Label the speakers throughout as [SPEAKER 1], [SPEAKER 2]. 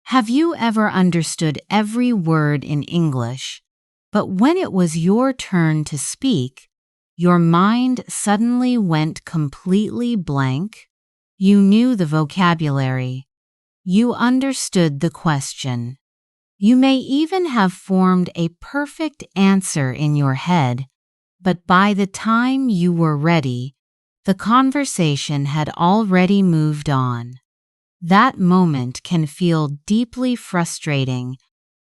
[SPEAKER 1] Have you ever understood every word in English, but when it was your turn to speak, your mind suddenly went completely blank? You knew the vocabulary. You understood the question. You may even have formed a perfect answer in your head, but by the time you were ready, the conversation had already moved on. That moment can feel deeply frustrating,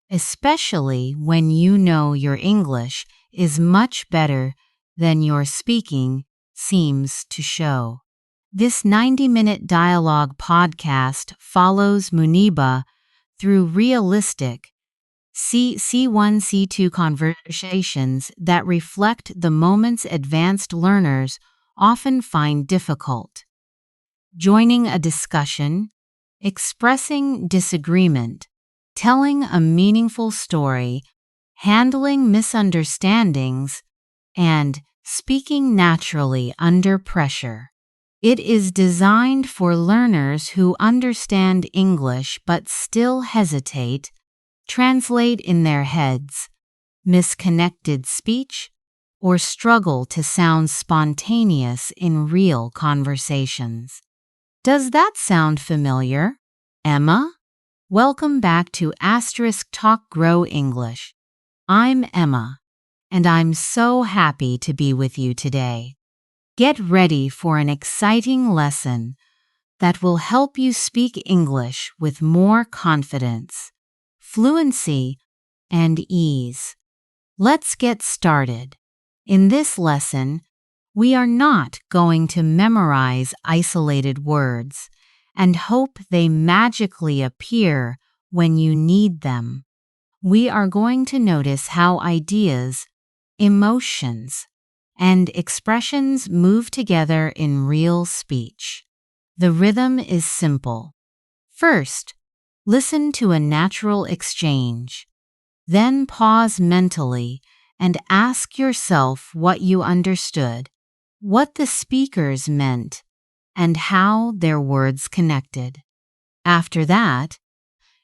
[SPEAKER 1] especially when you know your English is much better than your speaking seems to show. This 90-minute dialogue podcast follows Muniba through realistic C1 C2 conversations that reflect the moments advanced learners often find difficult. Joining a discussion, expressing disagreement, telling a meaningful story, handling misunderstandings, and speaking naturally under pressure. It is designed for learners who understand English but still hesitate, translate in their heads, misconnected speech, or struggle to sound spontaneous in real conversations. Does that sound familiar, Emma? Welcome back to Talk Grow English. I'm Emma, and I'm so happy to be with you today. Get ready for an exciting lesson that will help you speak English with more confidence, fluency, and ease. Let's get started. In this lesson, we are not going to memorize isolated words and hope they magically appear when you need them. We are going to notice how ideas, emotions, and expressions move together in real speech. The rhythm is simple. First, listen to a natural exchange. Then pause mentally and ask yourself what you understood, what the speakers meant, and how their words connected. After that,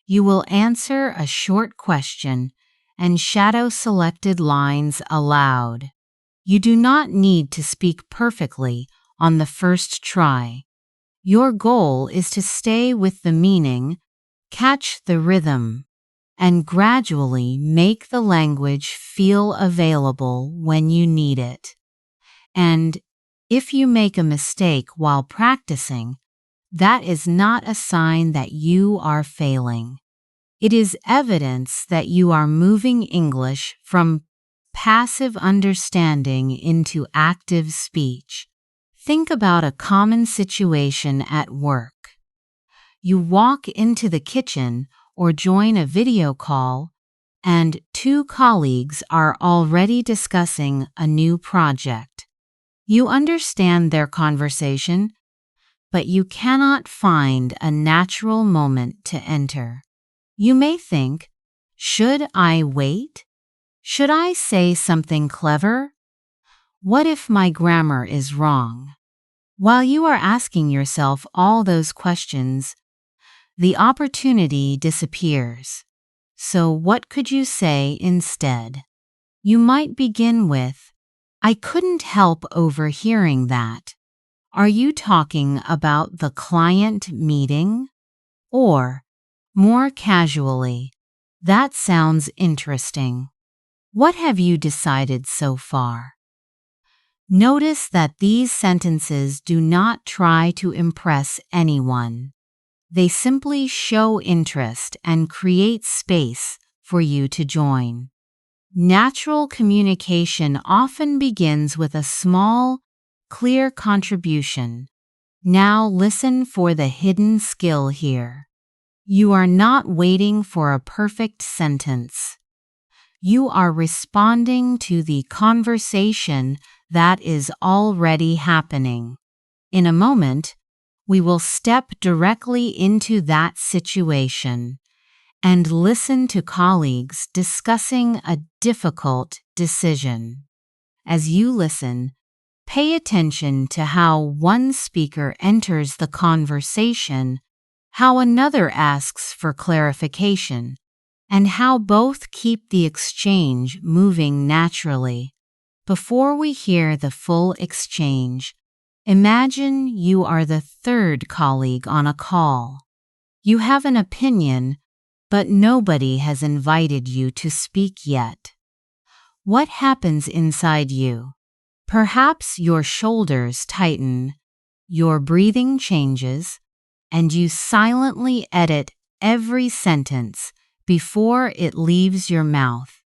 [SPEAKER 1] you will answer a short question and shadow selected lines aloud. You do not need to speak perfectly on the first try. Your goal is to stay with the meaning, catch the rhythm, and gradually make the language feel available when you need it. And if you make a mistake while practicing, that is not a sign that you are failing. It is evidence that you are moving English from passive understanding into active speech. Think about a common situation at work. You walk into the kitchen or join a video call, and two colleagues are already discussing a new project. You understand their conversation, but you cannot find a natural moment to enter. You may think, should I wait? Should I say something clever? What if my grammar is wrong? While you are asking yourself all those questions, the opportunity disappears. So what could you say instead? You might begin with, I couldn't help overhearing that. Are you talking about the client meeting? Or, more casually, that sounds interesting. What have you decided so far? Notice that these sentences do not try to impress anyone. They simply show interest and create space for you to join. Natural communication often begins with a small, clear contribution. Now listen for the hidden skill here. You are not waiting for a perfect sentence. You are responding to the conversation that is already happening. In a moment, we will step directly into that situation and listen to colleagues discussing a difficult decision. As you listen, pay attention to how one speaker enters the conversation how another asks for clarification, and how both keep the exchange moving naturally. Before we hear the full exchange, imagine you are the third colleague on a call. You have an opinion, but nobody has invited you to speak yet. What happens inside you? Perhaps your shoulders tighten, your breathing changes, and you silently edit every sentence before it leaves your mouth.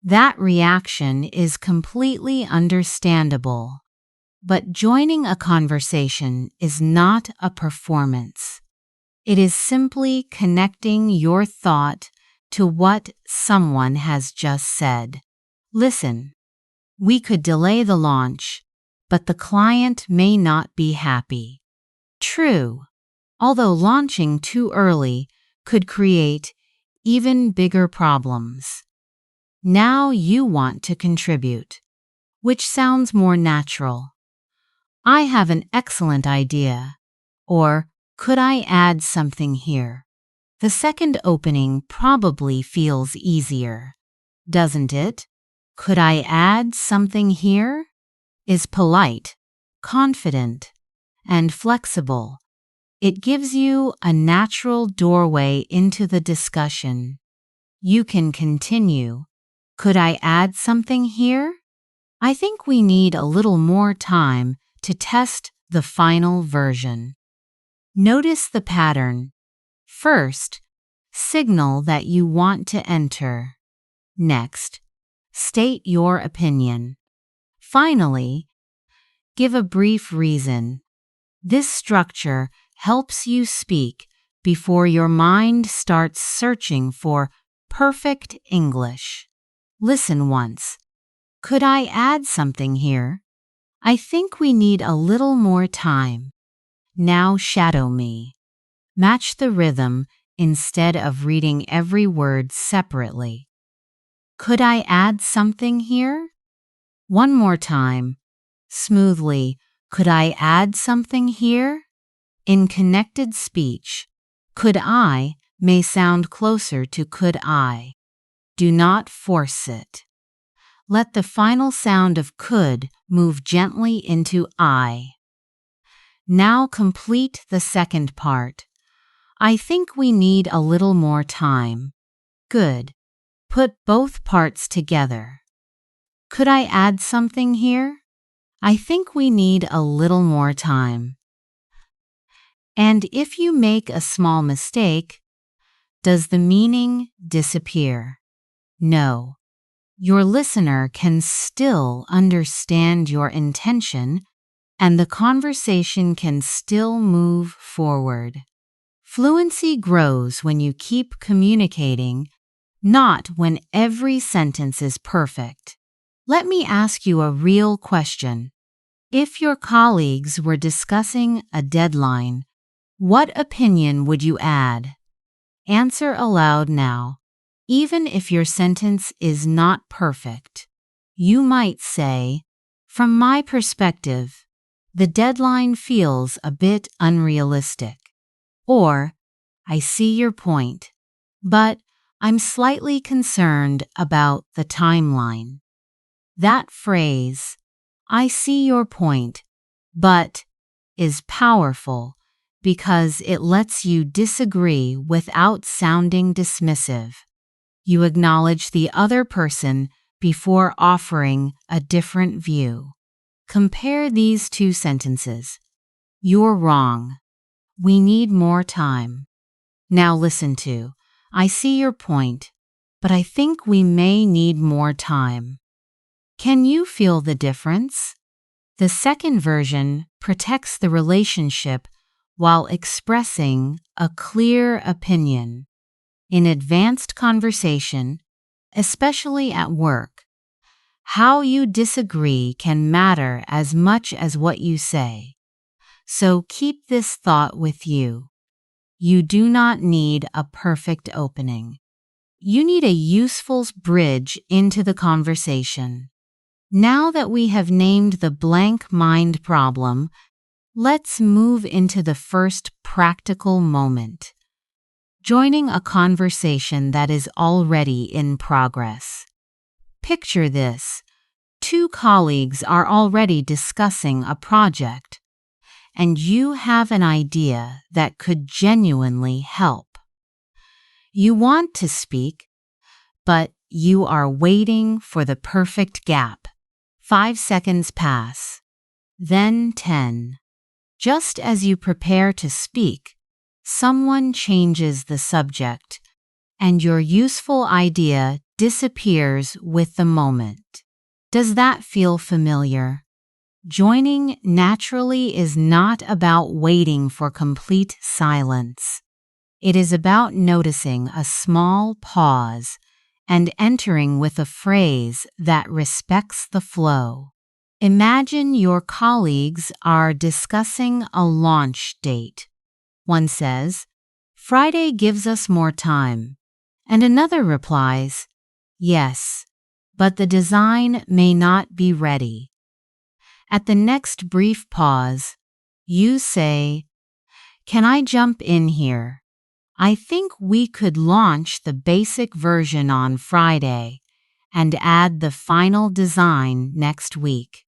[SPEAKER 1] That reaction is completely understandable. But joining a conversation is not a performance. It is simply connecting your thought to what someone has just said. Listen, we could delay the launch, but the client may not be happy. True, although launching too early could create even bigger problems. Now you want to contribute, which sounds more natural. I have an excellent idea. Or, could I add something here? The second opening probably feels easier, doesn't it? Could I add something here? Is polite, confident, and flexible. It gives you a natural doorway into the discussion. You can continue. Could I add something here? I think we need a little more time to test the final version. Notice the pattern. First, signal that you want to enter. Next, state your opinion. Finally, give a brief reason. This structure helps you speak before your mind starts searching for perfect English. Listen once. Could I add something here? I think we need a little more time. Now shadow me. Match the rhythm instead of reading every word separately. Could I add something here? One more time. Smoothly, could I add something here? In connected speech, could I may sound closer to could I. Do not force it. Let the final sound of could move gently into I. Now complete the second part. I think we need a little more time. Good. Put both parts together. Could I add something here? I think we need a little more time. And if you make a small mistake, does the meaning disappear? No. Your listener can still understand your intention, and the conversation can still move forward. Fluency grows when you keep communicating, not when every sentence is perfect. Let me ask you a real question. If your colleagues were discussing a deadline, what opinion would you add? Answer aloud now. Even if your sentence is not perfect, you might say, from my perspective, the deadline feels a bit unrealistic. Or, I see your point, but I'm slightly concerned about the timeline. That phrase, I see your point, but, is powerful because it lets you disagree without sounding dismissive. You acknowledge the other person before offering a different view. Compare these two sentences. You're wrong. We need more time. Now listen to, I see your point, but I think we may need more time. Can you feel the difference? The second version protects the relationship while expressing a clear opinion. In advanced conversation, especially at work, how you disagree can matter as much as what you say. So keep this thought with you. You do not need a perfect opening. You need a useful bridge into the conversation. Now that we have named the blank mind problem, Let's move into the first practical moment, joining a conversation that is already in progress. Picture this. Two colleagues are already discussing a project, and you have an idea that could genuinely help. You want to speak, but you are waiting for the perfect gap. 5 seconds pass, then 10. Just as you prepare to speak, someone changes the subject, and your useful idea disappears with the moment. Does that feel familiar? Joining naturally is not about waiting for complete silence. It is about noticing a small pause and entering with a phrase that respects the flow. Imagine your colleagues are discussing a launch date. One says, "Friday gives us more time," and another replies, "Yes, but the design may not be ready." At the next brief pause, you say, "Can I jump in here? I think we could launch the basic version on Friday and add the final design next week."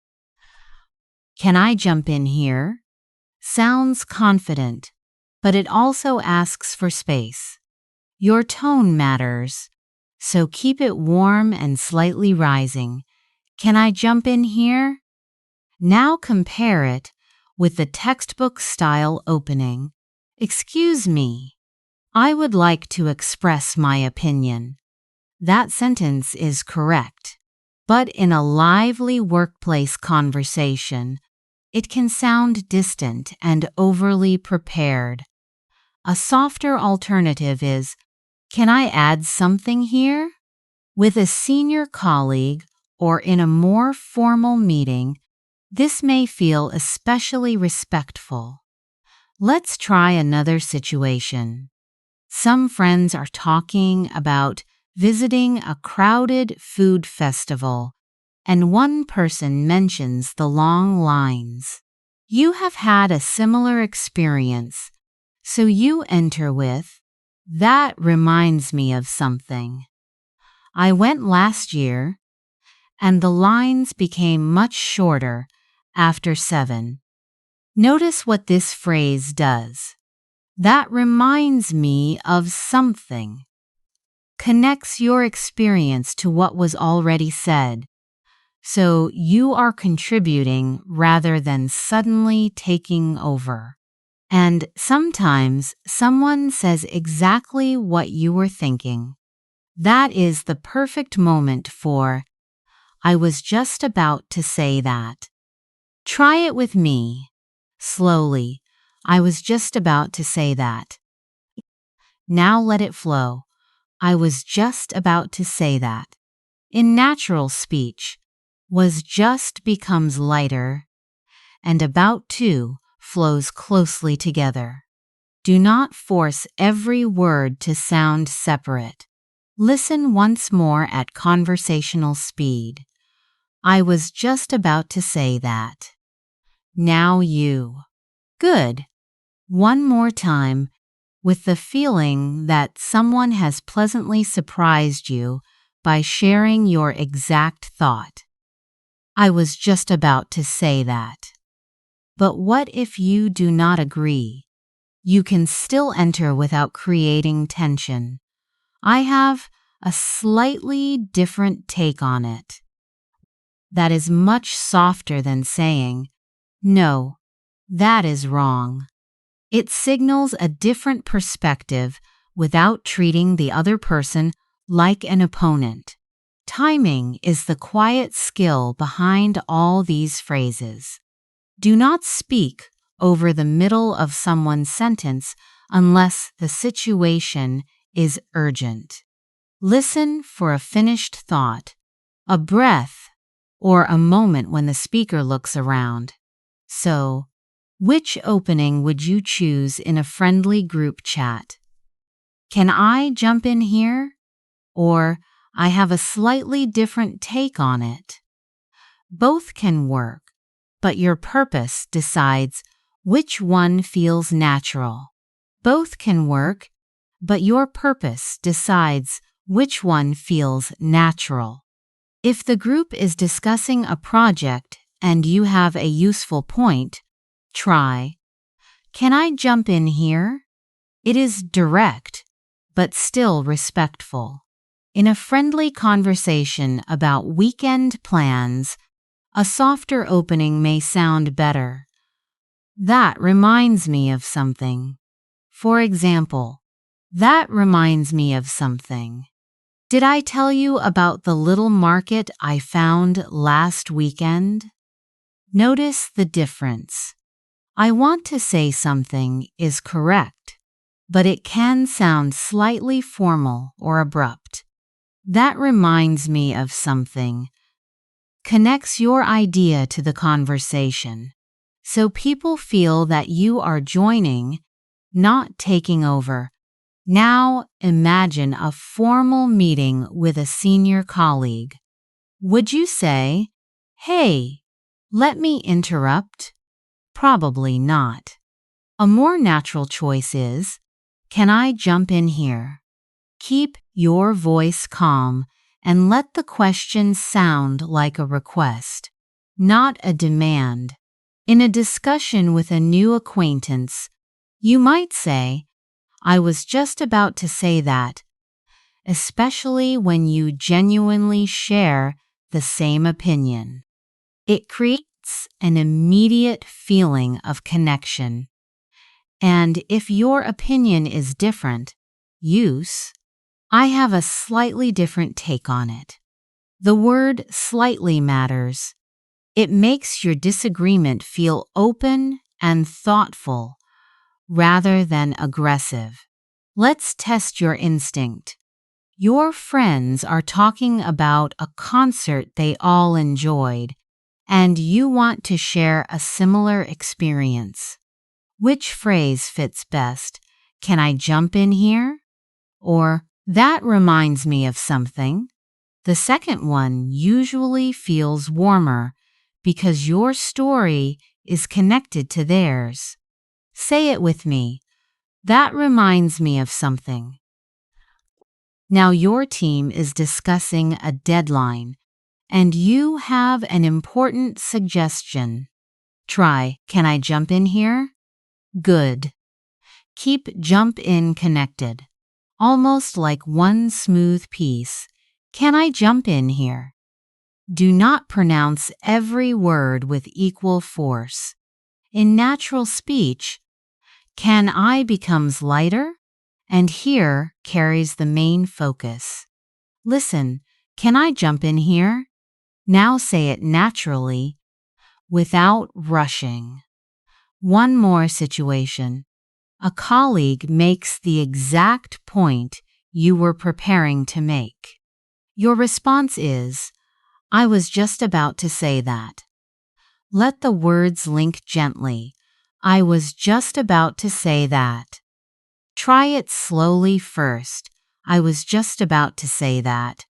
[SPEAKER 1] "Can I jump in here?" sounds confident, but it also asks for space. Your tone matters, so keep it warm and slightly rising. "Can I jump in here?" Now compare it with the textbook-style opening. "Excuse me, I would like to express my opinion." That sentence is correct, but in a lively workplace conversation, it can sound distant and overly prepared. A softer alternative is, "Can I add something here?" With a senior colleague or in a more formal meeting, this may feel especially respectful. Let's try another situation. Some friends are talking about visiting a crowded food festival, and one person mentions the long lines. You have had a similar experience, so you enter with, "That reminds me of something. I went last year, and the lines became much shorter after 7. Notice what this phrase does. "That reminds me of something." Connects your experience to what was already said, so you are contributing rather than suddenly taking over. And sometimes someone says exactly what you were thinking. That is the perfect moment for, "I was just about to say that." Try it with me. Slowly, "I was just about to say that." Now let it flow. "I was just about to say that." In natural speech, "was just" becomes lighter, and "about to" flows closely together. Do not force every word to sound separate. Listen once more at conversational speed. "I was just about to say that." Now you. Good. One more time, with the feeling that someone has pleasantly surprised you by sharing your exact thought. "I was just about to say that." But what if you do not agree? You can still enter without creating tension. "I have a slightly different take on it." That is much softer than saying, "No, that is wrong." It signals a different perspective without treating the other person like an opponent. Timing is the quiet skill behind all these phrases. Do not speak over the middle of someone's sentence unless the situation is urgent. Listen for a finished thought, a breath, or a moment when the speaker looks around. So, which opening would you choose in a friendly group chat? "Can I jump in here?" Or, "I have a slightly different take on it." Both can work, but your purpose decides Which one feels natural? Both can work, but your purpose decides which one feels natural. If the group is discussing a project and you have a useful point, try, "Can I jump in here?" It is direct, but still respectful. In a friendly conversation about weekend plans, a softer opening may sound better. "That reminds me of something." For example, "That reminds me of something. Did I tell you about the little market I found last weekend?" Notice the difference. "I want to say something" is correct, but it can sound slightly formal or abrupt. "That reminds me of something" connects your idea to the conversation, so people feel that you are joining, not taking over. Now imagine a formal meeting with a senior colleague. Would you say, "Hey, let me interrupt"? Probably not. A more natural choice is, "Can I jump in here?" Keep your voice calm and let the question sound like a request, not a demand. In a discussion with a new acquaintance, you might say, "I was just about to say that," especially when you genuinely share the same opinion. It creates an immediate feeling of connection. And if your opinion is different, use, "I have a slightly different take on it." The word "slightly" matters. It makes your disagreement feel open and thoughtful rather than aggressive. Let's test your instinct. Your friends are talking about a concert they all enjoyed, and you want to share a similar experience. Which phrase fits best? "Can I jump in here?" Or, "That reminds me of something"? The second one usually feels warmer because your story is connected to theirs. Say it with me. "That reminds me of something." Now your team is discussing a deadline, and you have an important suggestion. Try, "Can I jump in here?" Good. Keep "jump in" connected, almost like one smooth piece. "Can I jump in here?" Do not pronounce every word with equal force. In natural speech, "can I" becomes lighter, and "here" carries the main focus. Listen, "Can I jump in here?" Now say it naturally, without rushing. One more situation. A colleague makes the exact point you were preparing to make. Your response is, "I was just about to say that." Let the words link gently. "I was just about to say that." Try it slowly first. "I was just about to say that."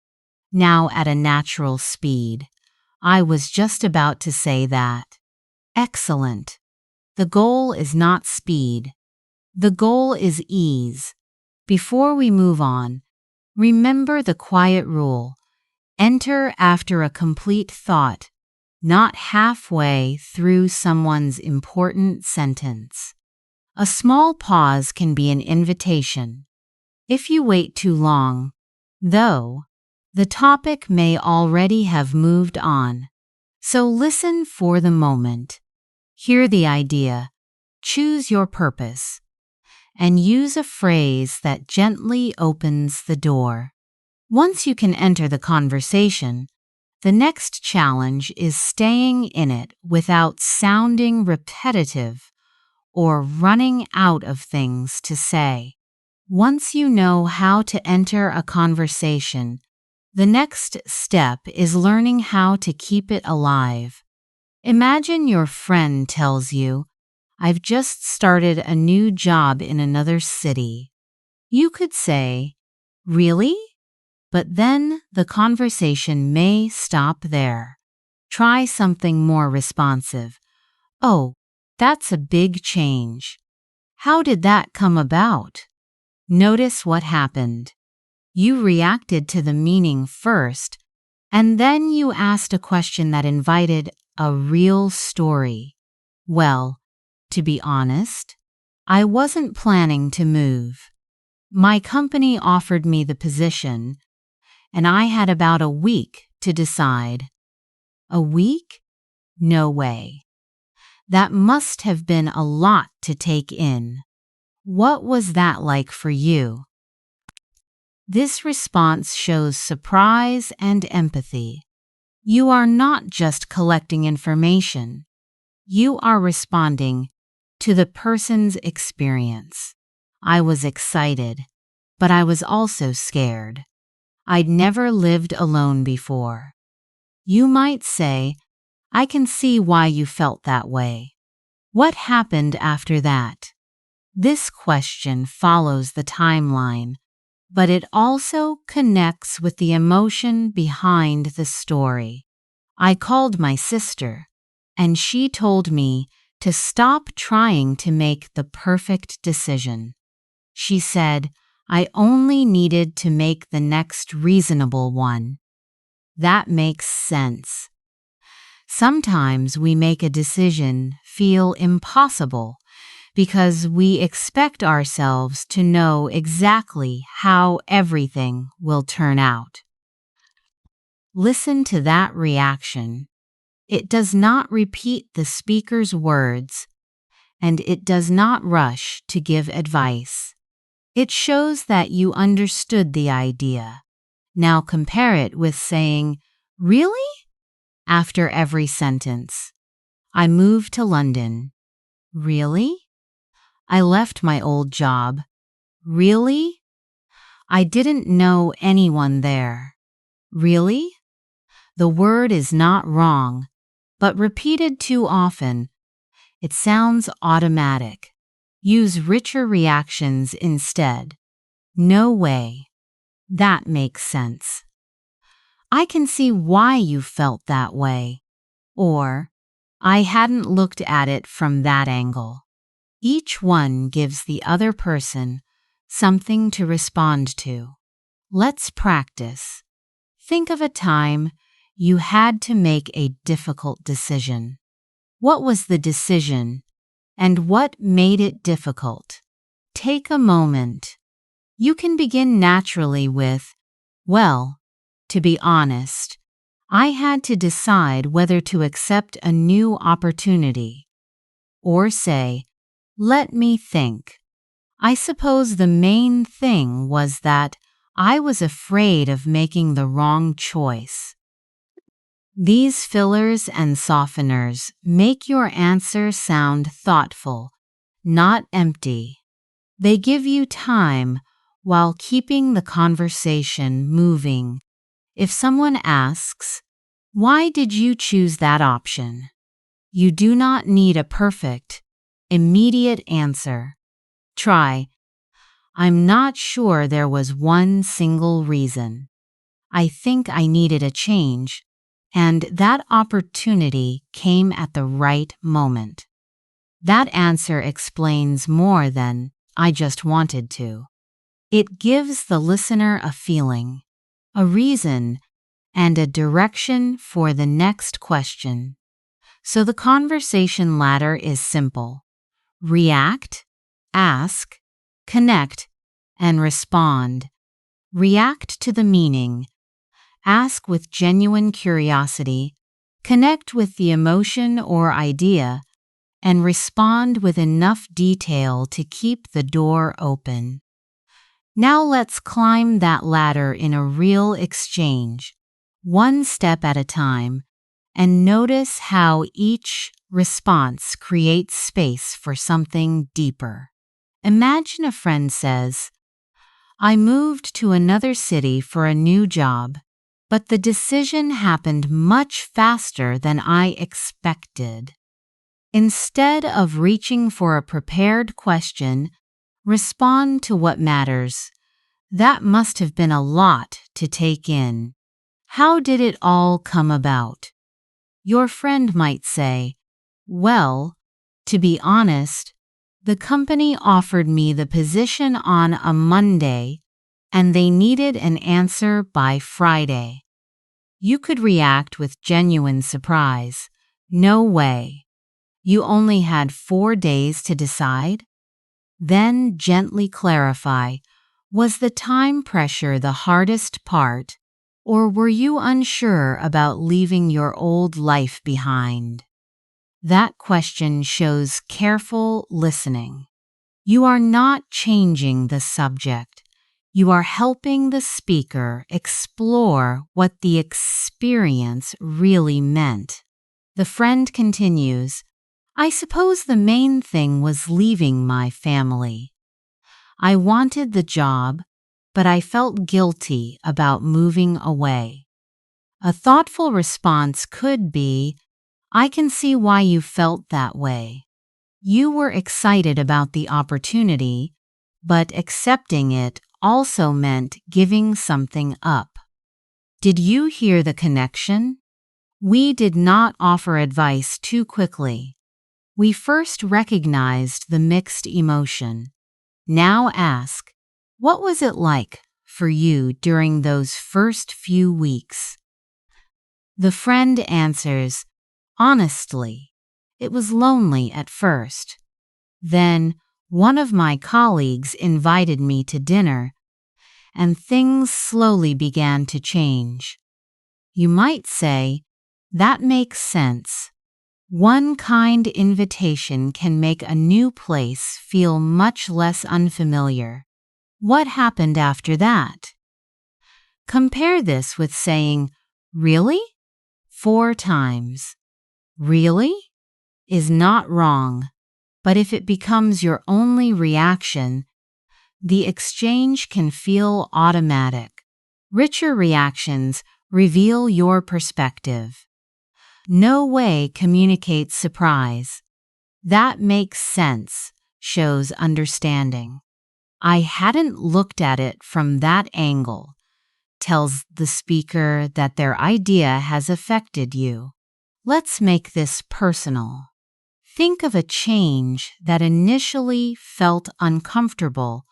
[SPEAKER 1] Now at a natural speed. "I was just about to say that." Excellent. The goal is not speed. The goal is ease. Before we move on, remember the quiet rule. Enter after a complete thought, not halfway through someone's important sentence. A small pause can be an invitation. If you wait too long, though, the topic may already have moved on. So listen for the moment. Hear the idea. Choose your purpose. And use a phrase that gently opens the door. Once you can enter the conversation, the next challenge is staying in it without sounding repetitive or running out of things to say. Once you know how to enter a conversation, the next step is learning how to keep it alive. Imagine your friend tells you, "I've just started a new job in another city." You could say, "Really?" But then the conversation may stop there. Try something more responsive. "Oh, That's a big change. How did that come about? Notice what happened. You reacted to the meaning first, and then you asked a question that invited a real story. Well, to be honest, I wasn't planning to move. My company offered me the position, and I had about a week to decide. A week? No way. That must have been a lot to take in. What was that like for you? This response shows surprise and empathy. You are not just collecting information. You are responding to the person's experience. I was excited, but I was also scared. I'd never lived alone before. You might say, I can see why you felt that way. What happened after that? This question follows the timeline, but it also connects with the emotion behind the story. I called my sister, and she told me to stop trying to make the perfect decision. She said I only needed to make the next reasonable one. That makes sense. Sometimes we make a decision feel impossible because we expect ourselves to know exactly how everything will turn out. Listen to that reaction. It does not repeat the speaker's words, and it does not rush to give advice. It shows that you understood the idea. Now compare it with saying, "Really?" after every sentence. I moved to London. Really? I left my old job. Really? I didn't know anyone there. Really? The word is not wrong, but repeated too often, it sounds automatic. Use richer reactions instead. No way. That makes sense. I can see why you felt that way. Or, I hadn't looked at it from that angle. Each one gives the other person something to respond to. Let's practice. Think of a time you had to make a difficult decision. What was the decision, and what made it difficult? Take a moment. You can begin naturally with, well, to be honest, I had to decide whether to accept a new opportunity. Or say, let me think. I suppose the main thing was that I was afraid of making the wrong choice. These fillers and softeners make your answer sound thoughtful, not empty. They give you time while keeping the conversation moving. If someone asks, "Why did you choose that option?" You do not need a perfect, immediate answer. Try, "I'm not sure there was one single reason. I think I needed a change, and that opportunity came at the right moment." That answer explains more than "I just wanted to." It gives the listener a feeling, a reason, and a direction for the next question. So the conversation ladder is simple. React, ask, connect, and respond. React to the meaning. Ask with genuine curiosity. Connect with the emotion or idea, and respond with enough detail to keep the door open. Now let's climb that ladder in a real exchange, one step at a time, and notice how each response creates space for something deeper. Imagine a friend says, "I moved to another city for a new job, but the decision happened much faster than I expected." Instead of reaching for a prepared question, respond to what matters. That must have been a lot to take in. How did it all come about? Your friend might say, "Well, To be honest, the company offered me the position on a Monday, and they needed an answer by Friday. You could react with genuine surprise. No way. You only had 4 days to decide? Then gently clarify, was the time pressure the hardest part, or were you unsure about leaving your old life behind? That question shows careful listening. You are not changing the subject. You are helping the speaker explore what the experience really meant. The friend continues, I suppose the main thing was leaving my family. I wanted the job, but I felt guilty about moving away. A thoughtful response could be, I can see why you felt that way. You were excited about the opportunity, but accepting it also meant giving something up. Did you hear the connection? We did not offer advice too quickly. We first recognized the mixed emotion. Now ask, what was it like for you during those first few weeks? The friend answers, honestly, it was lonely at first. Then, one of my colleagues invited me to dinner, and things slowly began to change. You might say, that makes sense. One kind invitation can make a new place feel much less unfamiliar. What happened after that? Compare this with saying, really? 4 times. Really? Is not wrong, but if it becomes your only reaction, the exchange can feel automatic. Richer reactions reveal your perspective. No way communicates surprise. That makes sense, shows understanding. I hadn't looked at it from that angle, tells the speaker that their idea has affected you. Let's make this personal. Think of a change that initially felt uncomfortable,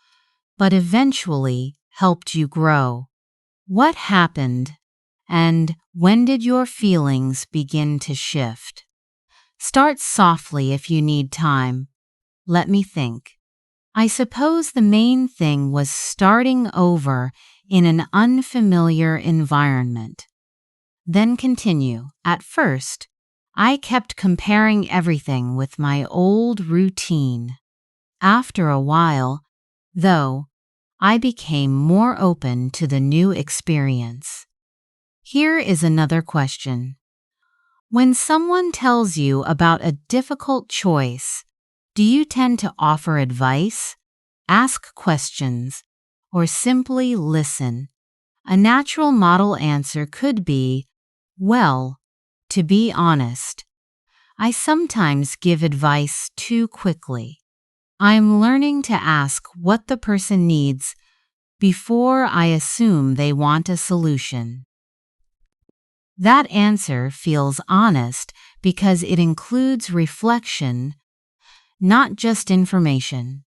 [SPEAKER 1] but eventually helped you grow. What happened, and when did your feelings begin to shift? Start softly if you need time. Let me think. I suppose the main thing was starting over in an unfamiliar environment. Then continue. At first, I kept comparing everything with my old routine. After a while, though, I became more open to the new experience. Here is another question. When someone tells you about a difficult choice, do you tend to offer advice, ask questions, or simply listen? A natural model answer could be, well, to be honest, I sometimes give advice too quickly. I'm learning to ask what the person needs before I assume they want a solution. That answer feels honest because it includes reflection, not just information.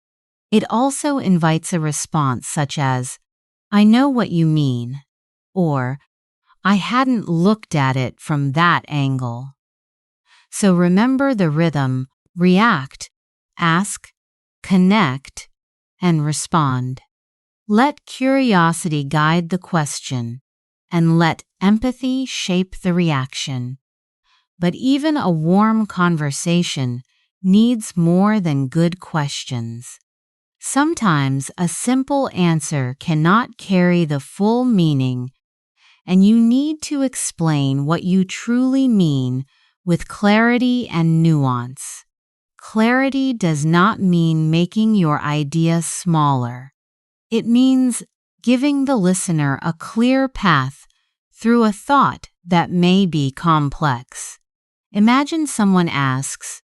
[SPEAKER 1] It also invites a response such as, I know what you mean, or I hadn't looked at it from that angle. So remember the rhythm: react, ask, connect, and respond. Let curiosity guide the question, and let empathy shape the reaction. But even a warm conversation needs more than good questions. Sometimes a simple answer cannot carry the full meaning, and you need to explain what you truly mean with clarity and nuance. Clarity does not mean making your idea smaller. It means giving the listener a clear path through a thought that may be complex. Imagine someone asks,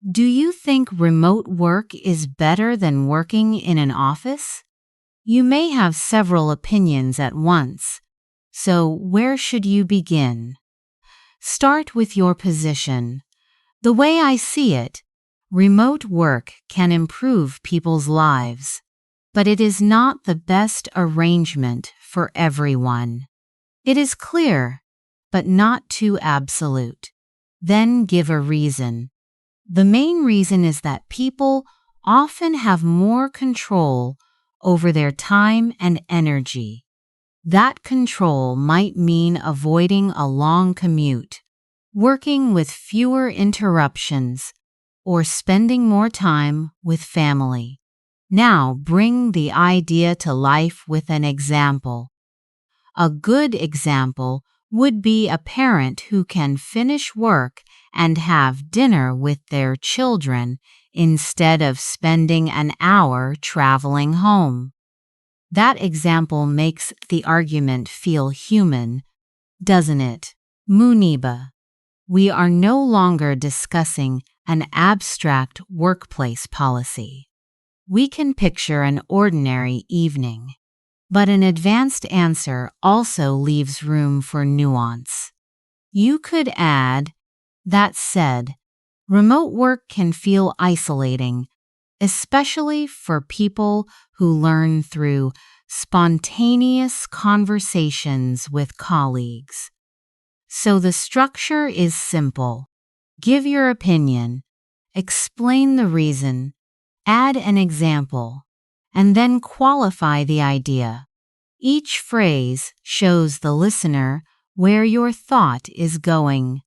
[SPEAKER 1] do you think remote work is better than working in an office? You may have several opinions at once, so where should you begin? Start with your position. The way I see it, Remote work can improve people's lives, but it is not the best arrangement for everyone. It is clear, but not too absolute. Then give a reason. The main reason is that people often have more control over their time and energy. That control might mean avoiding a long commute, working with fewer interruptions, or spending more time with family. Now bring the idea to life with an example. A good example would be a parent who can finish work and have dinner with their children instead of spending an hour traveling home. That example makes the argument feel human, doesn't it? Muniba. We are no longer discussing an abstract workplace policy. We can picture an ordinary evening, but an advanced answer also leaves room for nuance. You could add, that said, remote work can feel isolating, especially for people who learn through spontaneous conversations with colleagues. So the structure is simple. Give your opinion, explain the reason, add an example, and then qualify the idea. Each phrase shows the listener where your thought is going.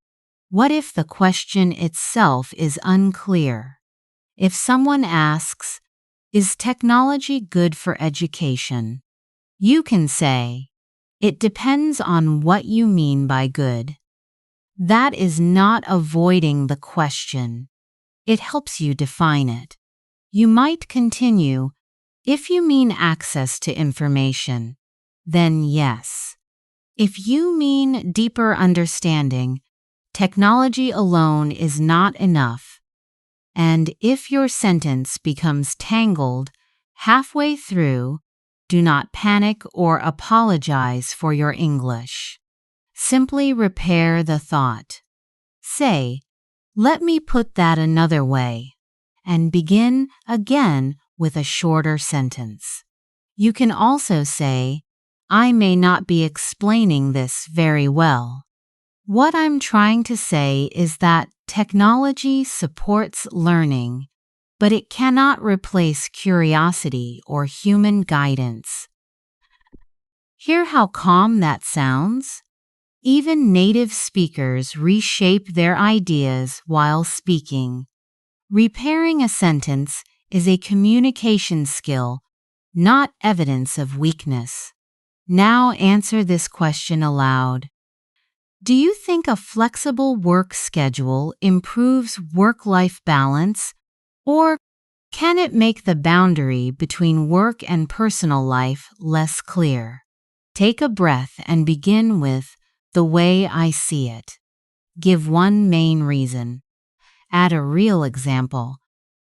[SPEAKER 1] What if the question itself is unclear? If someone asks, "Is technology good for education?" you can say, "It depends on what you mean by good." That is not avoiding the question. It helps you define it. You might continue, "If you mean access to information, then yes. If you mean deeper understanding, technology alone is not enough." And if your sentence becomes tangled halfway through, do not panic or apologize for your English. Simply repair the thought. Say, "Let me put that another way," and begin again with a shorter sentence. You can also say, "I may not be explaining this very well. What I'm trying to say is that technology supports learning, but it cannot replace curiosity or human guidance." Hear how calm that sounds? Even native speakers reshape their ideas while speaking. Repairing a sentence is a communication skill, not evidence of weakness. Now answer this question aloud. Do you think a flexible work schedule improves work-life balance, or can it make the boundary between work and personal life less clear? Take a breath and begin with "the way I see it." Give one main reason. Add a real example,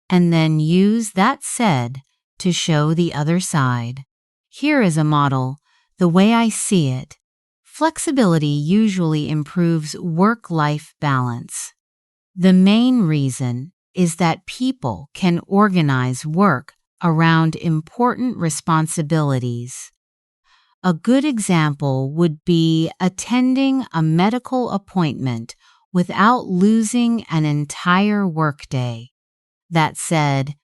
[SPEAKER 1] and then use "that said" to show the other side. Here is a model, "the way I see it." Flexibility usually improves work-life balance. The main reason is that people can organize work around important responsibilities. A good example would be attending a medical appointment without losing an entire workday. That said,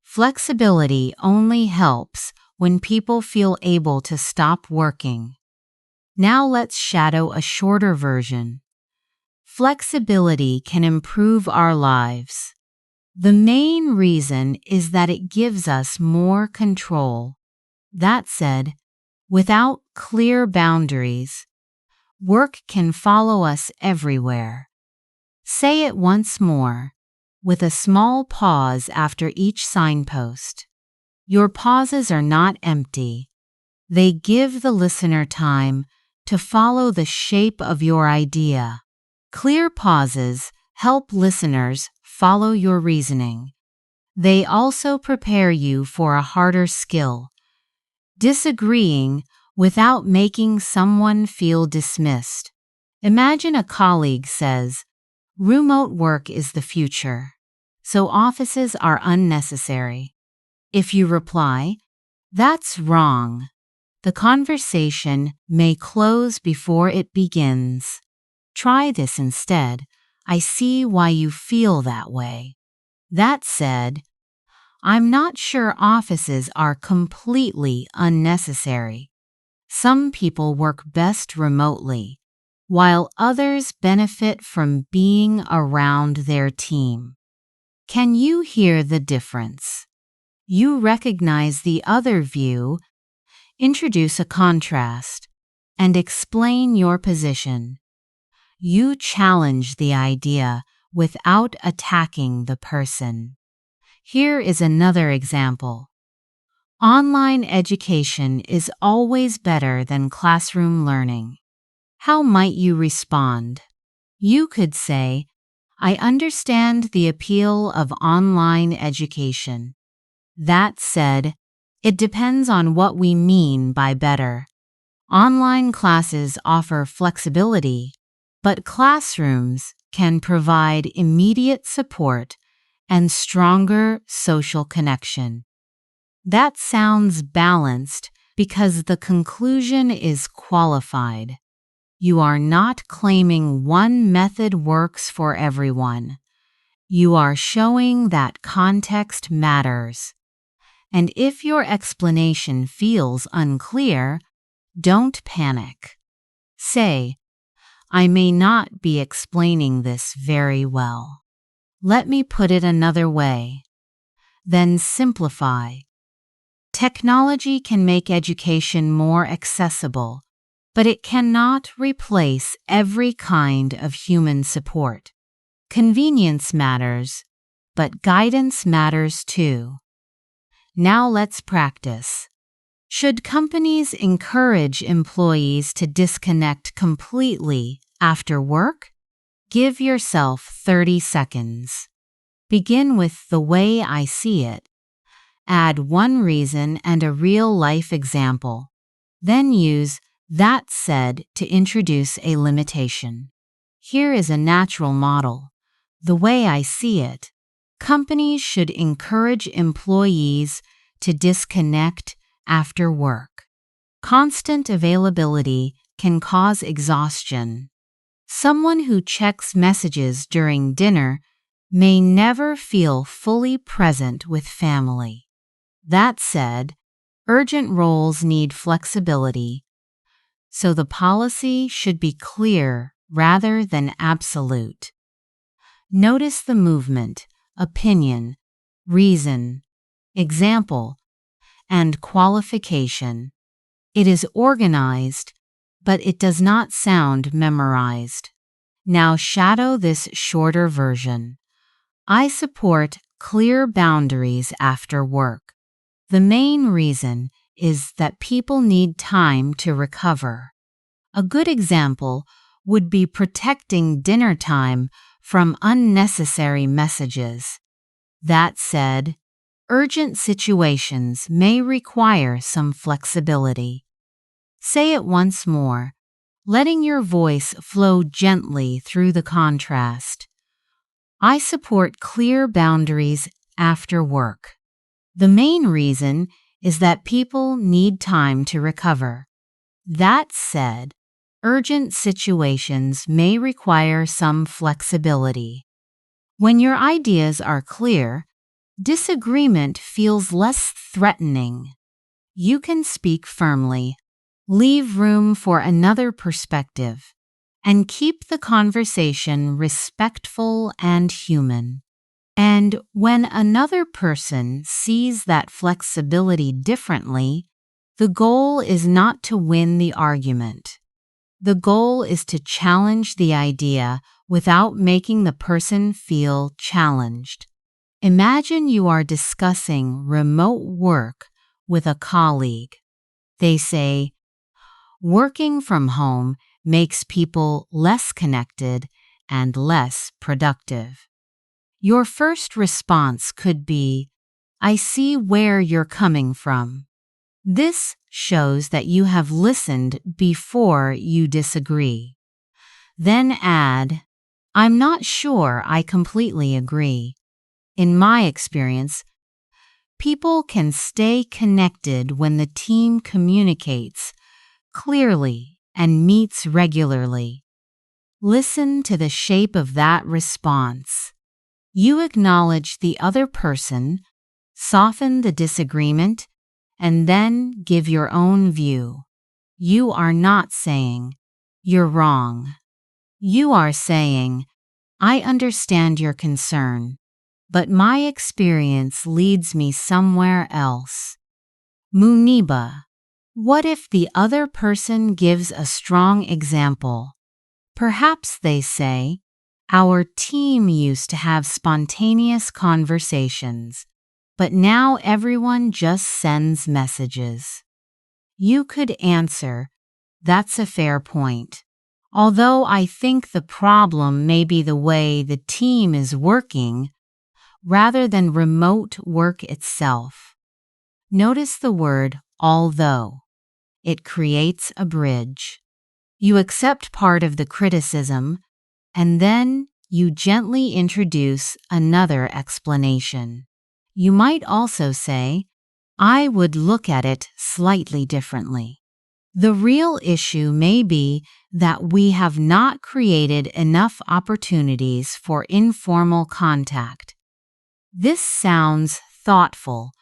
[SPEAKER 1] flexibility only helps when people feel able to stop working. Now let's shadow a shorter version. Flexibility can improve our lives. The main reason is that it gives us more control. That said, without clear boundaries, work can follow us everywhere. Say it once more, with a small pause after each signpost. Your pauses are not empty. They give the listener time to follow the shape of your idea. Clear pauses help listeners follow your reasoning. They also prepare you for a harder skill, disagreeing without making someone feel dismissed. Imagine a colleague says, "Remote work is the future." so offices are unnecessary. If you reply, "That's wrong," the conversation may close before it begins. Try this instead. "I see why you feel that way. That said, I'm not sure offices are completely unnecessary. Some people work best remotely, while others benefit from being around their team." Can you hear the difference? You recognize the other view, introduce a contrast, and explain your position. You challenge the idea without attacking the person. Here is another example. Online education is always better than classroom learning. How might you respond? You could say, "I understand the appeal of online education. That said, it depends on what we mean by better. Online classes offer flexibility, but classrooms can provide immediate support and stronger social connection." That sounds balanced because the conclusion is qualified. You are not claiming one method works for everyone. You are showing that context matters. And if your explanation feels unclear, don't panic. Say, "I may not be explaining this very well. Let me put it another way." Then simplify. Technology can make education more accessible, but it cannot replace every kind of human support. Convenience matters, but guidance matters too. Now let's practice. Should companies encourage employees to disconnect completely after work? Give yourself 30 seconds. Begin with "the way I see it." Add one reason and a real-life example. Then use "that said" to introduce a limitation. Here is a natural model. The way I see it, companies should encourage employees to disconnect after work. Constant availability can cause exhaustion. Someone who checks messages during dinner may never feel fully present with family. That said, urgent roles need flexibility, so the policy should be clear rather than absolute. Notice the movement, opinion, reason, example, and qualification. It is organized, but it does not sound memorized. Now shadow this shorter version. "I support clear boundaries after work. The main reason is that people need time to recover." A good example would be protecting dinner time from unnecessary messages. That said, urgent situations may require some flexibility. Say it once more, letting your voice flow gently through the contrast. "I support clear boundaries after work. The main reason is that people need time to recover. That said, urgent situations may require some flexibility." When your ideas are clear, disagreement feels less threatening. You can speak firmly, leave room for another perspective, and keep the conversation respectful and human. And when another person sees that flexibility differently, the goal is not to win the argument. The goal is to challenge the idea without making the person feel challenged. Imagine you are discussing remote work with a colleague. They say, "Working from home makes people less connected and less productive." Your first response could be, "I see where you're coming from." This shows that you have listened before you disagree. Then add, "I'm not sure I completely agree." In my experience, people can stay connected when the team communicates clearly and meets regularly. Listen to the shape of that response. You acknowledge the other person, soften the disagreement, and then give your own view. You are not saying, "You're wrong." You are saying, "I understand your concern, but my experience leads me somewhere else." Muniba, what if the other person gives a strong example? Perhaps they say, "Our team used to have spontaneous conversations, but now everyone just sends messages." You could answer, "That's a fair point. Although I think the problem may be the way the team is working rather than remote work itself." Notice the word although. It creates a bridge. You accept part of the criticism, and then you gently introduce another explanation. You might also say, "I would look at it slightly differently." The real issue may be that we have not created enough opportunities for informal contact. This sounds thoughtful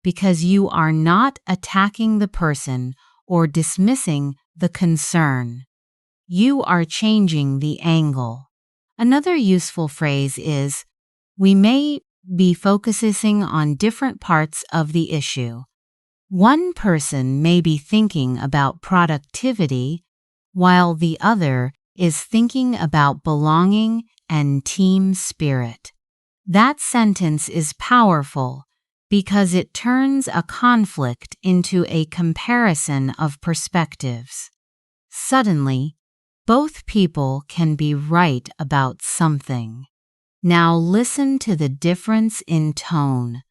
[SPEAKER 1] because you are not attacking the person or dismissing the concern. You are changing the angle. Another useful phrase is, "We may be focusing on different parts of the issue." One person may be thinking about productivity, while the other is thinking about belonging and team spirit. That sentence is powerful because it turns a conflict into a comparison of perspectives. Suddenly, both people can be right about something. Now listen to the difference in tone.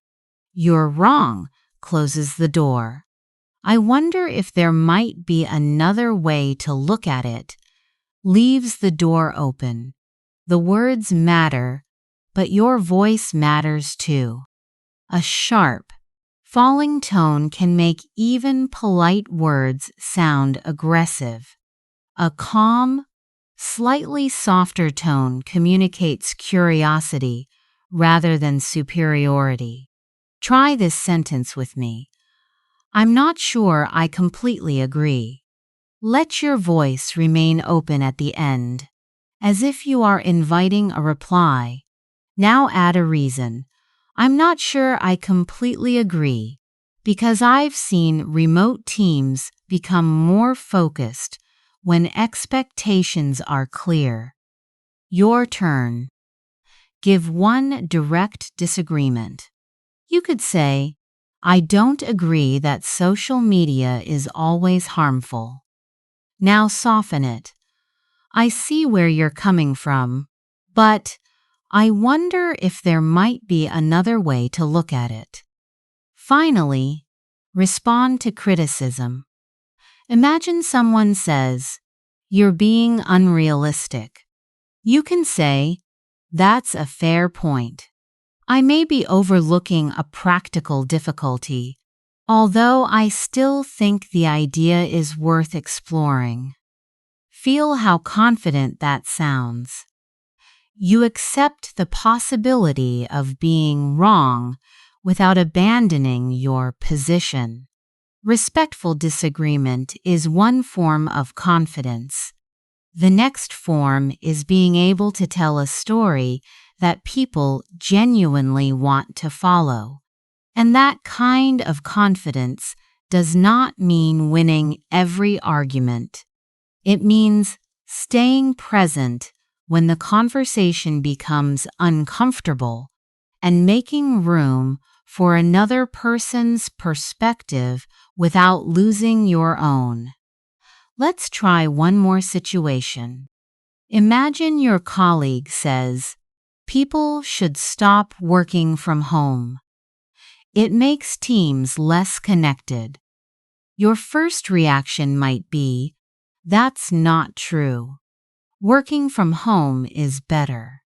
[SPEAKER 1] "You're wrong" closes the door. "I wonder if there might be another way to look at it" leaves the door open. The words matter, but your voice matters too. A sharp, falling tone can make even polite words sound aggressive. A calm, slightly softer tone communicates curiosity rather than superiority. Try this sentence with me. "I'm not sure I completely agree." Let your voice remain open at the end, as if you are inviting a reply. Now add a reason. "I'm not sure I completely agree, because I've seen remote teams become more focused when expectations are clear." Your turn. Give one direct disagreement. You could say, "I don't agree that social media is always harmful." Now soften it. "I see where you're coming from, but I wonder if there might be another way to look at it." Finally, respond to criticism. Imagine someone says, "You're being unrealistic." You can say, "That's a fair point. I may be overlooking a practical difficulty, although I still think the idea is worth exploring." Feel how confident that sounds. You accept the possibility of being wrong without abandoning your position. Respectful disagreement is one form of confidence. The next form is being able to tell a story that people genuinely want to follow. And that kind of confidence does not mean winning every argument. It means staying present when the conversation becomes uncomfortable and making room for another person's perspective without losing your own. Let's try one more situation. Imagine your colleague says, "People should stop working from home. It makes teams less connected." Your first reaction might be, "That's not true. Working from home is better."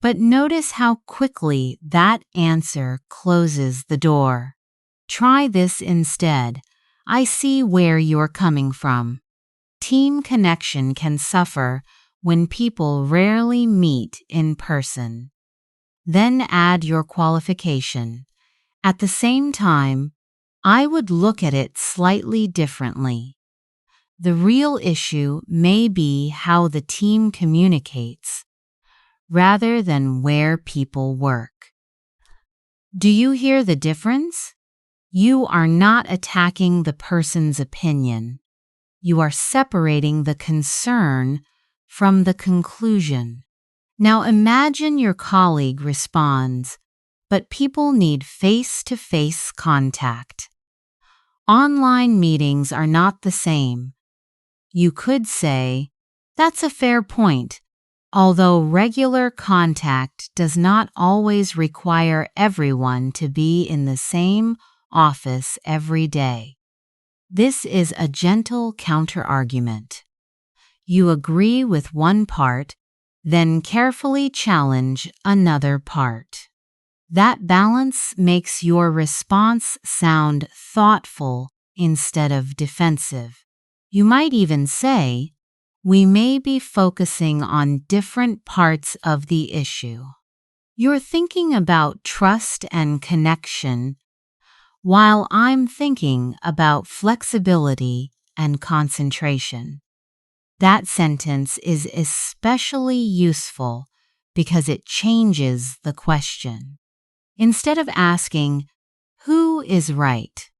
[SPEAKER 1] But notice how quickly that answer closes the door. Try this instead. I see where you're coming from. Team connection can suffer when people rarely meet in person. Then add your qualification. At the same time, I would look at it slightly differently. The real issue may be how the team communicates, rather than where people work. Do you hear the difference? You are not attacking the person's opinion. You are separating the concern from the conclusion. Now imagine your colleague responds, but people need face-to-face contact. Online meetings are not the same. You could say, "That's a fair point," although regular contact does not always require everyone to be in the same office every day. This is a gentle counterargument. You agree with one part, then carefully challenge another part. That balance makes your response sound thoughtful instead of defensive. You might even say, "We may be focusing on different parts of the issue." You're thinking about trust and connection, while I'm thinking about flexibility and concentration. That sentence is especially useful because it changes the question. Instead of asking, "Who is right?"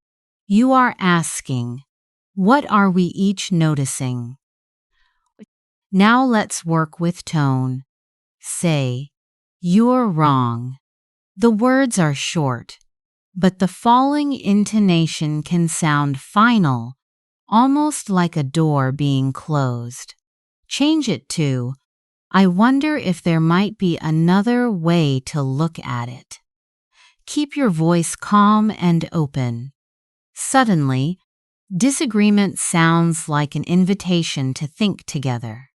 [SPEAKER 1] you are asking, "What are we each noticing?" Now let's work with tone. Say, "You're wrong." The words are short, but the falling intonation can sound final, almost like a door being closed. Change it to, "I wonder if there might be another way to look at it." Keep your voice calm and open. Suddenly, disagreement sounds like an invitation to think together.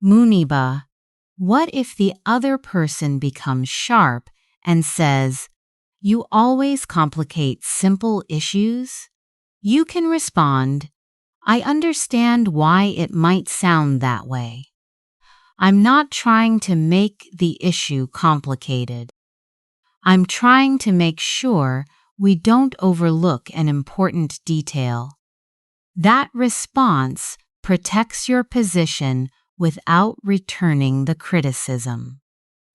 [SPEAKER 1] Muniba, what if the other person becomes sharp and says, "You always complicate simple issues"? You can respond, "I understand why it might sound that way. I'm not trying to make the issue complicated. I'm trying to make sure we don't overlook an important detail." That response protects your position without returning the criticism.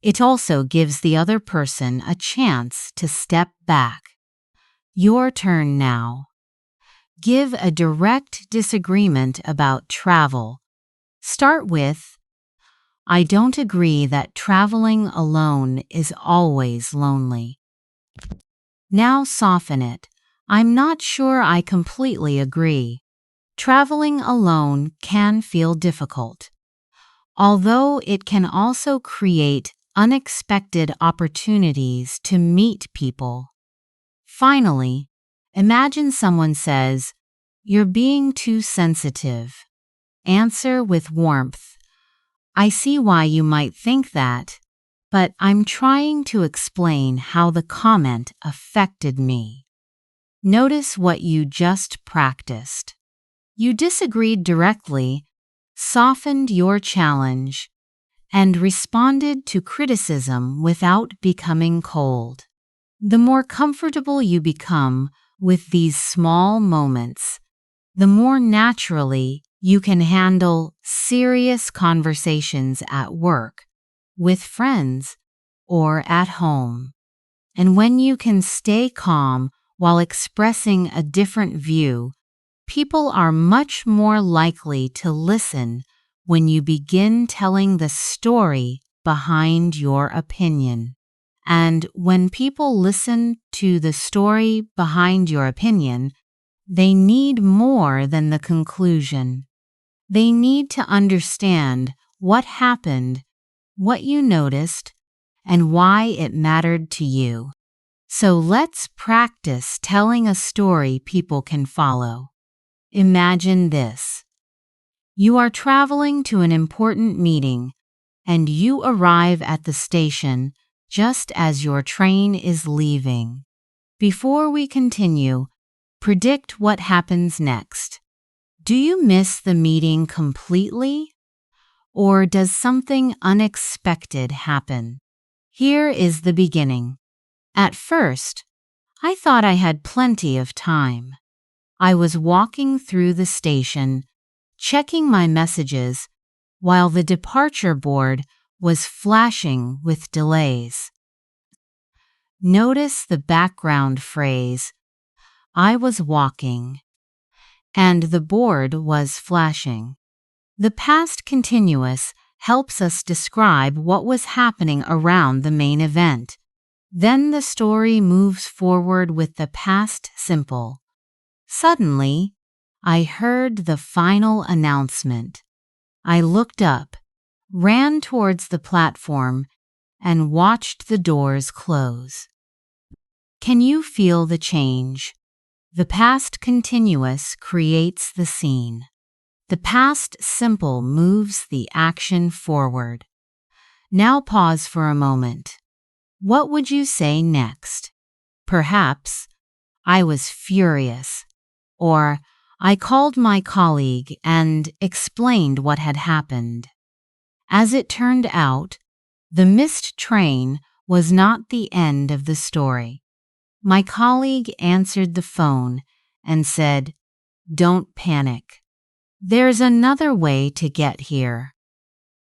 [SPEAKER 1] It also gives the other person a chance to step back. Your turn now. Give a direct disagreement about travel. Start with, "I don't agree that traveling alone is always lonely." Now soften it. "I'm not sure I completely agree. Traveling alone can feel difficult, although it can also create unexpected opportunities to meet people." Finally, imagine someone says, "You're being too sensitive." Answer with warmth, "I see why you might think that, but I'm trying to explain how the comment affected me." Notice what you just practiced. You disagreed directly, softened your challenge, and responded to criticism without becoming cold. The more comfortable you become with these small moments, the more naturally you can handle serious conversations at work, with friends, or at home. And when you can stay calm while expressing a different view, people are much more likely to listen when you begin telling the story behind your opinion. And when people listen to the story behind your opinion, they need more than the conclusion. They need to understand what happened, what you noticed, and why it mattered to you. So let's practice telling a story people can follow. Imagine this. You are traveling to an important meeting, and you arrive at the station just as your train is leaving. Before we continue, predict what happens next. Do you miss the meeting completely? Or does something unexpected happen? Here is the beginning. At first, I thought I had plenty of time. I was walking through the station, checking my messages, while the departure board was flashing with delays. Notice the background phrase, I was walking, and the board was flashing. The past continuous helps us describe what was happening around the main event. Then the story moves forward with the past simple. Suddenly, I heard the final announcement. I looked up, ran towards the platform, and watched the doors close. Can you feel the change? The past continuous creates the scene. The past simple moves the action forward. Now pause for a moment. What would you say next? Perhaps, I was furious, or I called my colleague and explained what had happened. As it turned out, the missed train was not the end of the story. My colleague answered the phone and said, "Don't panic. There's another way to get here."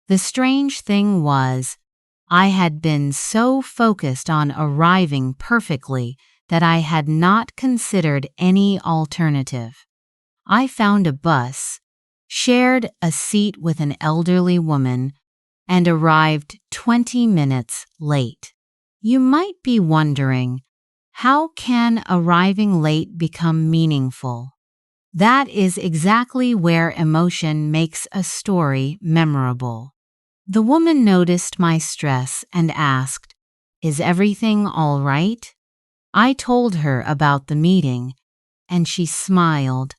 [SPEAKER 1] The strange thing was, I had been so focused on arriving perfectly that I had not considered any alternative. I found a bus, shared a seat with an elderly woman, and arrived 20 minutes late. You might be wondering, how can arriving late become meaningful? That is exactly where emotion makes a story memorable. The woman noticed my stress and asked, "Is everything all right?" I told her about the meeting, and she smiled.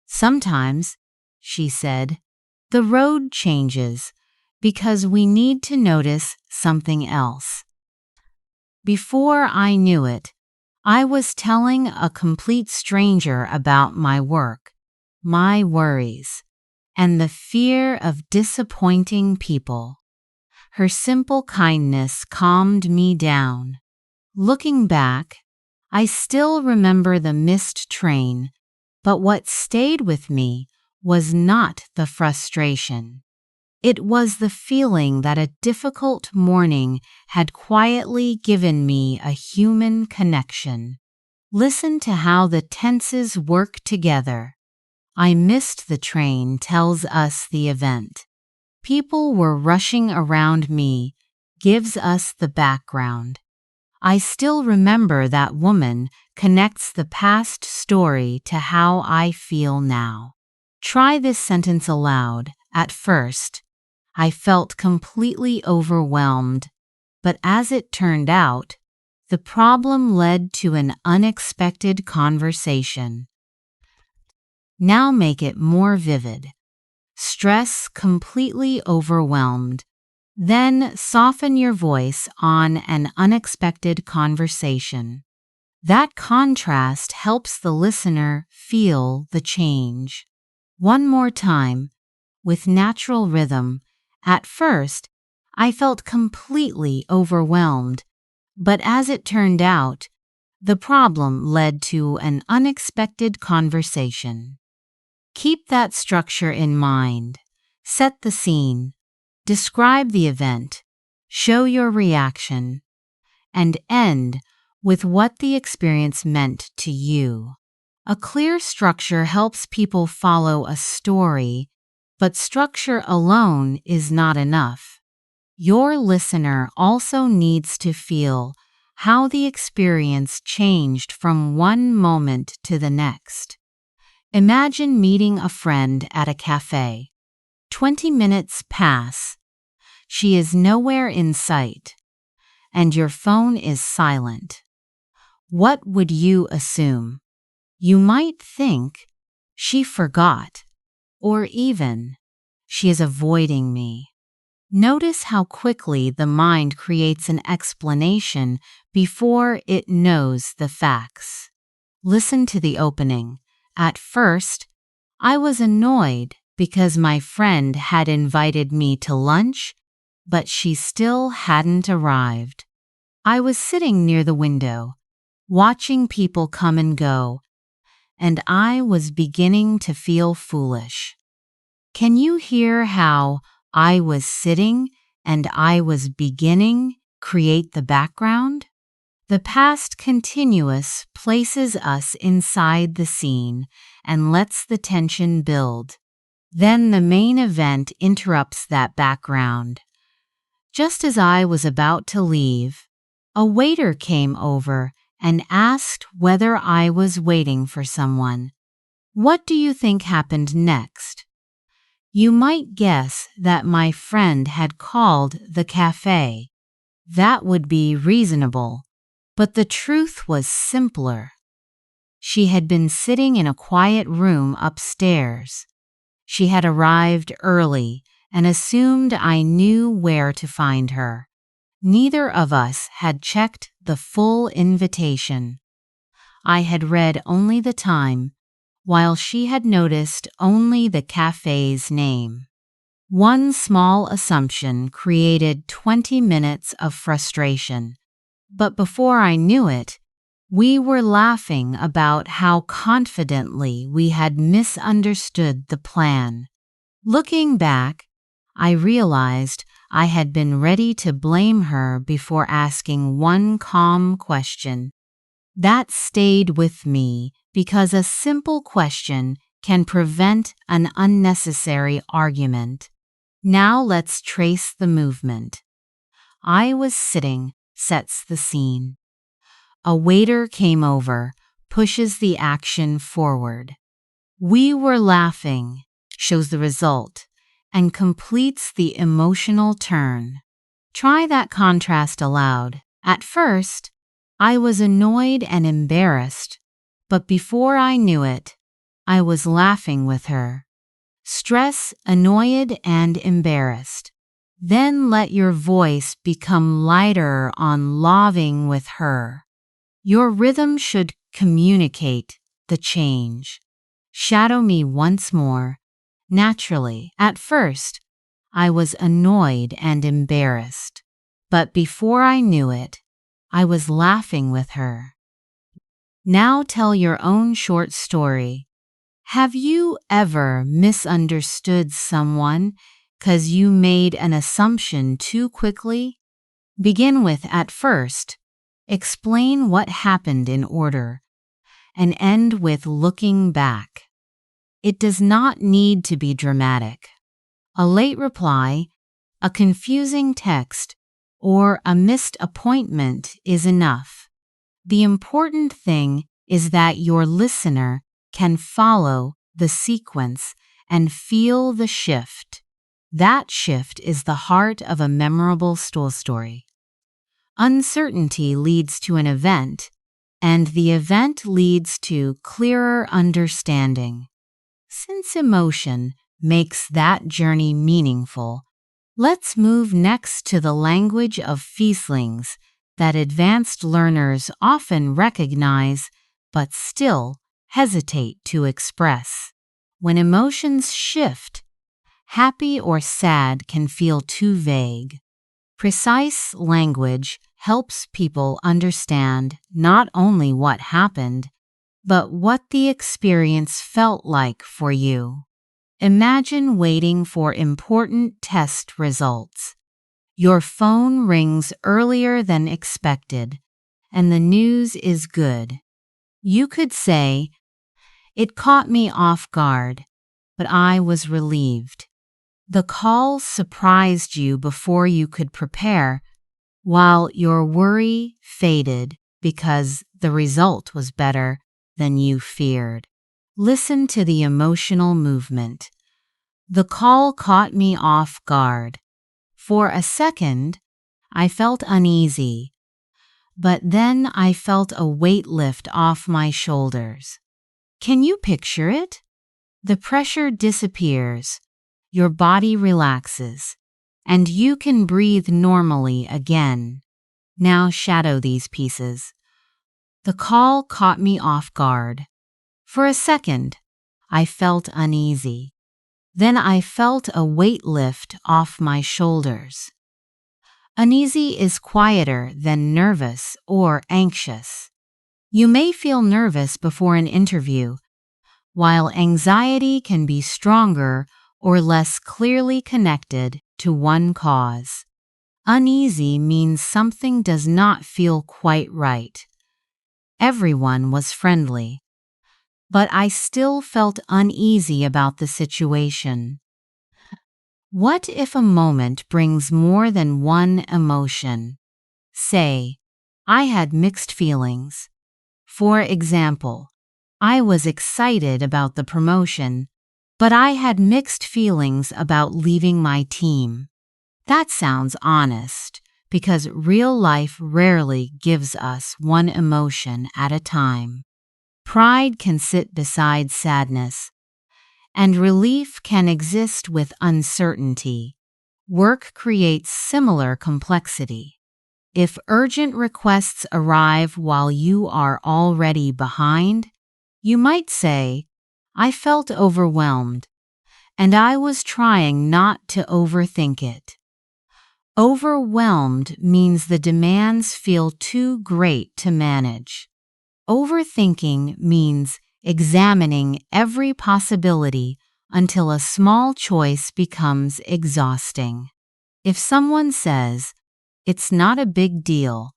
[SPEAKER 1] "Sometimes," she said, "the road changes because we need to notice something else." Before I knew it, I was telling a complete stranger about my work, my worries, and the fear of disappointing people. Her simple kindness calmed me down. Looking back, I still remember the missed train, but what stayed with me was not the frustration. It was the feeling that a difficult morning had quietly given me a human connection. Listen to how the tenses work together. I missed the train tells us the event. People were rushing around me gives us the background. I still remember that woman connects the past story to how I feel now. Try this sentence aloud. At first, I felt completely overwhelmed, but as it turned out, the problem led to an unexpected conversation. Now make it more vivid. Stress, completely overwhelmed. Then soften your voice on an unexpected conversation. That contrast helps the listener feel the change. One more time, with natural rhythm. At first, I felt completely overwhelmed, but as it turned out, the problem led to an unexpected conversation. Keep that structure in mind. Set the scene. Describe the event. Show your reaction. And end with what the experience meant to you. A clear structure helps people follow a story, but structure alone is not enough. Your listener also needs to feel how the experience changed from one moment to the next. Imagine meeting a friend at a cafe. 20 minutes pass. She is nowhere in sight, and your phone is silent. What would you assume? You might think, she forgot, or even, she is avoiding me. Notice how quickly the mind creates an explanation before it knows the facts. Listen to the opening. At first, I was annoyed because my friend had invited me to lunch, but she still hadn't arrived. I was sitting near the window, watching people come and go, and I was beginning to feel foolish. Can you hear how I was sitting and I was beginning create the background? The past continuous places us inside the scene and lets the tension build. Then the main event interrupts that background. Just as I was about to leave, a waiter came over and asked whether I was waiting for someone. What do you think happened next? You might guess that my friend had called the cafe. That would be reasonable, but the truth was simpler. She had been sitting in a quiet room upstairs. She had arrived early and assumed I knew where to find her. Neither of us had checked the full invitation. I had read only the time, while she had noticed only the cafe's name. One small assumption created 20 minutes of frustration. But before I knew it, we were laughing about how confidently we had misunderstood the plan. Looking back, I realized I had been ready to blame her before asking one calm question. That stayed with me because a simple question can prevent an unnecessary argument. Now let's trace the movement. I was sitting, sets the scene. A waiter came over, pushes the action forward. We were laughing, shows the result, and completes the emotional turn. Try that contrast aloud. At first, I was annoyed and embarrassed, but before I knew it, I was laughing with her. Stress, annoyed, and embarrassed. Then let your voice become lighter on laughing with her. Your rhythm should communicate the change. Shadow me once more. Naturally, at first, I was annoyed and embarrassed, but before I knew it, I was laughing with her. Now tell your own short story. Have you ever misunderstood someone 'cause you made an assumption too quickly? Begin with at first, explain what happened in order, and end with looking back. It does not need to be dramatic. A late reply, a confusing text, or a missed appointment is enough. The important thing is that your listener can follow the sequence and feel the shift. That shift is the heart of a memorable story. Uncertainty leads to an event, and the event leads to clearer understanding. Since emotion makes that journey meaningful, let's move next to the language of feelings that advanced learners often recognize but still hesitate to express. When emotions shift, happy or sad can feel too vague. Precise language helps people understand not only what happened, but what the experience felt like for you. Imagine waiting for important test results. Your phone rings earlier than expected, and the news is good. You could say, "It caught me off guard, but I was relieved." The call surprised you before you could prepare, while your worry faded because the result was better than you feared. Listen to the emotional movement. The call caught me off guard. For a second, I felt uneasy, but then I felt a weight lift off my shoulders. Can you picture it? The pressure disappears, your body relaxes, and you can breathe normally again. Now shadow these pieces. The call caught me off guard. For a second, I felt uneasy. Then I felt a weight lift off my shoulders. Uneasy is quieter than nervous or anxious. You may feel nervous before an interview, while anxiety can be stronger or less clearly connected to one cause. Uneasy means something does not feel quite right. Everyone was friendly, but I still felt uneasy about the situation. What if a moment brings more than one emotion? Say, I had mixed feelings. For example, I was excited about the promotion, but I had mixed feelings about leaving my team. That sounds honest, because real life rarely gives us one emotion at a time. Pride can sit beside sadness, and relief can exist with uncertainty. Work creates similar complexity. If urgent requests arrive while you are already behind, you might say, I felt overwhelmed, and I was trying not to overthink it. Overwhelmed means the demands feel too great to manage. Overthinking means examining every possibility until a small choice becomes exhausting. If someone says, it's not a big deal,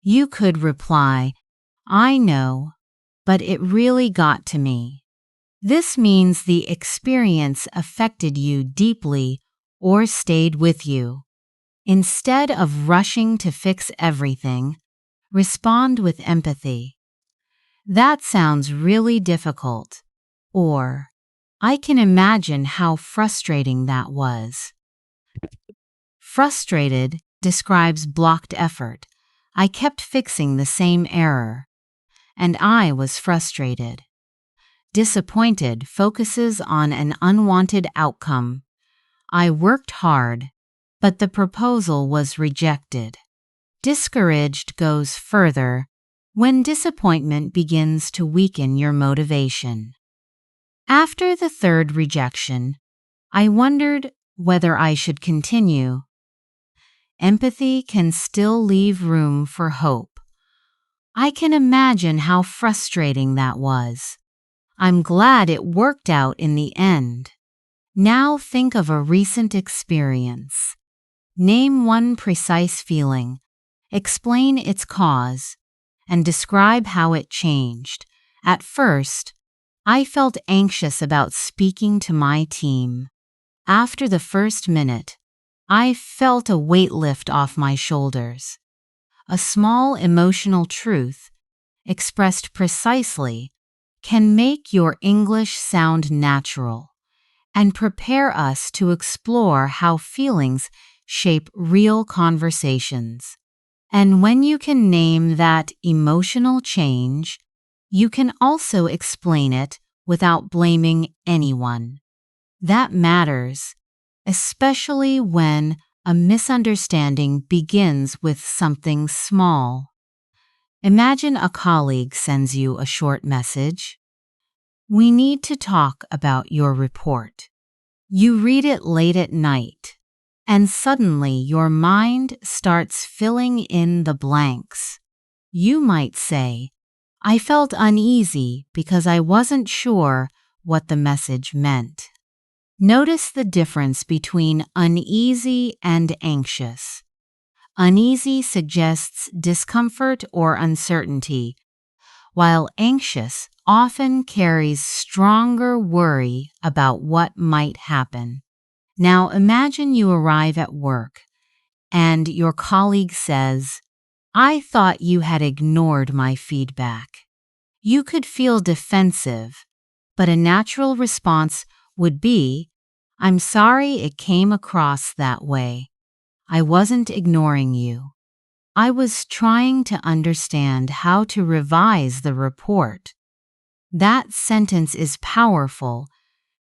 [SPEAKER 1] you could reply, I know, but it really got to me. This means the experience affected you deeply or stayed with you. Instead of rushing to fix everything, respond with empathy. That sounds really difficult. Or, I can imagine how frustrating that was. Frustrated describes blocked effort. I kept fixing the same error, and I was frustrated. Disappointed focuses on an unwanted outcome. I worked hard, but the proposal was rejected. Discouraged goes further when disappointment begins to weaken your motivation. After the third rejection, I wondered whether I should continue. Empathy can still leave room for hope. I can imagine how frustrating that was. I'm glad it worked out in the end. Now think of a recent experience. Name one precise feeling, explain its cause, and describe how it changed. At first, I felt anxious about speaking to my team. After the first minute, I felt a weight lift off my shoulders. A small emotional truth, expressed precisely, can make your English sound natural and prepare us to explore how feelings shape real conversations. And when you can name that emotional change, you can also explain it without blaming anyone. That matters, especially when a misunderstanding begins with something small. Imagine a colleague sends you a short message. We need to talk about your report. You read it late at night, and suddenly your mind starts filling in the blanks. You might say, I felt uneasy because I wasn't sure what the message meant. Notice the difference between uneasy and anxious. Uneasy suggests discomfort or uncertainty, while anxious often carries stronger worry about what might happen. Now imagine you arrive at work and your colleague says, I thought you had ignored my feedback. You could feel defensive, but a natural response would be, I'm sorry it came across that way. I wasn't ignoring you. I was trying to understand how to revise the report. That sentence is powerful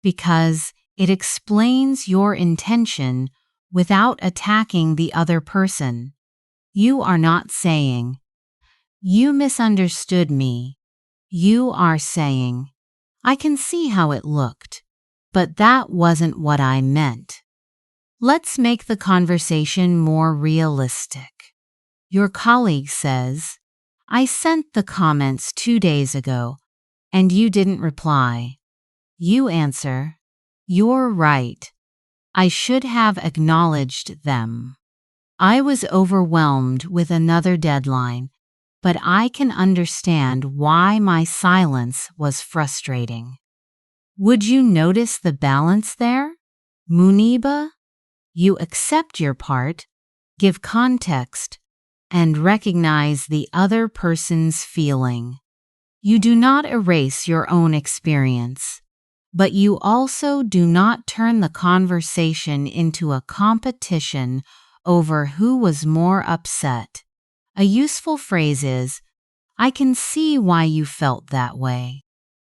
[SPEAKER 1] because it explains your intention without attacking the other person. You are not saying, "You misunderstood me." You are saying, "I can see how it looked, but that wasn't what I meant." Let's make the conversation more realistic. Your colleague says, "I sent the comments 2 days ago, and you didn't reply." You answer, "You're right. I should have acknowledged them. I was overwhelmed with another deadline, but I can understand why my silence was frustrating." Would you notice the balance there? Muniba, you accept your part, give context, and recognize the other person's feeling. You do not erase your own experience, but you also do not turn the conversation into a competition over who was more upset. A useful phrase is, "I can see why you felt that way."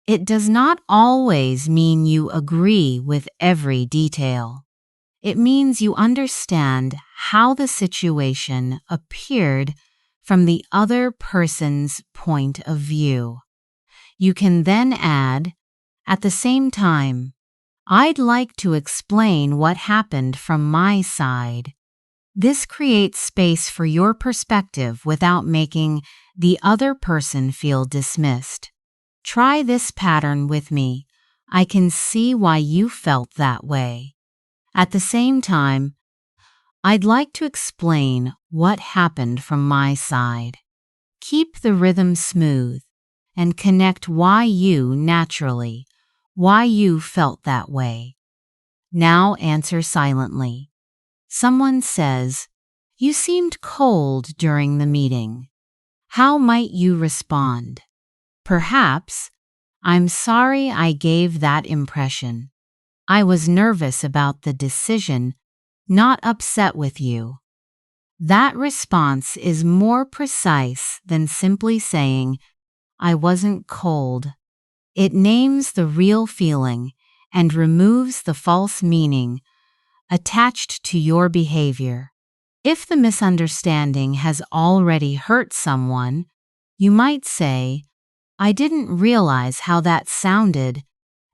[SPEAKER 1] It does not always mean you agree with every detail. It means you understand how the situation appeared from the other person's point of view. You can then add, "At the same time, I'd like to explain what happened from my side." This creates space for your perspective without making the other person feel dismissed. Try this pattern with me. "I can see why you felt that way. At the same time, I'd like to explain what happened from my side." Keep the rhythm smooth and connect why you naturally, why you felt that way. Now answer silently. Someone says, "You seemed cold during the meeting." How might you respond? Perhaps, "I'm sorry I gave that impression. I was nervous about the decision, not upset with you." That response is more precise than simply saying, "I wasn't cold." It names the real feeling and removes the false meaning attached to your behavior. If the misunderstanding has already hurt someone, you might say, "I didn't realize how that sounded,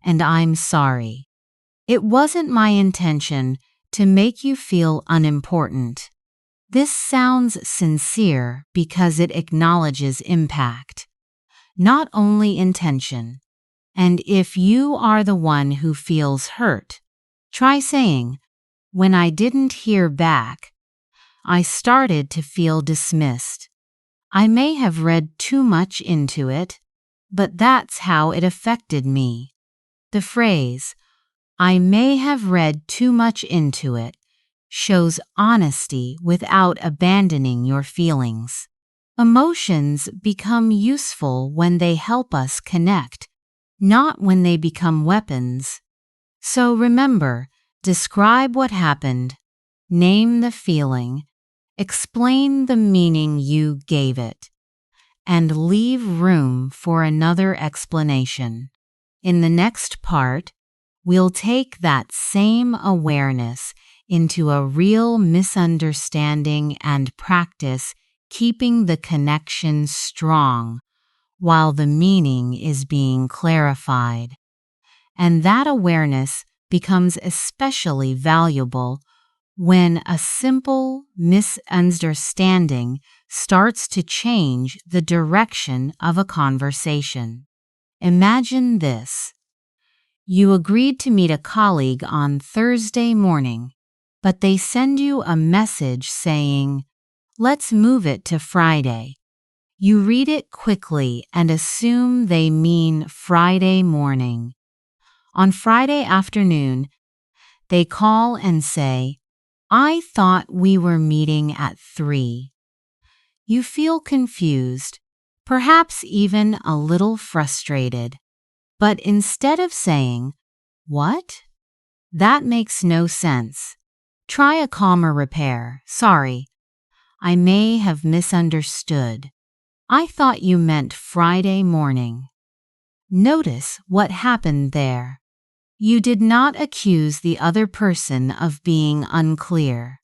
[SPEAKER 1] and I'm sorry. It wasn't my intention to make you feel unimportant." This sounds sincere because it acknowledges impact, not only intention. And if you are the one who feels hurt, try saying, "When I didn't hear back, I started to feel dismissed. I may have read too much into it, but that's how it affected me." The phrase, "I may have read too much into it," shows honesty without abandoning your feelings. Emotions become useful when they help us connect, not when they become weapons. So remember, describe what happened, name the feeling, explain the meaning you gave it, and leave room for another explanation. In the next part, we'll take that same awareness into a real misunderstanding and practice keeping the connection strong while the meaning is being clarified. And that awareness becomes especially valuable when a simple misunderstanding starts to change the direction of a conversation. Imagine this. You agreed to meet a colleague on Thursday morning, but they send you a message saying, "Let's move it to Friday." You read it quickly and assume they mean Friday morning. On Friday afternoon, they call and say, "I thought we were meeting at 3. You feel confused, perhaps even a little frustrated. But instead of saying, "What? That makes no sense," try a calmer repair. "Sorry, I may have misunderstood. I thought you meant Friday morning." Notice what happened there. You did not accuse the other person of being unclear.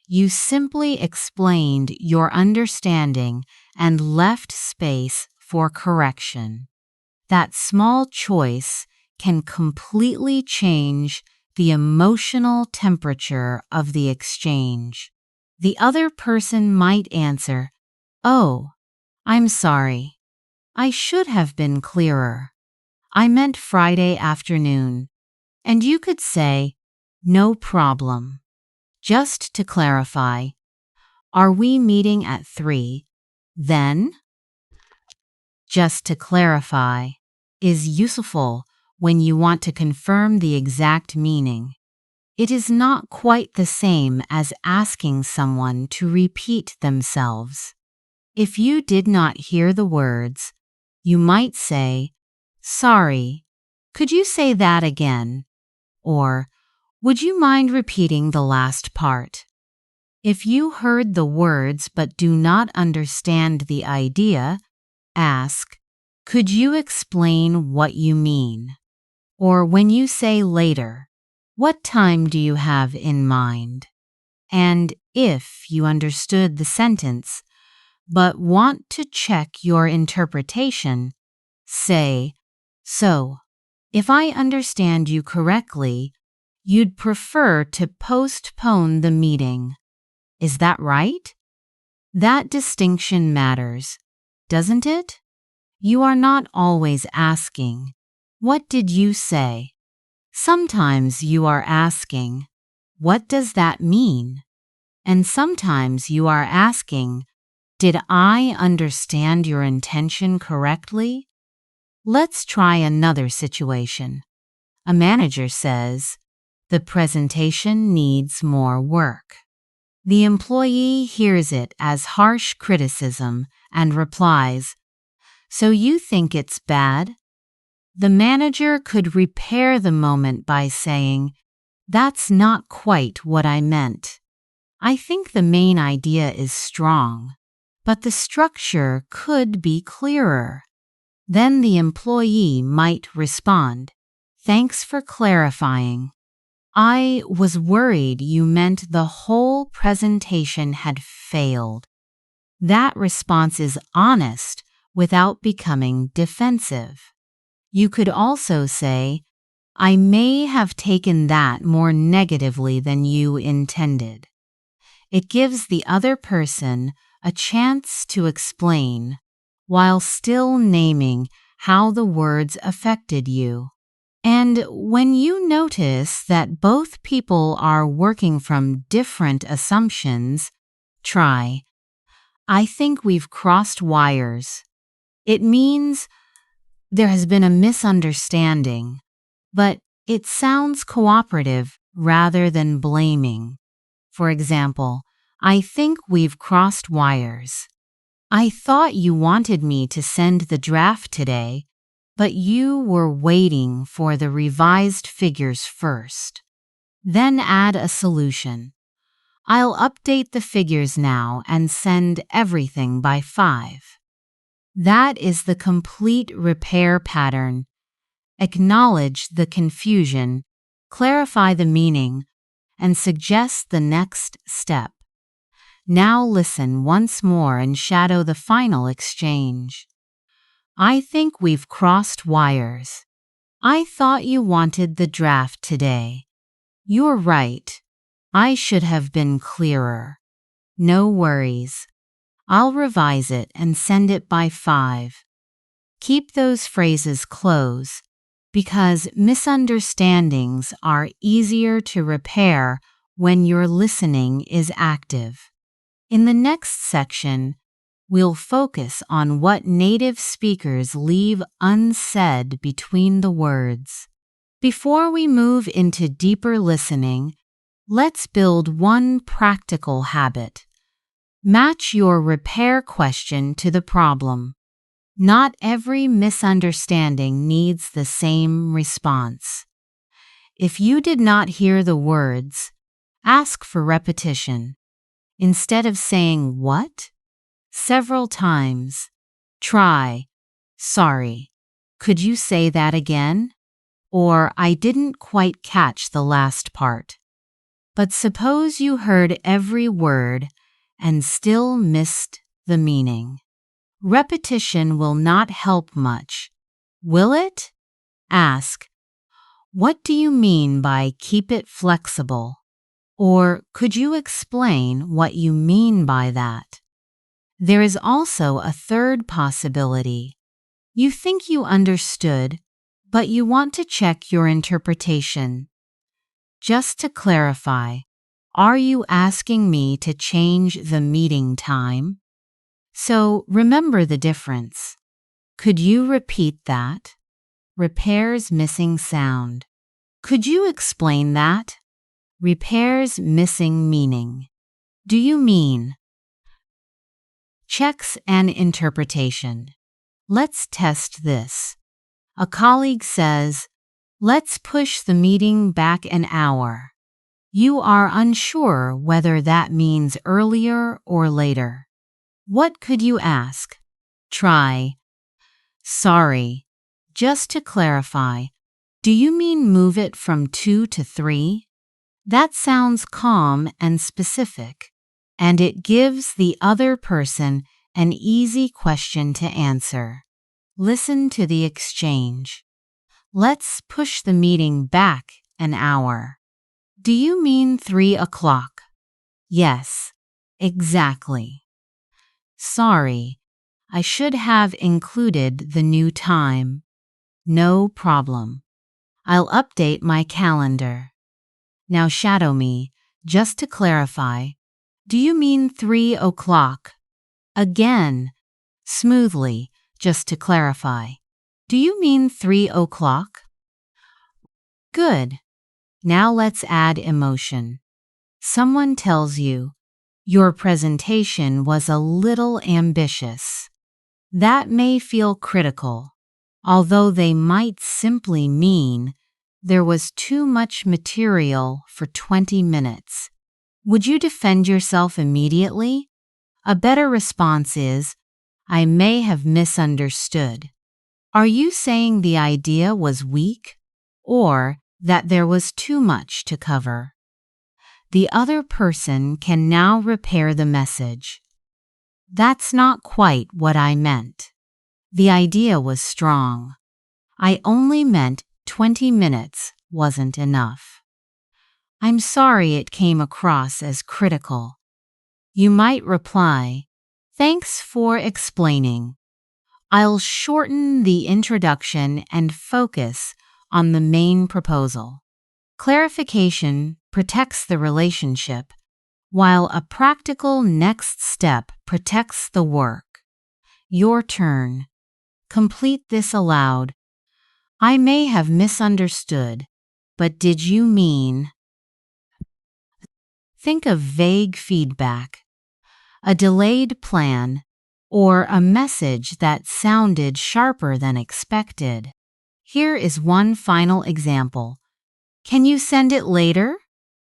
[SPEAKER 1] You simply explained your understanding and left space for correction. That small choice can completely change the emotional temperature of the exchange. The other person might answer, "Oh, I'm sorry. I should have been clearer. I meant Friday afternoon." And you could say, "No problem." Just to clarify, are we meeting at 3? Then, just to clarify, is useful when you want to confirm the exact meaning. It is not quite the same as asking someone to repeat themselves. If you did not hear the words, you might say, "Sorry, could you say that again?" Or, "Would you mind repeating the last part?" If you heard the words but do not understand the idea, ask, "Could you explain what you mean?" Or when you say later, "What time do you have in mind?" And if you understood the sentence but want to check your interpretation, say, "So, if I understand you correctly, you'd prefer to postpone the meeting. Is that right?" That distinction matters, doesn't it? You are not always asking, "What did you say?" Sometimes you are asking, "What does that mean?" And sometimes you are asking, "Did I understand your intention correctly?" Let's try another situation. A manager says, "The presentation needs more work." The employee hears it as harsh criticism and replies, "So you think it's bad?" The manager could repair the moment by saying, "That's not quite what I meant. I think the main idea is strong, but the structure could be clearer." Then the employee might respond, "Thanks for clarifying. I was worried you meant the whole presentation had failed." That response is honest without becoming defensive. You could also say, "I may have taken that more negatively than you intended." It gives the other person a chance to explain while still naming how the words affected you. And when you notice that both people are working from different assumptions, try, "I think we've crossed wires." It means there has been a misunderstanding, but it sounds cooperative rather than blaming. For example, "I think we've crossed wires. I thought you wanted me to send the draft today, but you were waiting for the revised figures first." Then add a solution. "I'll update the figures now and send everything by 5. That is the complete repair pattern. Acknowledge the confusion, clarify the meaning, and suggest the next step. Now listen once more and shadow the final exchange. "I think we've crossed wires. I thought you wanted the draft today. You're right. I should have been clearer. No worries. I'll revise it and send it by 5. Keep those phrases close because misunderstandings are easier to repair when your listening is active. In the next section, we'll focus on what native speakers leave unsaid between the words. Before we move into deeper listening, let's build one practical habit. Match your repair question to the problem. Not every misunderstanding needs the same response. If you did not hear the words, ask for repetition. Instead of saying "what?" several times, try, "Sorry, could you say that again?" or I didn't quite catch the last part. But suppose you heard every word and still missed the meaning. Repetition will not help much, will it? Ask, what do you mean by keep it flexible? Or could you explain what you mean by that? There is also a third possibility. You think you understood, but you want to check your interpretation. Just to clarify, are you asking me to change the meeting time? So remember the difference. Could you repeat that? Repairs missing sound. Could you explain that? Repairs missing meaning. Do you mean? Checks and interpretation. Let's test this. A colleague says, let's push the meeting back an hour. You are unsure whether that means earlier or later. What could you ask? Try, sorry, just to clarify, do you mean move it from 2 to 3? That sounds calm and specific, and it gives the other person an easy question to answer. Listen to the exchange. Let's push the meeting back an hour. Do you mean 3 o'clock? Yes, exactly. Sorry, I should have included the new time. No problem. I'll update my calendar. Now shadow me, just to clarify. Do you mean 3 o'clock? Again, smoothly, just to clarify. Do you mean 3 o'clock? Good. Now let's add emotion. Someone tells you, your presentation was a little ambitious. That may feel critical, although they might simply mean there was too much material for 20 minutes. Would you defend yourself immediately? A better response is, I may have misunderstood. Are you saying the idea was weak, or that there was too much to cover? The other person can now repair the message. That's not quite what I meant. The idea was strong. I only meant 20 minutes wasn't enough. I'm sorry it came across as critical. You might reply, thanks for explaining. I'll shorten the introduction and focus on the main proposal. Clarification protects the relationship, while a practical next step protects the work. Your turn. Complete this aloud. I may have misunderstood, but did you mean? Think of vague feedback, a delayed plan, or a message that sounded sharper than expected. Here is one final example. Can you send it later?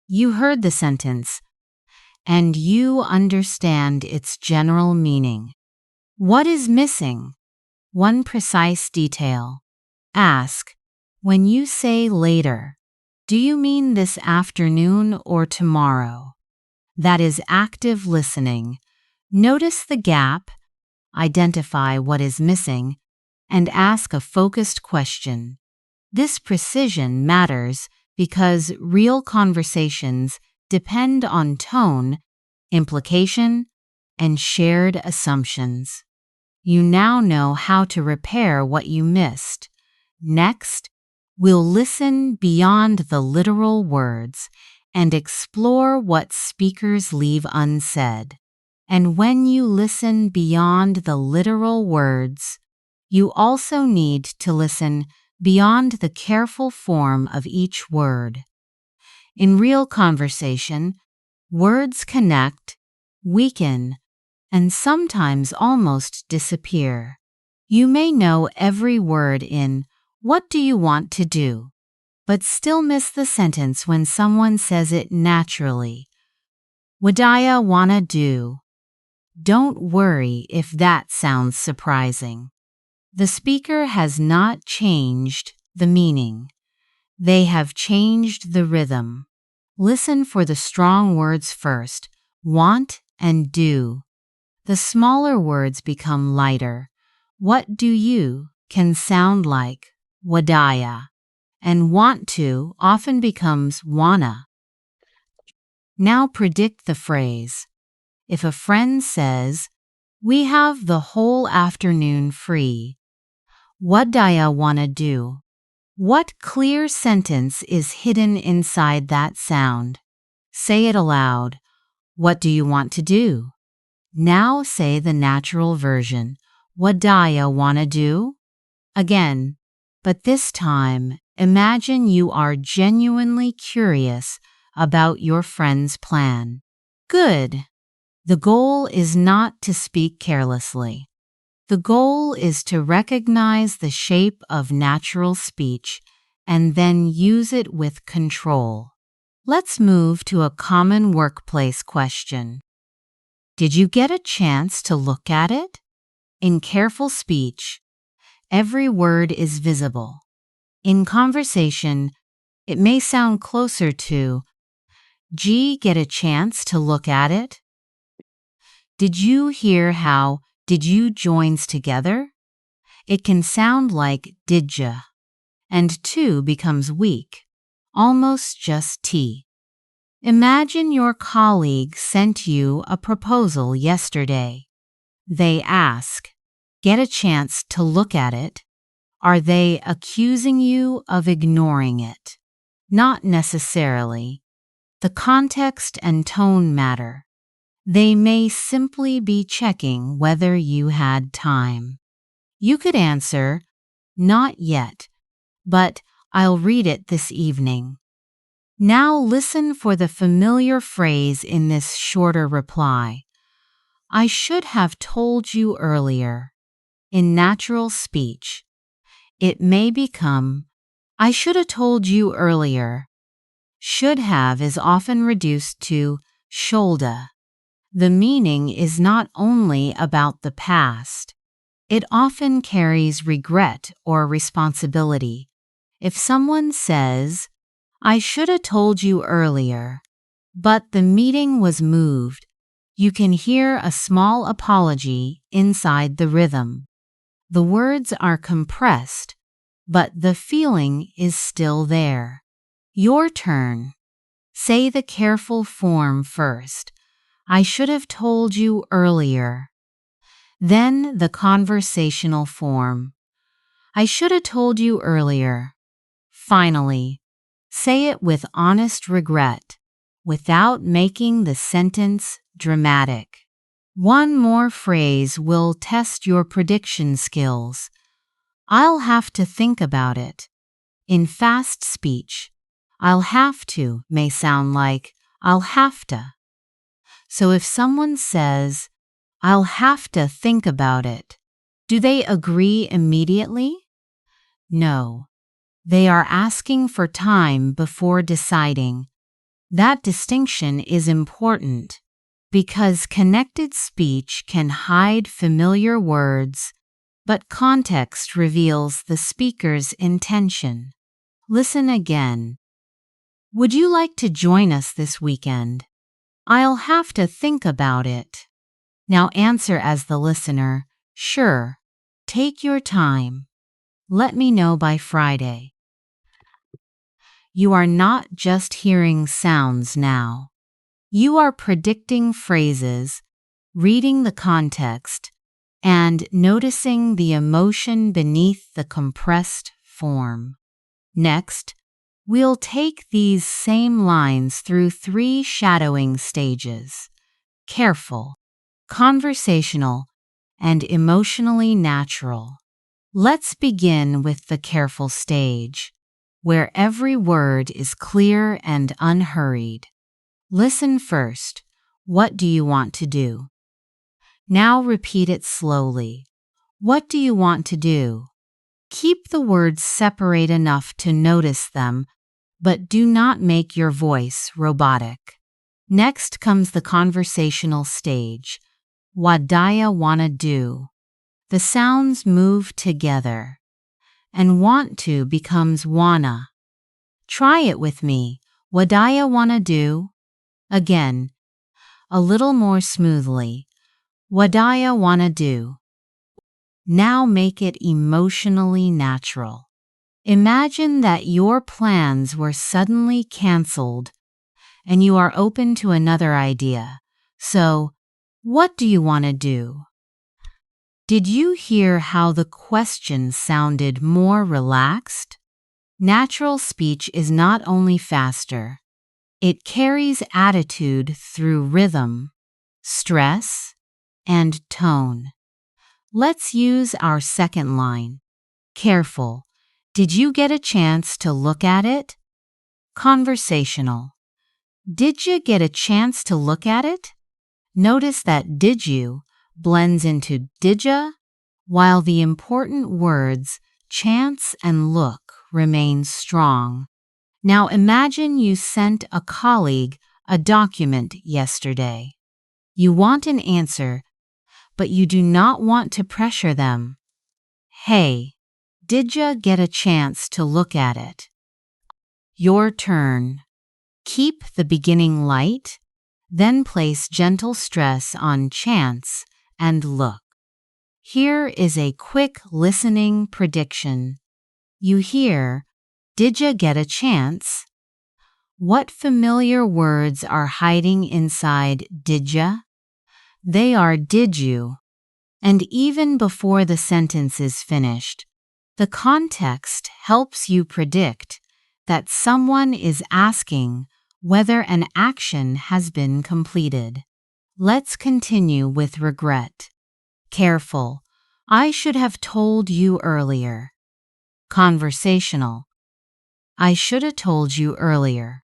[SPEAKER 1] You heard the sentence, and you understand its general meaning. What is missing? One precise detail. Ask, when you say later, do you mean this afternoon or tomorrow? That is active listening. Notice the gap, identify what is missing, and ask a focused question. This precision matters because real conversations depend on tone, implication, and shared assumptions. You now know how to repair what you missed. Next, we'll listen beyond the literal words and explore what speakers leave unsaid. And when you listen beyond the literal words, you also need to listen beyond the careful form of each word. In real conversation, words connect, weaken, and sometimes almost disappear. You may know every word in "What do you want to do?" but still miss the sentence when someone says it naturally. Wadaya wanna do. Don't worry if that sounds surprising. The speaker has not changed the meaning. They have changed the rhythm. Listen for the strong words first, want and do. The smaller words become lighter. What do you can sound like wadaya, and want to often becomes wanna. Now predict the phrase. If a friend says, "We have the whole afternoon free," wadaya wanna do? What clear sentence is hidden inside that sound? Say it aloud. What do you want to do? Now say the natural version. Wadaya wanna do? Again, but this time, imagine you are genuinely curious about your friend's plan. Good. The goal is not to speak carelessly. The goal is to recognize the shape of natural speech and then use it with control. Let's move to a common workplace question. Did you get a chance to look at it? In careful speech, every word is visible. In conversation, it may sound closer to, "Gee, get a chance to look at it?" Did you hear how "did you" joins together? It can sound like "did ya," and "to" becomes weak, almost just "t." Imagine your colleague sent you a proposal yesterday. They ask, "Get a chance to look at it?" Are they accusing you of ignoring it? Not necessarily. The context and tone matter. They may simply be checking whether you had time. You could answer, "Not yet, but I'll read it this evening." Now listen for the familiar phrase in this shorter reply. "I should have told you earlier." In natural speech, it may become, "I should have told you earlier." Should have is often reduced to shoulda. The meaning is not only about the past. It often carries regret or responsibility. If someone says, "I should have told you earlier, but the meeting was moved," you can hear a small apology inside the rhythm. The words are compressed, but the feeling is still there. Your turn. Say the careful form first. "I should have told you earlier." Then the conversational form. "I should have told you earlier." Finally, say it with honest regret, without making the sentence dramatic. One more phrase will test your prediction skills. "I'll have to think about it." In fast speech, "I'll have to" may sound like "I'll have to." So if someone says, "I'll have to think about it," do they agree immediately? No. They are asking for time before deciding. That distinction is important because connected speech can hide familiar words, but context reveals the speaker's intention. Listen again. "Would you like to join us this weekend?" "I'll have to think about it." Now answer as the listener, "Sure. Take your time. Let me know by Friday." You are not just hearing sounds now. You are predicting phrases, reading the context, and noticing the emotion beneath the compressed form. Next, we'll take these same lines through 3 shadowing stages: careful, conversational, and emotionally natural. Let's begin with the careful stage, where every word is clear and unhurried. Listen first. "What do you want to do?" Now repeat it slowly. "What do you want to do?" Keep the words separate enough to notice them, but do not make your voice robotic. Next comes the conversational stage. Wadaya wanna do. The sounds move together, and want to becomes wanna. Try it with me. Wadaya wanna do? Again, a little more smoothly. Wadaya wanna do? Now make it emotionally natural. Imagine that your plans were suddenly canceled and you are open to another idea. So, what do you want to do? Did you hear how the question sounded more relaxed? Natural speech is not only faster, it carries attitude through rhythm, stress, and tone. Let's use our second line. Careful. Did you get a chance to look at it? Conversational. Did you get a chance to look at it? Notice that did you blends into didja, while the important words chance and look remain strong. Now imagine you sent a colleague a document yesterday. You want an answer, but you do not want to pressure them. Hey, did ya get a chance to look at it? Your turn. Keep the beginning light, then place gentle stress on chance and look. Here is a quick listening prediction. You hear, did ya get a chance? What familiar words are hiding inside did ya? They are did you. And even before the sentence is finished, the context helps you predict that someone is asking whether an action has been completed. Let's continue with regret. Careful. I should have told you earlier. Conversational. I should have told you earlier.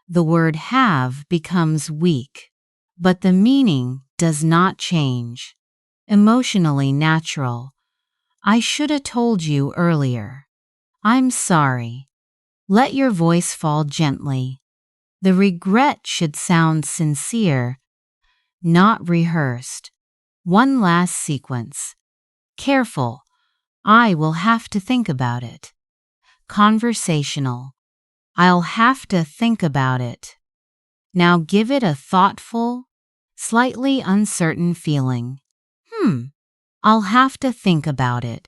[SPEAKER 1] The word have becomes weak, but the meaning does not change. Emotionally natural. I should have told you earlier. I'm sorry. Let your voice fall gently. The regret should sound sincere, not rehearsed. One last sequence. Careful. I will have to think about it. Conversational. I'll have to think about it. Now give it a thoughtful, slightly uncertain feeling. I'll have to think about it.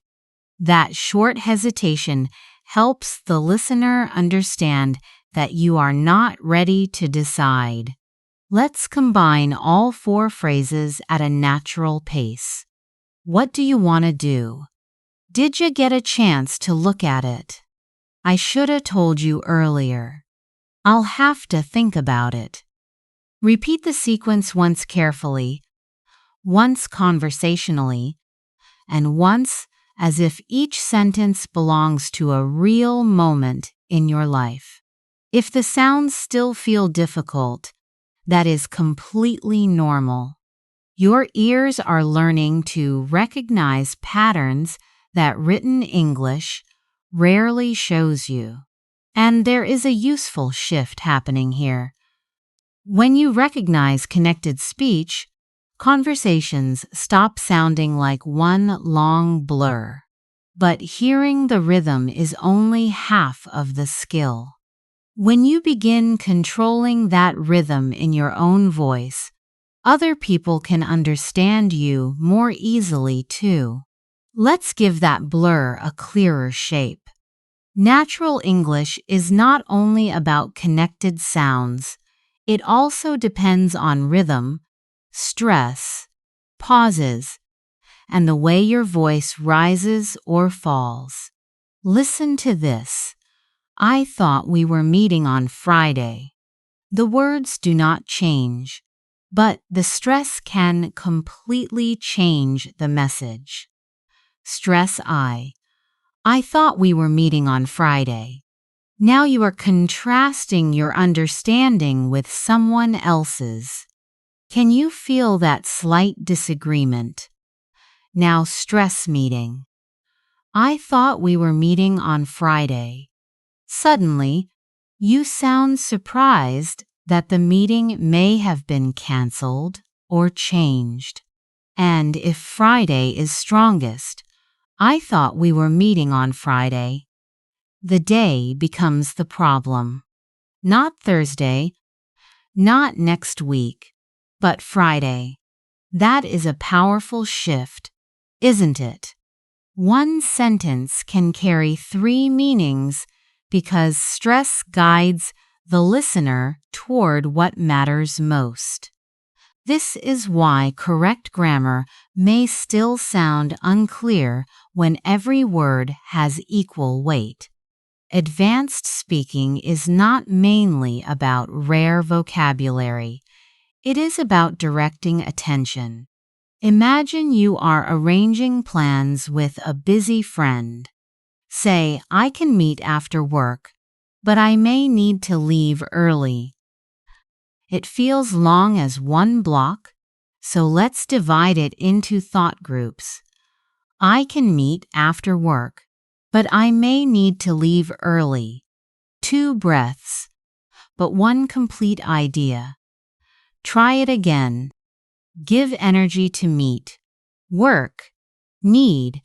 [SPEAKER 1] That short hesitation helps the listener understand that you are not ready to decide. Let's combine all four phrases at a natural pace. What do you want to do? Did you get a chance to look at it? I should have told you earlier. I'll have to think about it. Repeat the sequence once carefully, once conversationally, and once as if each sentence belongs to a real moment in your life. If the sounds still feel difficult, that is completely normal. Your ears are learning to recognize patterns that written English rarely shows you. And there is a useful shift happening here. When you recognize connected speech, conversations stop sounding like one long blur. But hearing the rhythm is only half of the skill. When you begin controlling that rhythm in your own voice, other people can understand you more easily too. Let's give that blur a clearer shape. Natural English is not only about connected sounds, it also depends on rhythm, stress, pauses, and the way your voice rises or falls. Listen to this. I thought we were meeting on Friday. The words do not change, but the stress can completely change the message. Stress I thought we were meeting on Friday. Now you are contrasting your understanding with someone else's. Can you feel that slight disagreement? Now stress meeting. I thought we were meeting on Friday. Suddenly, you sound surprised that the meeting may have been canceled or changed. And if Friday is strongest, I thought we were meeting on Friday. The day becomes the problem. Not Thursday, not next week, but Friday. That is a powerful shift, isn't it? One sentence can carry three meanings because stress guides the listener toward what matters most. This is why correct grammar may still sound unclear when every word has equal weight. Advanced speaking is not mainly about rare vocabulary. It is about directing attention. Imagine you are arranging plans with a busy friend. Say, I can meet after work, but I may need to leave early. It feels long as one block, so let's divide it into thought groups. I can meet after work, but I may need to leave early. 2 breaths, but one complete idea. Try it again. Give energy to meet, work, need,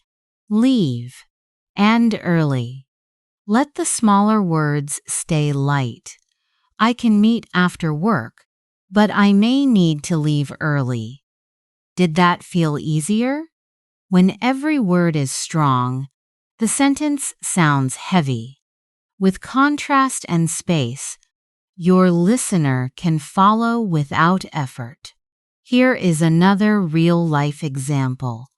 [SPEAKER 1] leave, and early. Let the smaller words stay light. I can meet after work, but I may need to leave early. Did that feel easier? When every word is strong, the sentence sounds heavy. With contrast and space, your listener can follow without effort. Here is another real-life example.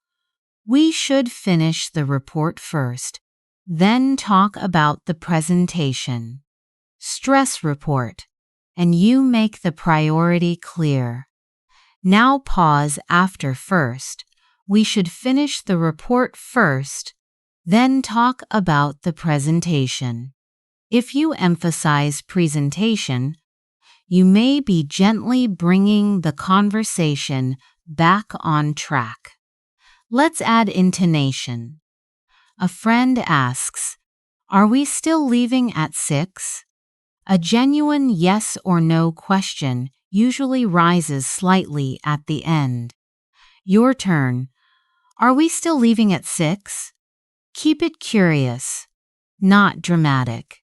[SPEAKER 1] We should finish the report first, then talk about the presentation. Stress report, and you make the priority clear. Now pause after first. We should finish the report first, then talk about the presentation. If you emphasize presentation, you may be gently bringing the conversation back on track. Let's add intonation. A friend asks, "Are we still leaving at 6?" A genuine yes or no question usually rises slightly at the end. Your turn. Are we still leaving at 6? Keep it curious, not dramatic.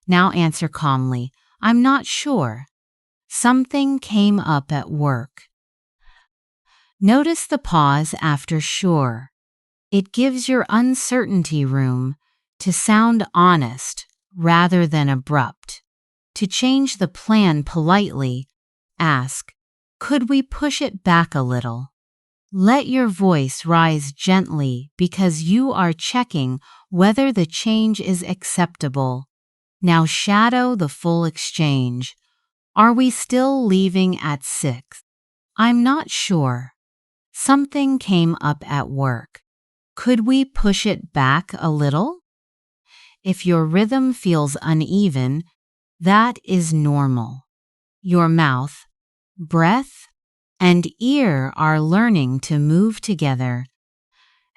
[SPEAKER 1] Now answer calmly, I'm not sure. Something came up at work. Notice the pause after sure. It gives your uncertainty room to sound honest rather than abrupt. To change the plan politely, ask, could we push it back a little? Let your voice rise gently because you are checking whether the change is acceptable. Now shadow the full exchange. Are we still leaving at 6? I'm not sure. Something came up at work. Could we push it back a little? If your rhythm feels uneven, that is normal. Your mouth, breath, and ear are learning to move together,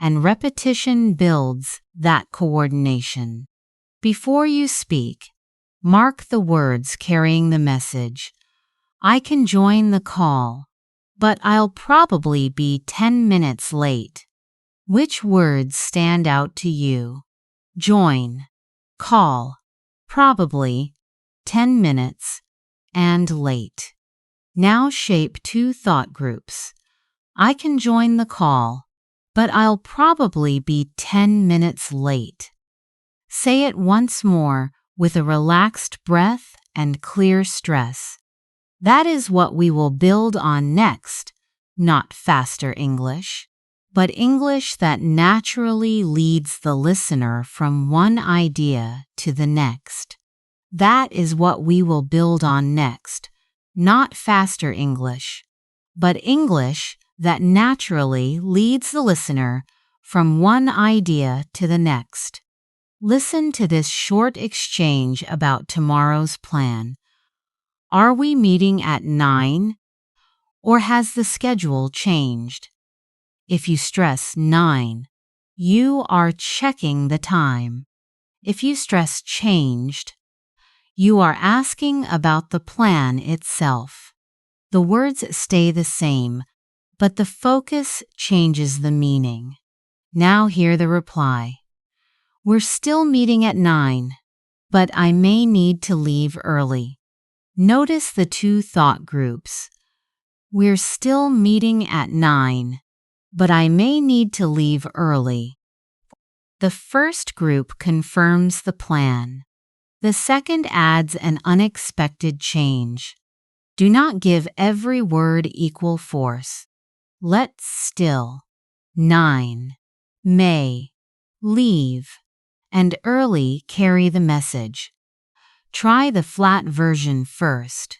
[SPEAKER 1] and repetition builds that coordination. Before you speak, mark the words carrying the message. I can join the call, but I'll probably be 10 minutes late. Which words stand out to you? Join, call, probably, 10 minutes, and late. Now shape 2 thought groups. I can join the call, but I'll probably be 10 minutes late. Say it once more with a relaxed breath and clear stress. That is what we will build on next, not faster English, but English that naturally leads the listener from one idea to the next. That is what we will build on next, not faster English, but English that naturally leads the listener from one idea to the next. Listen to this short exchange about tomorrow's plan. Are we meeting at 9? Or has the schedule changed? If you stress 9, you are checking the time. If you stress changed, you are asking about the plan itself. The words stay the same, but the focus changes the meaning. Now hear the reply. We're still meeting at 9, but I may need to leave early. Notice the two thought groups. We're still meeting at 9, but I may need to leave early. The first group confirms the plan. The second adds an unexpected change. Do not give every word equal force. Let still, 9, may, leave, and early carry the message. Try the flat version first.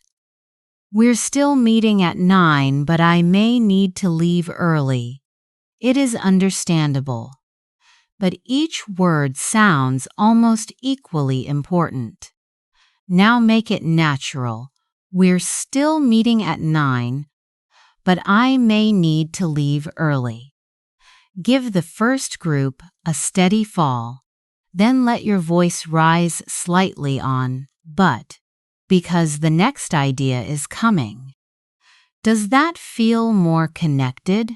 [SPEAKER 1] We're still meeting at 9, but I may need to leave early. It is understandable. But each word sounds almost equally important. Now make it natural. We're still meeting at 9, but I may need to leave early. Give the first group a steady fall, then let your voice rise slightly on but, because the next idea is coming. Does that feel more connected,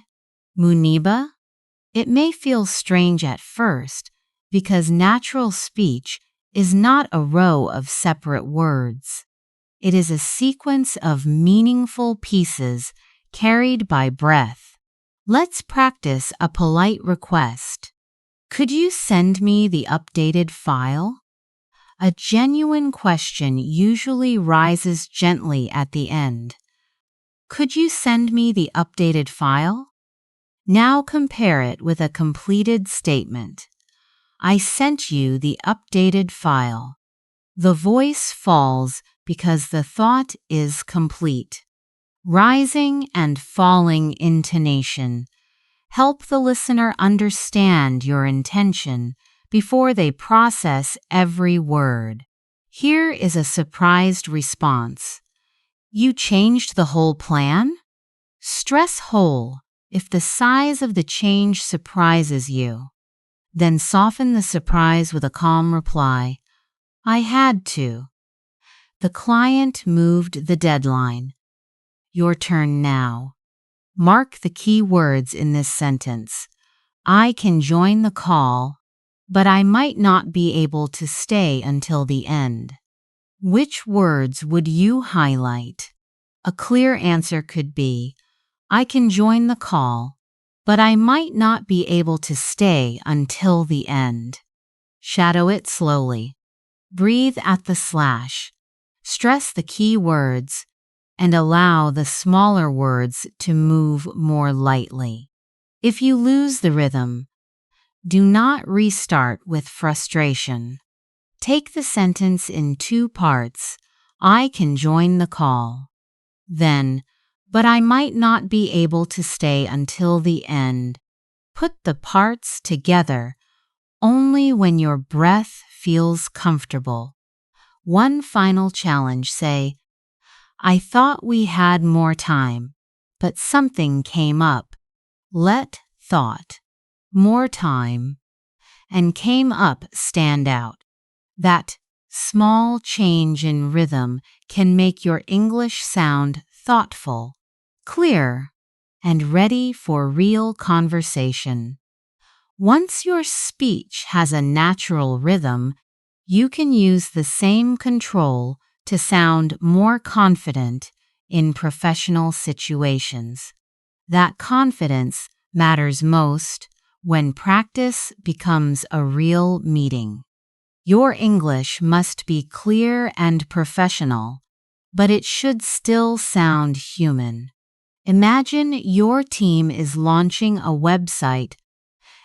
[SPEAKER 1] Muniba? It may feel strange at first because natural speech is not a row of separate words. It is a sequence of meaningful pieces carried by breath. Let's practice a polite request. Could you send me the updated file? A genuine question usually rises gently at the end. Could you send me the updated file? Now compare it with a completed statement. I sent you the updated file. The voice falls because the thought is complete. Rising and falling intonation help the listener understand your intention before they process every word. Here is a surprised response. You changed the whole plan? Stress whole if the size of the change surprises you. Then soften the surprise with a calm reply. I had to. The client moved the deadline. Your turn now. Mark the key words in this sentence. I can join the call, but I might not be able to stay until the end. Which words would you highlight? A clear answer could be, I can join the call, but I might not be able to stay until the end. Shadow it slowly. Breathe at the slash. Stress the key words and allow the smaller words to move more lightly. If you lose the rhythm, do not restart with frustration. Take the sentence in two parts. I can join the call. Then, but I might not be able to stay until the end. Put the parts together only when your breath feels comfortable. One final challenge, say, I thought we had more time, but something came up. Let thought, more time, and came up stand out. That small change in rhythm can make your English sound thoughtful, clear, and ready for real conversation. Once your speech has a natural rhythm, you can use the same control to sound more confident in professional situations. That confidence matters most when practice becomes a real meeting. Your English must be clear and professional, but it should still sound human. Imagine your team is launching a website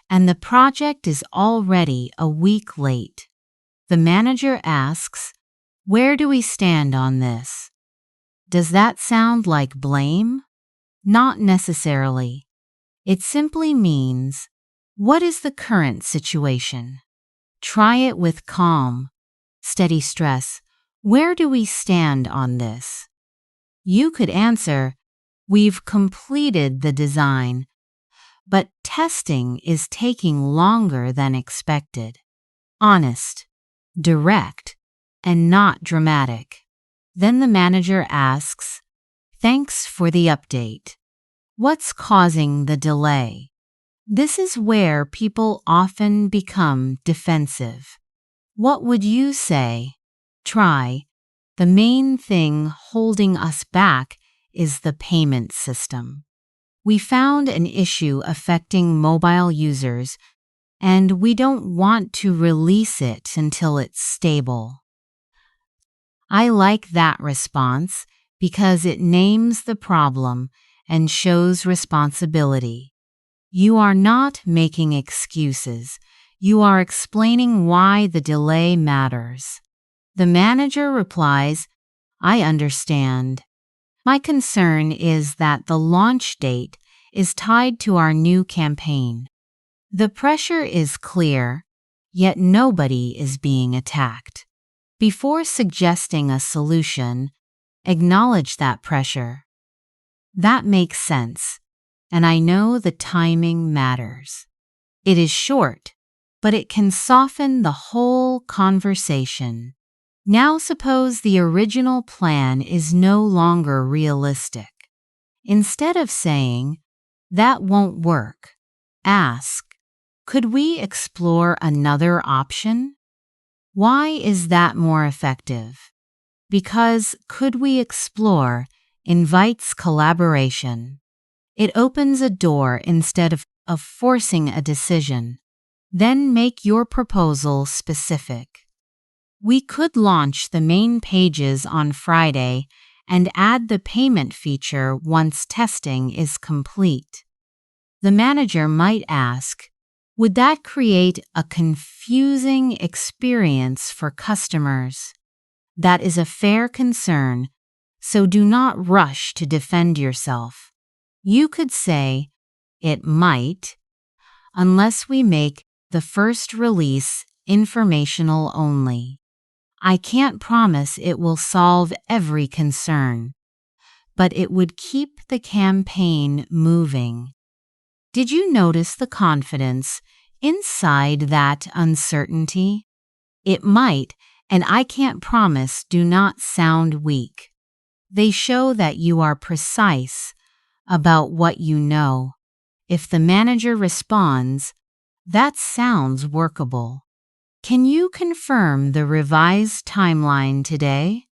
[SPEAKER 1] and the project is already a week late. The manager asks, where do we stand on this? Does that sound like blame? Not necessarily. It simply means, what is the current situation? Try it with calm, steady stress. Where do we stand on this? You could answer, we've completed the design, but testing is taking longer than expected. Honest, direct, and not dramatic. Then the manager asks, thanks for the update. What's causing the delay? This is where people often become defensive. What would you say? Try. The main thing holding us back is the payment system. We found an issue affecting mobile users, and we don't want to release it until it's stable. I like that response because it names the problem and shows responsibility. You are not making excuses. You are explaining why the delay matters. The manager replies, I understand. My concern is that the launch date is tied to our new campaign. The pressure is clear, yet nobody is being attacked. Before suggesting a solution, acknowledge that pressure. That makes sense, and I know the timing matters. It is short, but it can soften the whole conversation. Now suppose the original plan is no longer realistic. Instead of saying, that won't work, ask, could we explore another option? Why is that more effective? Because could we explore invites collaboration. It opens a door instead of forcing a decision. Then make your proposal specific. We could launch the main pages on Friday and add the payment feature once testing is complete. The manager might ask, would that create a confusing experience for customers? That is a fair concern, so do not rush to defend yourself. You could say, it might, unless we make the first release informational only. I can't promise it will solve every concern, but it would keep the campaign moving. Did you notice the confidence inside that uncertainty? It might, and I can't promise do not sound weak. They show that you are precise about what you know. If the manager responds, that sounds workable. Can you confirm the revised timeline today?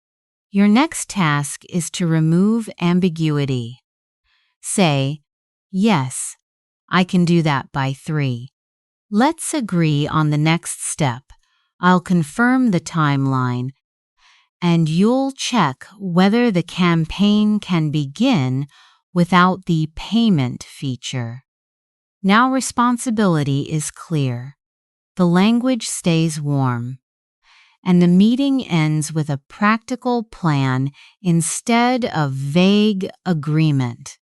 [SPEAKER 1] Your next task is to remove ambiguity. Say, yes, I can do that by 3. Let's agree on the next step. I'll confirm the timeline, and you'll check whether the campaign can begin without the payment feature. Now responsibility is clear. The language stays warm, and the meeting ends with a practical plan instead of vague agreement.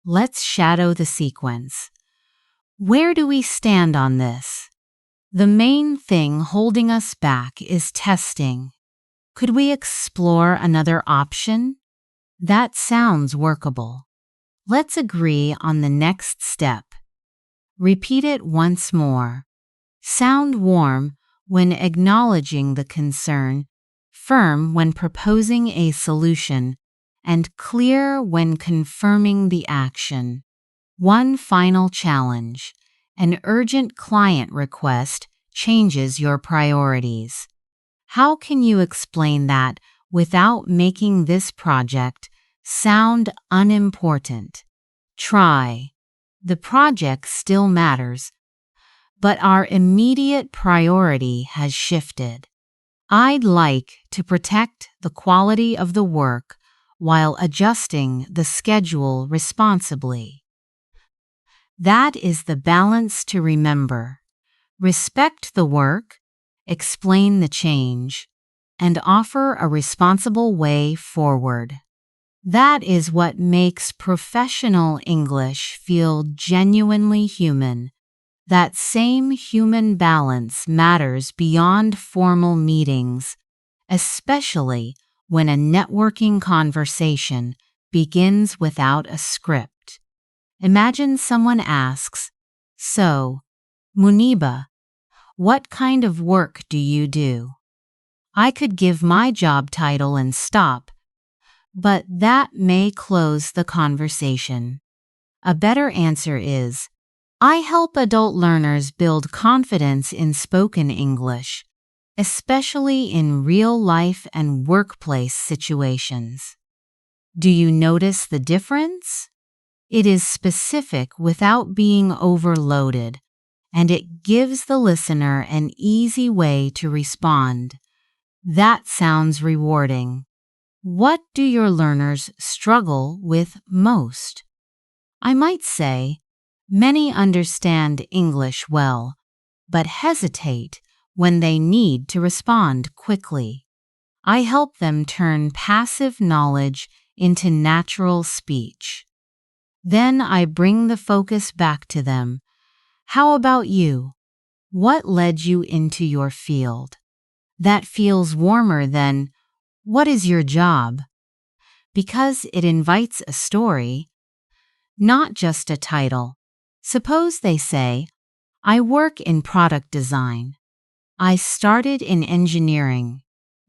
[SPEAKER 1] Let's shadow the sequence. Where do we stand on this? The main thing holding us back is testing. Could we explore another option? That sounds workable. Let's agree on the next step. Repeat it once more. Sound warm when acknowledging the concern, firm when proposing a solution, and clear when confirming the action. One final challenge. An urgent client request changes your priorities. How can you explain that without making this project sound unimportant? Try. The project still matters, but our immediate priority has shifted. I'd like to protect the quality of the work while adjusting the schedule responsibly. That is the balance to remember. Respect the work, explain the change, and offer a responsible way forward. That is what makes professional English feel genuinely human. That same human balance matters beyond formal meetings, especially when a networking conversation begins without a script. Imagine someone asks, so, Muniba, what kind of work do you do? I could give my job title and stop, but that may close the conversation. A better answer is, I help adult learners build confidence in spoken English, especially in real life and workplace situations. Do you notice the difference? It is specific without being overloaded, and it gives the listener an easy way to respond. That sounds rewarding. What do your learners struggle with most? I might say, many understand English well, but hesitate when they need to respond quickly. I help them turn passive knowledge into natural speech. Then I bring the focus back to them. How about you? What led you into your field? That feels warmer than, "What is your job?" because it invites a story, not just a title. Suppose they say, "I work in product design. I started in engineering,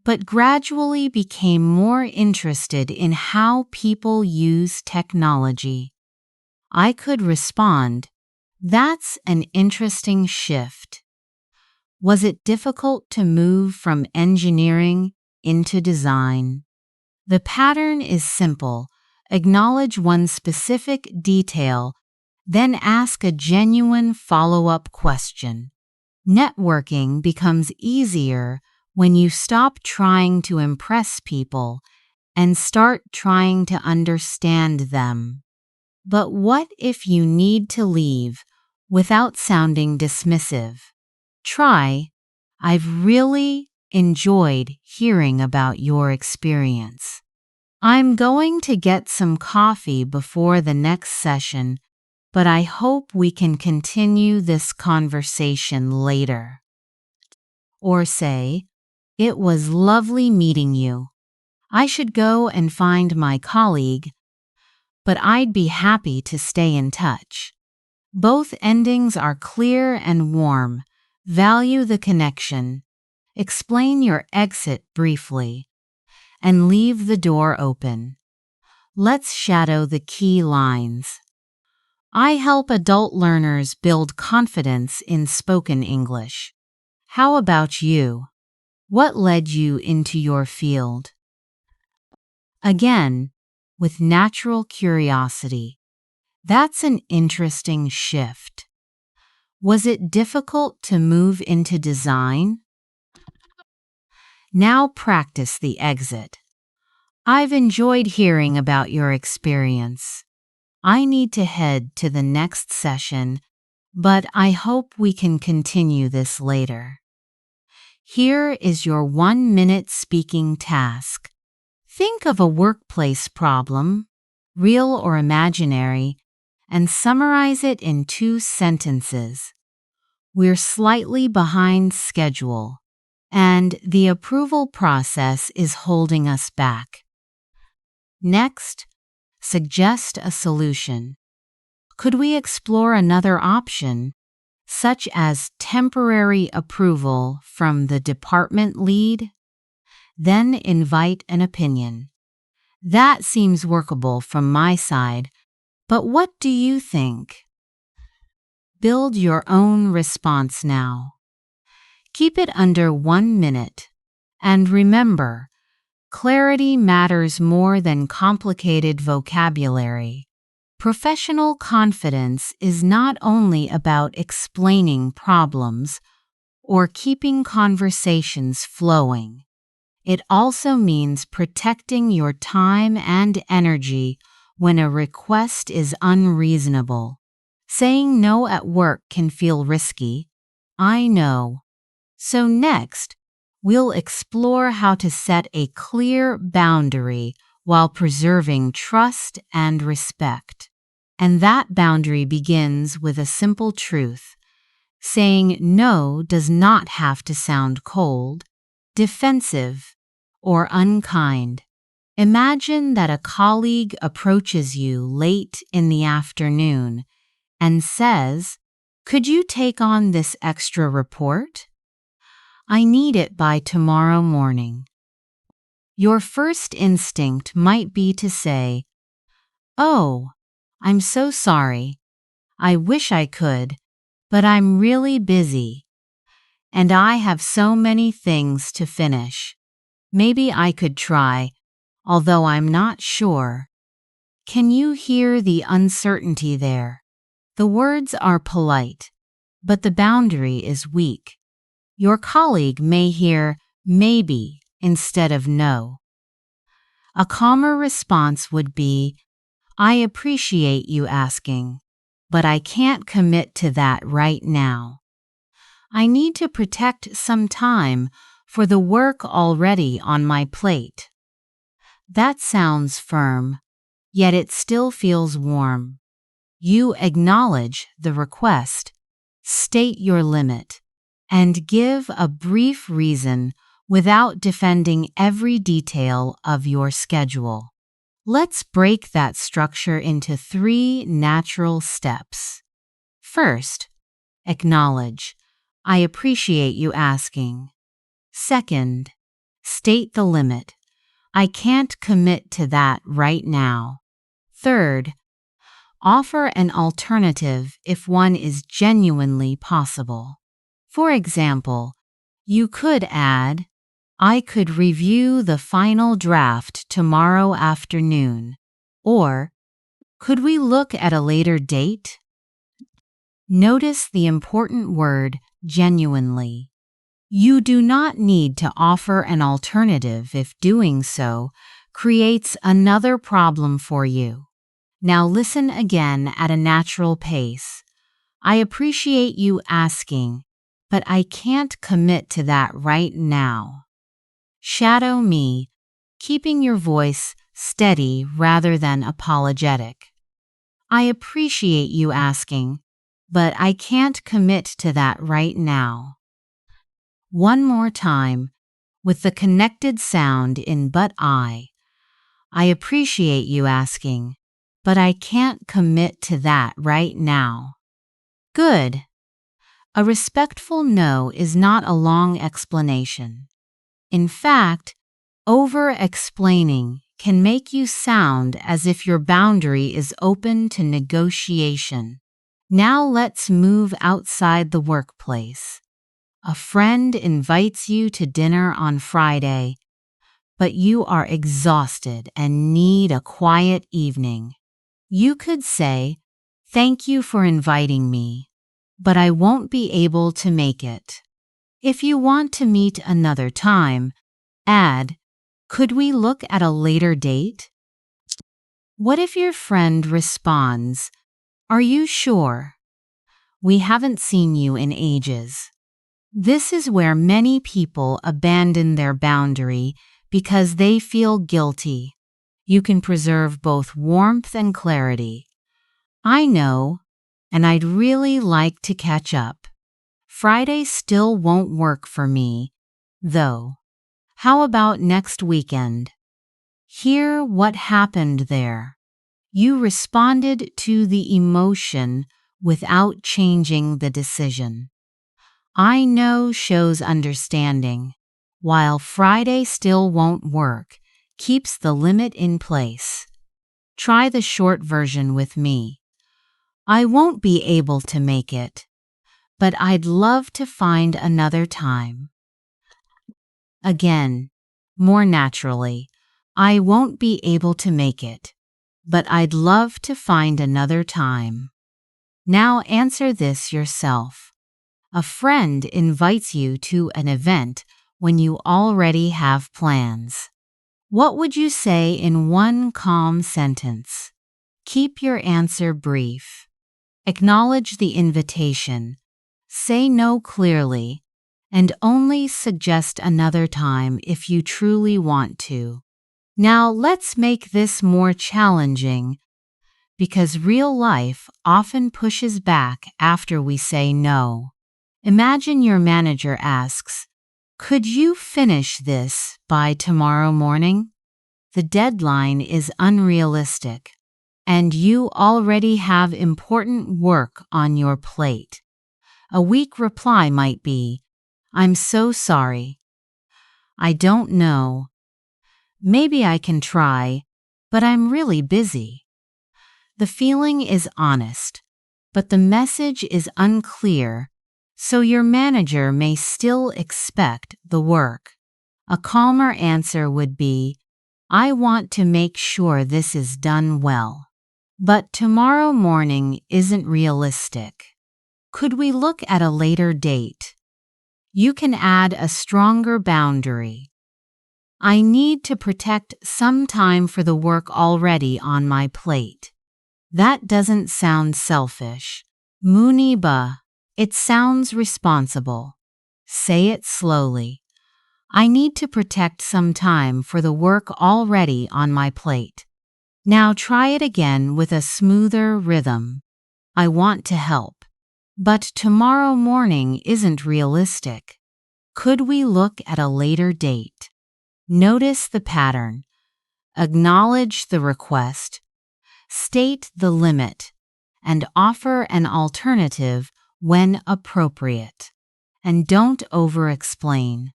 [SPEAKER 1] but gradually became more interested in how people use technology." I could respond, "That's an interesting shift. Was it difficult to move from engineering into design?" The pattern is simple. Acknowledge one specific detail, then ask a genuine follow-up question. Networking becomes easier when you stop trying to impress people and start trying to understand them. But what if you need to leave without sounding dismissive? Try, "I've really enjoyed hearing about your experience. I'm going to get some coffee before the next session, but I hope we can continue this conversation later." Or say, "It was lovely meeting you. I should go and find my colleague, but I'd be happy to stay in touch." Both endings are clear and warm. Value the connection. Explain your exit briefly, and leave the door open. Let's shadow the key lines. I help adult learners build confidence in spoken English. How about you? What led you into your field? Again, with natural curiosity. That's an interesting shift. Was it difficult to move into design? Now practice the exit. I've enjoyed hearing about your experience. I need to head to the next session, but I hope we can continue this later. Here is your 1-minute speaking task. Think of a workplace problem, real or imaginary, and summarize it in 2 sentences. We're slightly behind schedule, and the approval process is holding us back. Next, suggest a solution. Could we explore another option, such as temporary approval from the department lead? Then invite an opinion. That seems workable from my side, but what do you think? Build your own response now. Keep it under 1 minute. And remember, clarity matters more than complicated vocabulary. Professional confidence is not only about explaining problems or keeping conversations flowing. It also means protecting your time and energy when a request is unreasonable. Saying no at work can feel risky, I know. So next, we'll explore how to set a clear boundary while preserving trust and respect. And that boundary begins with a simple truth. Saying no does not have to sound cold, defensive, or unkind. Imagine that a colleague approaches you late in the afternoon and says, "Could you take on this extra report? I need it by tomorrow morning." Your first instinct might be to say, "Oh, I'm so sorry. I wish I could, but I'm really busy. And I have so many things to finish. Maybe I could try, although I'm not sure. Can you hear the uncertainty there? The words are polite, but the boundary is weak. Your colleague may hear maybe instead of no. A calmer response would be, I appreciate you asking, but I can't commit to that right now. I need to protect some time for the work already on my plate. That sounds firm, yet it still feels warm. You acknowledge the request, state your limit, and give a brief reason without defending every detail of your schedule. Let's break that structure into 3 natural steps. First, acknowledge. I appreciate you asking. Second, state the limit. I can't commit to that right now. Third, offer an alternative if one is genuinely possible. For example, you could add, I could review the final draft tomorrow afternoon, or could we look at a later date? Notice the important word genuinely. You do not need to offer an alternative if doing so creates another problem for you. Now listen again at a natural pace. I appreciate you asking, but I can't commit to that right now. Shadow me, keeping your voice steady rather than apologetic. I appreciate you asking, but I can't commit to that right now. One more time, with the connected sound in but I appreciate you asking, but I can't commit to that right now. Good. A respectful no is not a long explanation. In fact, over-explaining can make you sound as if your boundary is open to negotiation. Now let's move outside the workplace. A friend invites you to dinner on Friday, but you are exhausted and need a quiet evening. You could say, thank you for inviting me, but I won't be able to make it. If you want to meet another time, add, could we look at a later date? What if your friend responds, are you sure? We haven't seen you in ages. This is where many people abandon their boundary because they feel guilty. You can preserve both warmth and clarity. I know, and I'd really like to catch up. Friday still won't work for me, though. How about next weekend? Hear what happened there. You responded to the emotion without changing the decision. I know shows understanding, while Friday still won't work, keeps the limit in place. Try the short version with me. I won't be able to make it, but I'd love to find another time. Again, more naturally, I won't be able to make it, but I'd love to find another time. Now answer this yourself. A friend invites you to an event when you already have plans. What would you say in one calm sentence? Keep your answer brief. Acknowledge the invitation. Say no clearly, and only suggest another time if you truly want to. Now let's make this more challenging, because real life often pushes back after we say no. Imagine your manager asks, could you finish this by tomorrow morning? The deadline is unrealistic, and you already have important work on your plate. A weak reply might be, I'm so sorry. I don't know. Maybe I can try, but I'm really busy. The feeling is honest, but the message is unclear, so your manager may still expect the work. A calmer answer would be, I want to make sure this is done well, but tomorrow morning isn't realistic. Could we look at a later date? You can add a stronger boundary. I need to protect some time for the work already on my plate. That doesn't sound selfish. Muniba. It sounds responsible. Say it slowly. I need to protect some time for the work already on my plate. Now try it again with a smoother rhythm. I want to help, but tomorrow morning isn't realistic. Could we look at a later date? Notice the pattern. Acknowledge the request. State the limit, and offer an alternative when appropriate. And don't over-explain.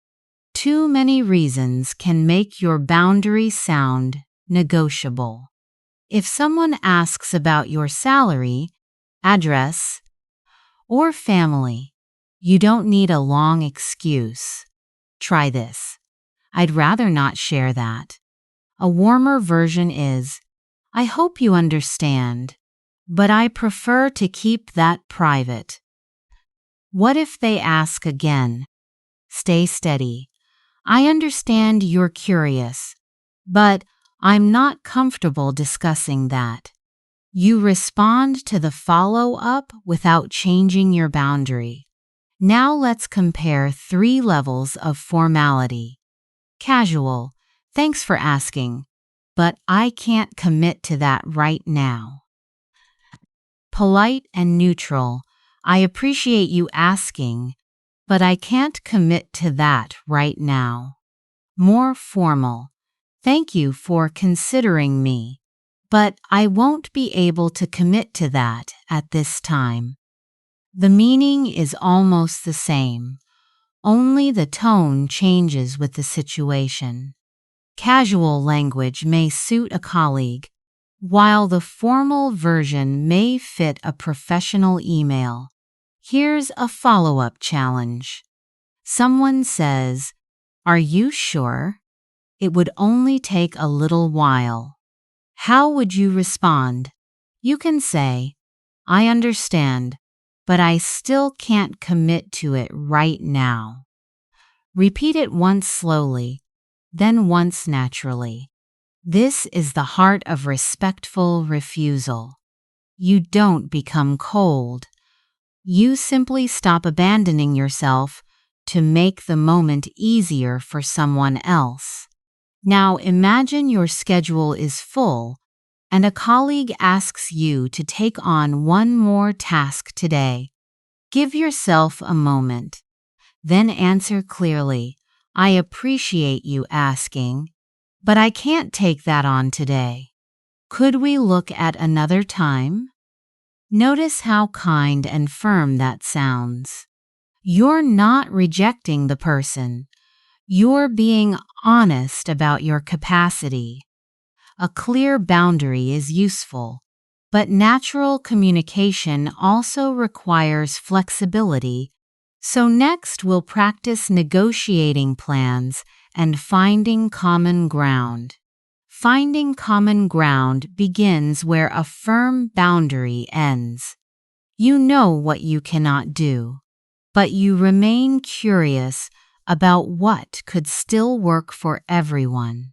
[SPEAKER 1] Too many reasons can make your boundary sound negotiable. If someone asks about your salary, address, or family, you don't need a long excuse. Try this. I'd rather not share that. A warmer version is, I hope you understand, but I prefer to keep that private. What if they ask again? Stay steady. I understand you're curious, but I'm not comfortable discussing that. You respond to the follow-up without changing your boundary. Now let's compare 3 levels of formality. Casual, thanks for asking, but I can't commit to that right now. Polite and neutral, I appreciate you asking, but I can't commit to that right now. More formal, thank you for considering me, but I won't be able to commit to that at this time. The meaning is almost the same, only the tone changes with the situation. Casual language may suit a colleague, while the formal version may fit a professional email. Here's a follow-up challenge. Someone says, "Are you sure?" It would only take a little while. How would you respond? You can say, I understand, but I still can't commit to it right now. Repeat it once slowly, then once naturally. This is the heart of respectful refusal. You don't become cold. You simply stop abandoning yourself to make the moment easier for someone else. Now imagine your schedule is full and a colleague asks you to take on one more task today. Give yourself a moment. Then answer clearly, I appreciate you asking, but I can't take that on today. Could we look at another time? Notice how kind and firm that sounds. You're not rejecting the person. You're being honest about your capacity. A clear boundary is useful, but natural communication also requires flexibility. So next we'll practice negotiating plans and finding common ground. Finding common ground begins where a firm boundary ends. You know what you cannot do, but you remain curious about what could still work for everyone.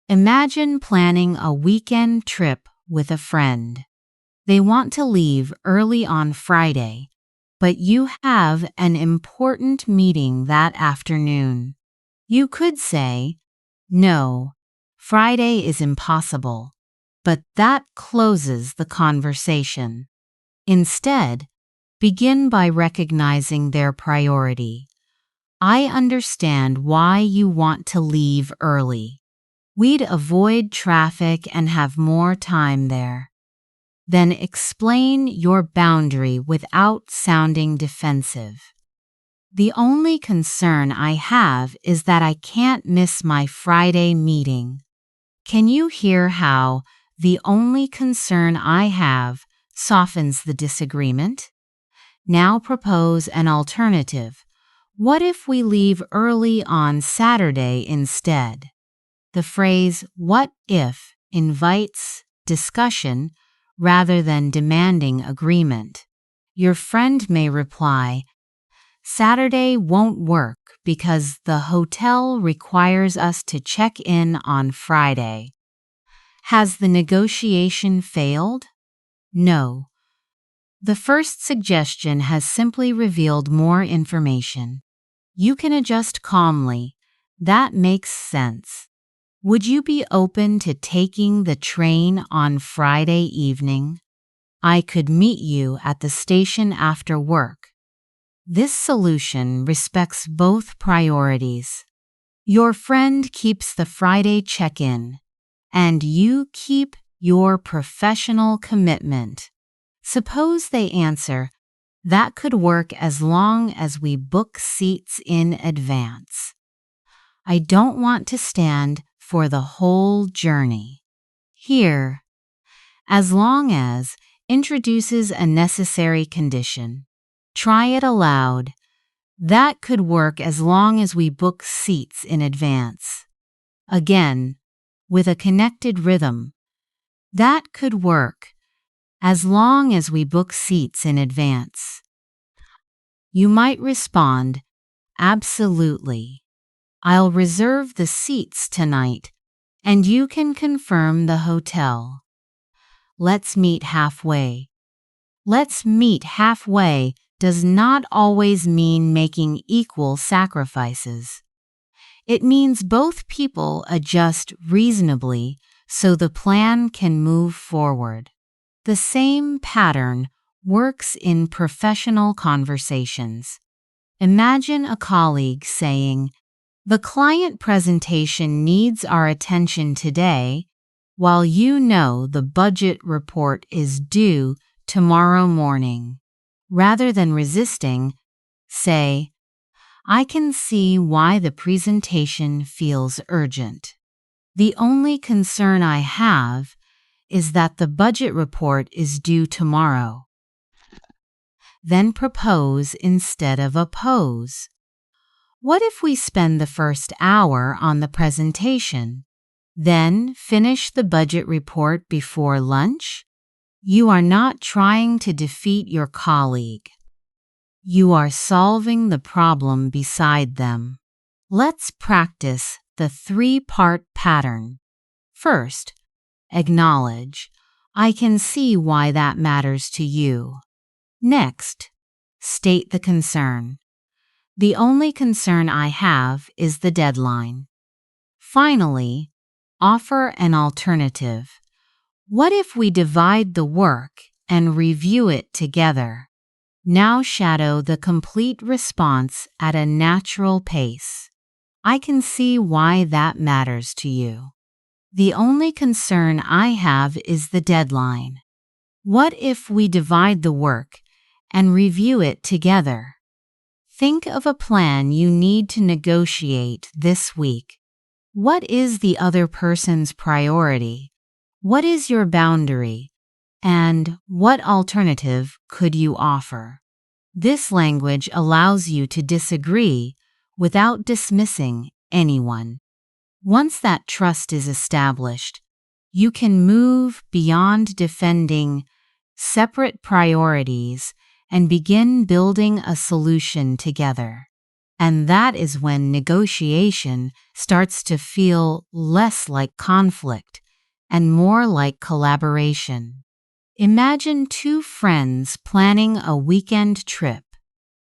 [SPEAKER 1] Imagine planning a weekend trip with a friend. They want to leave early on Friday, but you have an important meeting that afternoon. You could say, no, Friday is impossible, but that closes the conversation. Instead, begin by recognizing their priority. I understand why you want to leave early. We'd avoid traffic and have more time there. Then explain your boundary without sounding defensive. The only concern I have is that I can't miss my Friday meeting. Can you hear how the only concern I have softens the disagreement. Now propose an alternative. What if we leave early on Saturday instead? The phrase "what if" invites discussion rather than demanding agreement. Your friend may reply, "Saturday won't work because the hotel requires us to check in on Friday." Has the negotiation failed? No. The first suggestion has simply revealed more information. You can adjust calmly. That makes sense. Would you be open to taking the train on Friday evening? I could meet you at the station after work. This solution respects both priorities. Your friend keeps the Friday check-in, and you keep your professional commitment. Suppose they answer, "That could work as long as we book seats in advance. I don't want to stand for the whole journey." Here, "as long as" introduces a necessary condition. Try it aloud. "That could work as long as we book seats in advance." Again, with a connected rhythm. "That could work as long as we book seats in advance." You might respond, "Absolutely. I'll reserve the seats tonight, and you can confirm the hotel. Let's meet halfway." "Let's meet halfway" does not always mean making equal sacrifices. It means both people adjust reasonably so the plan can move forward. The same pattern works in professional conversations. Imagine a colleague saying, "The client presentation needs our attention today," while you know the budget report is due tomorrow morning. Rather than resisting, say, "I can see why the presentation feels urgent. The only concern I have is that the budget report is due tomorrow." Then propose instead of oppose. "What if we spend the first hour on the presentation, then finish the budget report before lunch?" You are not trying to defeat your colleague. You are solving the problem beside them. Let's practice the three-part pattern. First, acknowledge, "I can see why that matters to you." Next, state the concern. "The only concern I have is the deadline." Finally, offer an alternative. "What if we divide the work and review it together?" Now shadow the complete response at a natural pace. "I can see why that matters to you. The only concern I have is the deadline. What if we divide the work and review it together?" Think of a plan you need to negotiate this week. What is the other person's priority? What is your boundary? And what alternative could you offer? This language allows you to disagree without dismissing anyone. Once that trust is established, you can move beyond defending separate priorities and begin building a solution together. And that is when negotiation starts to feel less like conflict and more like collaboration. Imagine two friends planning a weekend trip.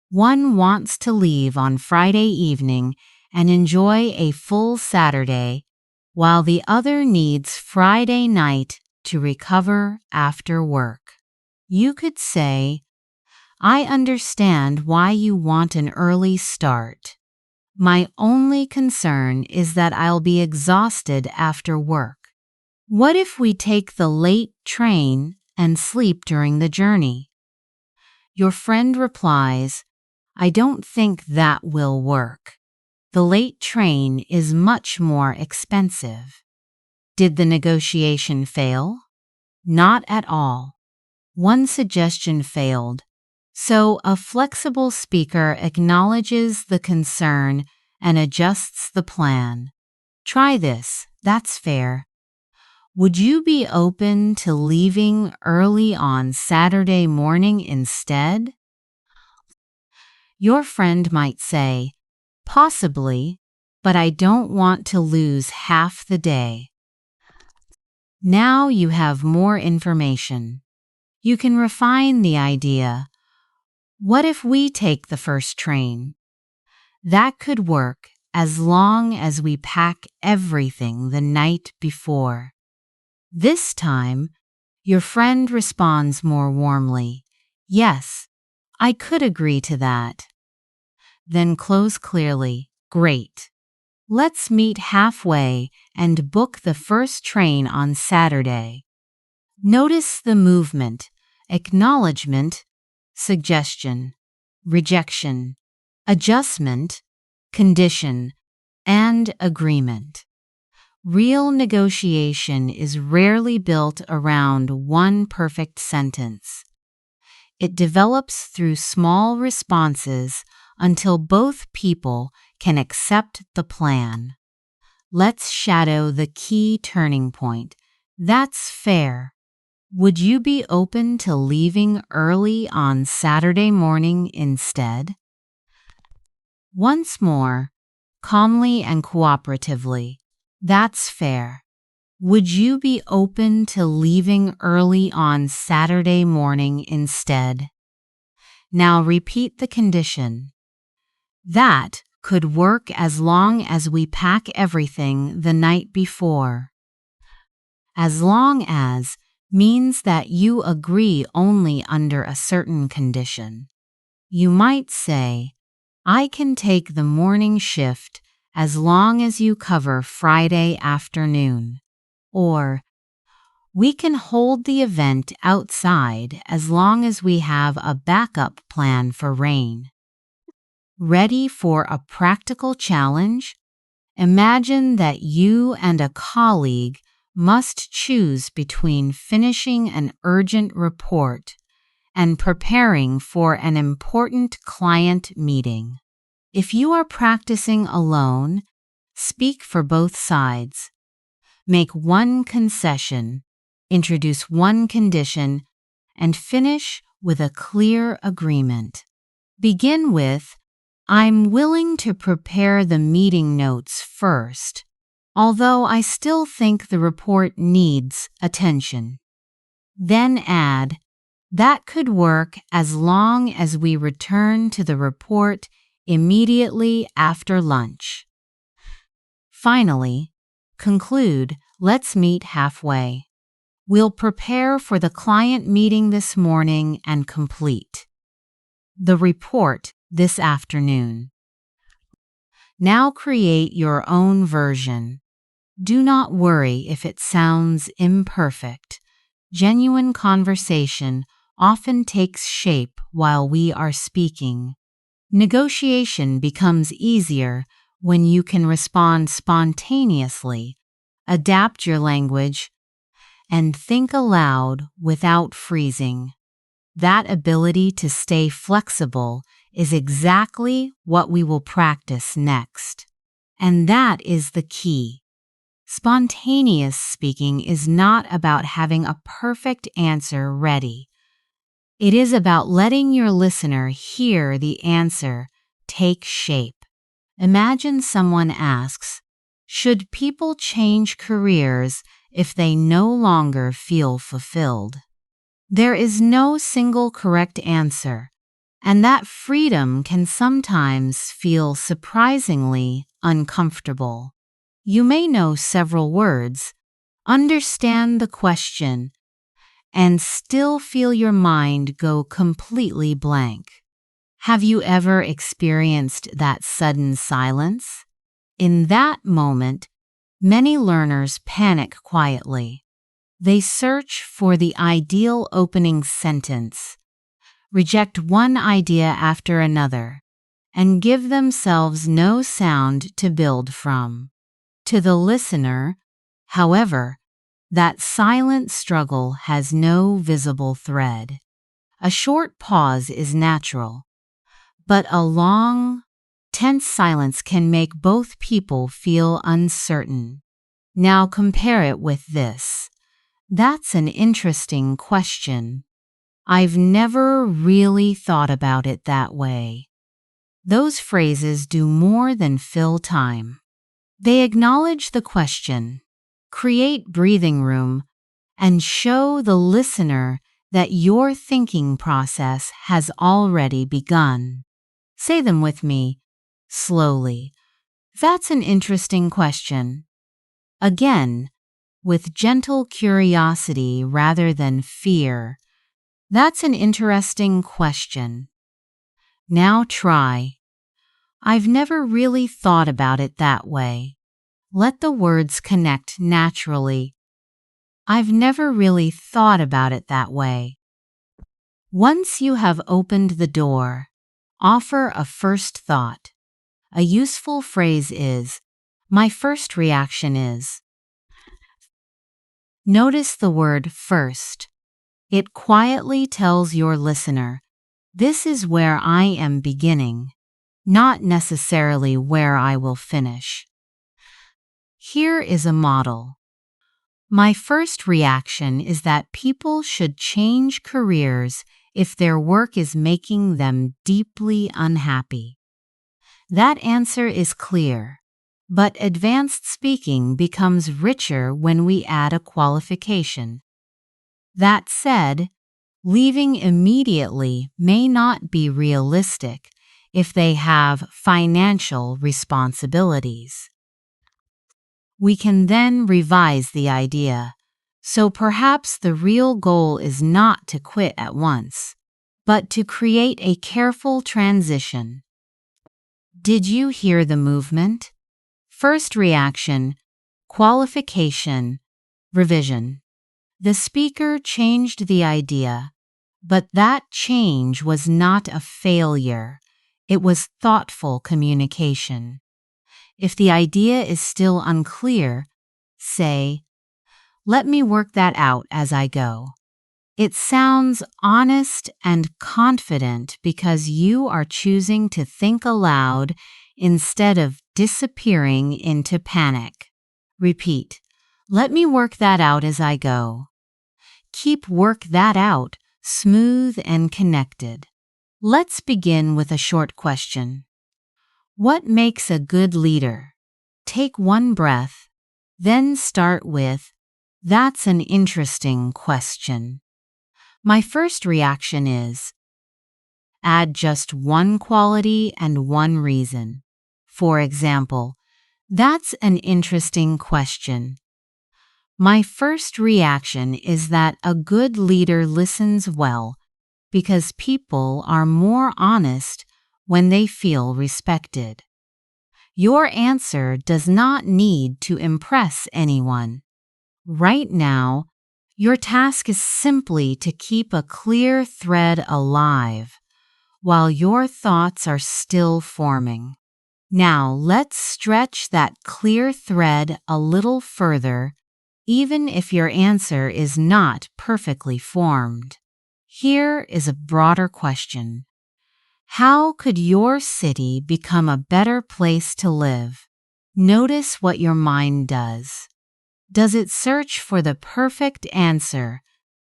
[SPEAKER 1] One wants to leave on Friday evening and enjoy a full Saturday, while the other needs Friday night to recover after work. You could say, "I understand why you want an early start. My only concern is that I'll be exhausted after work. What if we take the late train and sleep during the journey?" Your friend replies, "I don't think that will work. The late train is much more expensive." Did the negotiation fail? Not at all. One suggestion failed. So a flexible speaker acknowledges the concern and adjusts the plan. Try this, that's fair. Would you be open to leaving early on Saturday morning instead? Your friend might say, possibly, but I don't want to lose half the day. Now you have more information. You can refine the idea. What if we take the first train? That could work as long as we pack everything the night before. This time, your friend responds more warmly. Yes, I could agree to that. Then close clearly. Great. Let's meet halfway and book the first train on Saturday. Notice the movement, acknowledgement, suggestion, rejection, adjustment, condition, and agreement. Real negotiation is rarely built around one perfect sentence. It develops through small responses until both people can accept the plan. Let's shadow the key turning point. That's fair. Would you be open to leaving early on Saturday morning instead? Once more, calmly and cooperatively. That's fair. Would you be open to leaving early on Saturday morning instead? Now repeat the condition. That could work as long as we pack everything the night before. As long as means that you agree only under a certain condition. You might say, I can take the morning shift as long as you cover Friday afternoon. Or, we can hold the event outside as long as we have a backup plan for rain. Ready for a practical challenge? Imagine that you and a colleague must choose between finishing an urgent report and preparing for an important client meeting. If you are practicing alone, speak for both sides. Make one concession, introduce one condition, and finish with a clear agreement. Begin with, I'm willing to prepare the meeting notes first, although I still think the report needs attention. Then add, that could work as long as we return to the report immediately after lunch. Finally, conclude, let's meet halfway. We'll prepare for the client meeting this morning and complete the report this afternoon. Now create your own version. Do not worry if it sounds imperfect. Genuine conversation often takes shape while we are speaking. Negotiation becomes easier when you can respond spontaneously, adapt your language, and think aloud without freezing. That ability to stay flexible is exactly what we will practice next. And that is the key. Spontaneous speaking is not about having a perfect answer ready. It is about letting your listener hear the answer take shape. Imagine someone asks, should people change careers if they no longer feel fulfilled? There is no single correct answer, and that freedom can sometimes feel surprisingly uncomfortable. You may know several words, understand the question, and still feel your mind go completely blank. Have you ever experienced that sudden silence? In that moment, many learners panic quietly. They search for the ideal opening sentence, reject one idea after another, and give themselves no sound to build from. To the listener, however, That silent struggle has no visible thread. A short pause is natural, but a long, tense silence can make both people feel uncertain. Now compare it with this. That's an interesting question. I've never really thought about it that way. Those phrases do more than fill time. They acknowledge the question, create breathing room, and show the listener that your thinking process has already begun. Say them with me, slowly. That's an interesting question. Again, with gentle curiosity rather than fear. That's an interesting question. Now try. I've never really thought about it that way. Let the words connect naturally. I've never really thought about it that way. Once you have opened the door, offer a first thought. A useful phrase is, my first reaction is. Notice the word first. It quietly tells your listener, this is where I am beginning, not necessarily where I will finish. Here is a model. My first reaction is that people should change careers if their work is making them deeply unhappy. That answer is clear, but advanced speaking becomes richer when we add a qualification. That said, leaving immediately may not be realistic if they have financial responsibilities. We can then revise the idea. So perhaps the real goal is not to quit at once, but to create a careful transition. Did you hear the movement? First reaction, qualification, revision. The speaker changed the idea, but that change was not a failure. It was thoughtful communication. If the idea is still unclear, say, let me work that out as I go. It sounds honest and confident because you are choosing to think aloud instead of disappearing into panic. Repeat, let me work that out as I go. Keep work that out smooth and connected. Let's begin with a short question. What makes a good leader? Take one breath, then start with, that's an interesting question. My first reaction is, add just one quality and one reason. For example, that's an interesting question. My first reaction is that a good leader listens well because people are more honest when they feel respected. Your answer does not need to impress anyone. Right now, your task is simply to keep a clear thread alive while your thoughts are still forming. Now let's stretch that clear thread a little further, even if your answer is not perfectly formed. Here is a broader question. How could your city become a better place to live? Notice what your mind does. Does it search for the perfect answer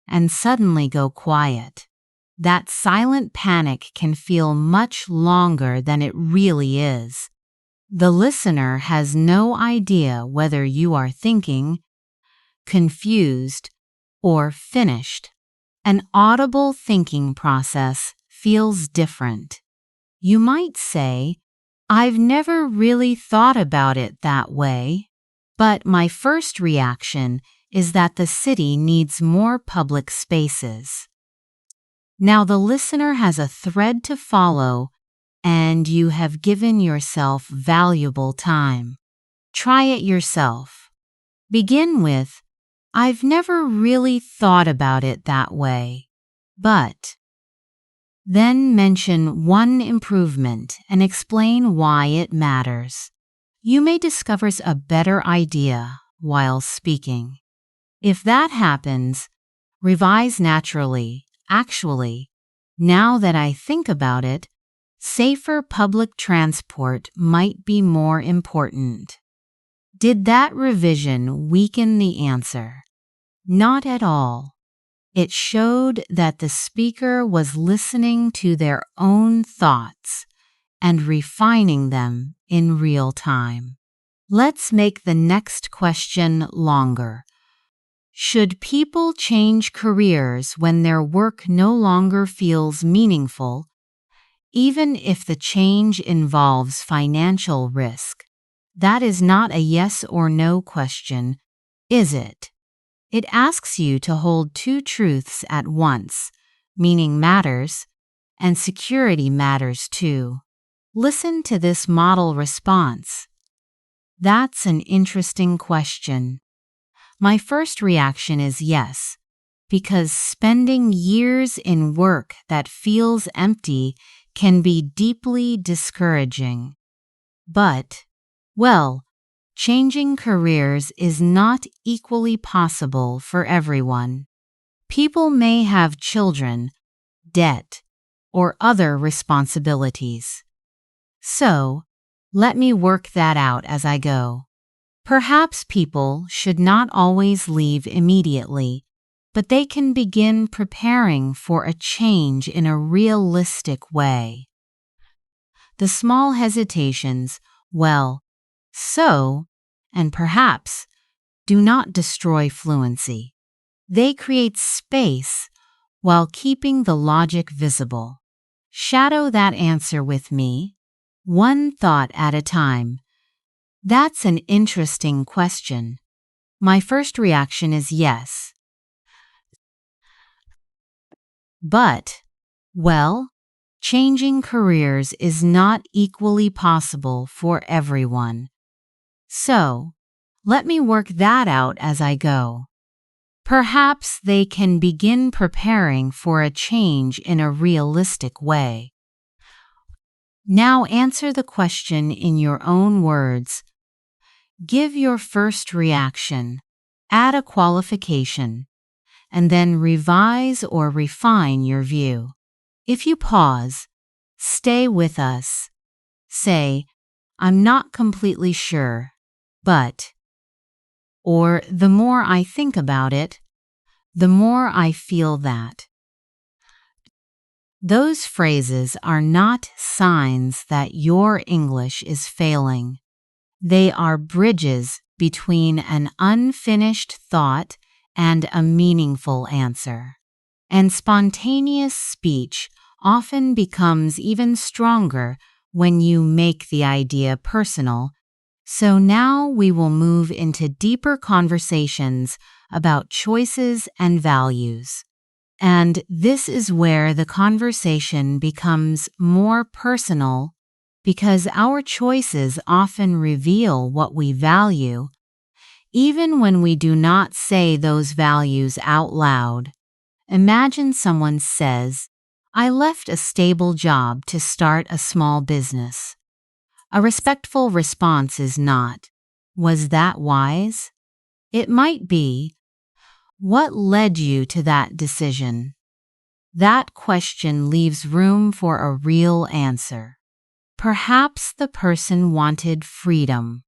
[SPEAKER 1] and suddenly go quiet? That silent panic can feel much longer than it really is. The listener has no idea whether you are thinking, confused, or finished. An audible thinking process feels different. You might say, I've never really thought about it that way, but my first reaction is that the city needs more public spaces. Now the listener has a thread to follow, and you have given yourself valuable time. Try it yourself. Begin with, I've never really thought about it that way, but. Then mention one improvement and explain why it matters. You may discover a better idea while speaking. If that happens, revise naturally. Actually, now that I think about it, safer public transport might be more important. Did that revision weaken the answer? Not at all. It showed that the speaker was listening to their own thoughts and refining them in real time. Let's make the next question longer. Should people change careers when their work no longer feels meaningful, even if the change involves financial risk? That is not a yes or no question, is it? It asks you to hold two truths at once: meaning matters and security matters too. Listen to this model response. That's an interesting question. My first reaction is yes, because spending years in work that feels empty can be deeply discouraging. But, well, changing careers is not equally possible for everyone. People may have children, debt, or other responsibilities. So, let me work that out as I go. Perhaps people should not always leave immediately, but they can begin preparing for a change in a realistic way. The small hesitations, well, so, and perhaps, do not destroy fluency. They create space while keeping the logic visible. Shadow that answer with me, one thought at a time. That's an interesting question. My first reaction is yes. But, well, changing careers is not equally possible for everyone. So, let me work that out as I go. Perhaps they can begin preparing for a change in a realistic way. Now answer the question in your own words. Give your first reaction, add a qualification, and then revise or refine your view. If you pause, stay with us. Say, I'm not completely sure, but, or the more I think about it, the more I feel that. Those phrases are not signs that your English is failing. They are bridges between an unfinished thought and a meaningful answer. And spontaneous speech often becomes even stronger when you make the idea personal. So now we will move into deeper conversations about choices and values. And this is where the conversation becomes more personal, because our choices often reveal what we value, even when we do not say those values out loud. Imagine someone says, I left a stable job to start a small business. A respectful response is not, was that wise? It might be, what led you to that decision? That question leaves room for a real answer. Perhaps the person wanted freedom.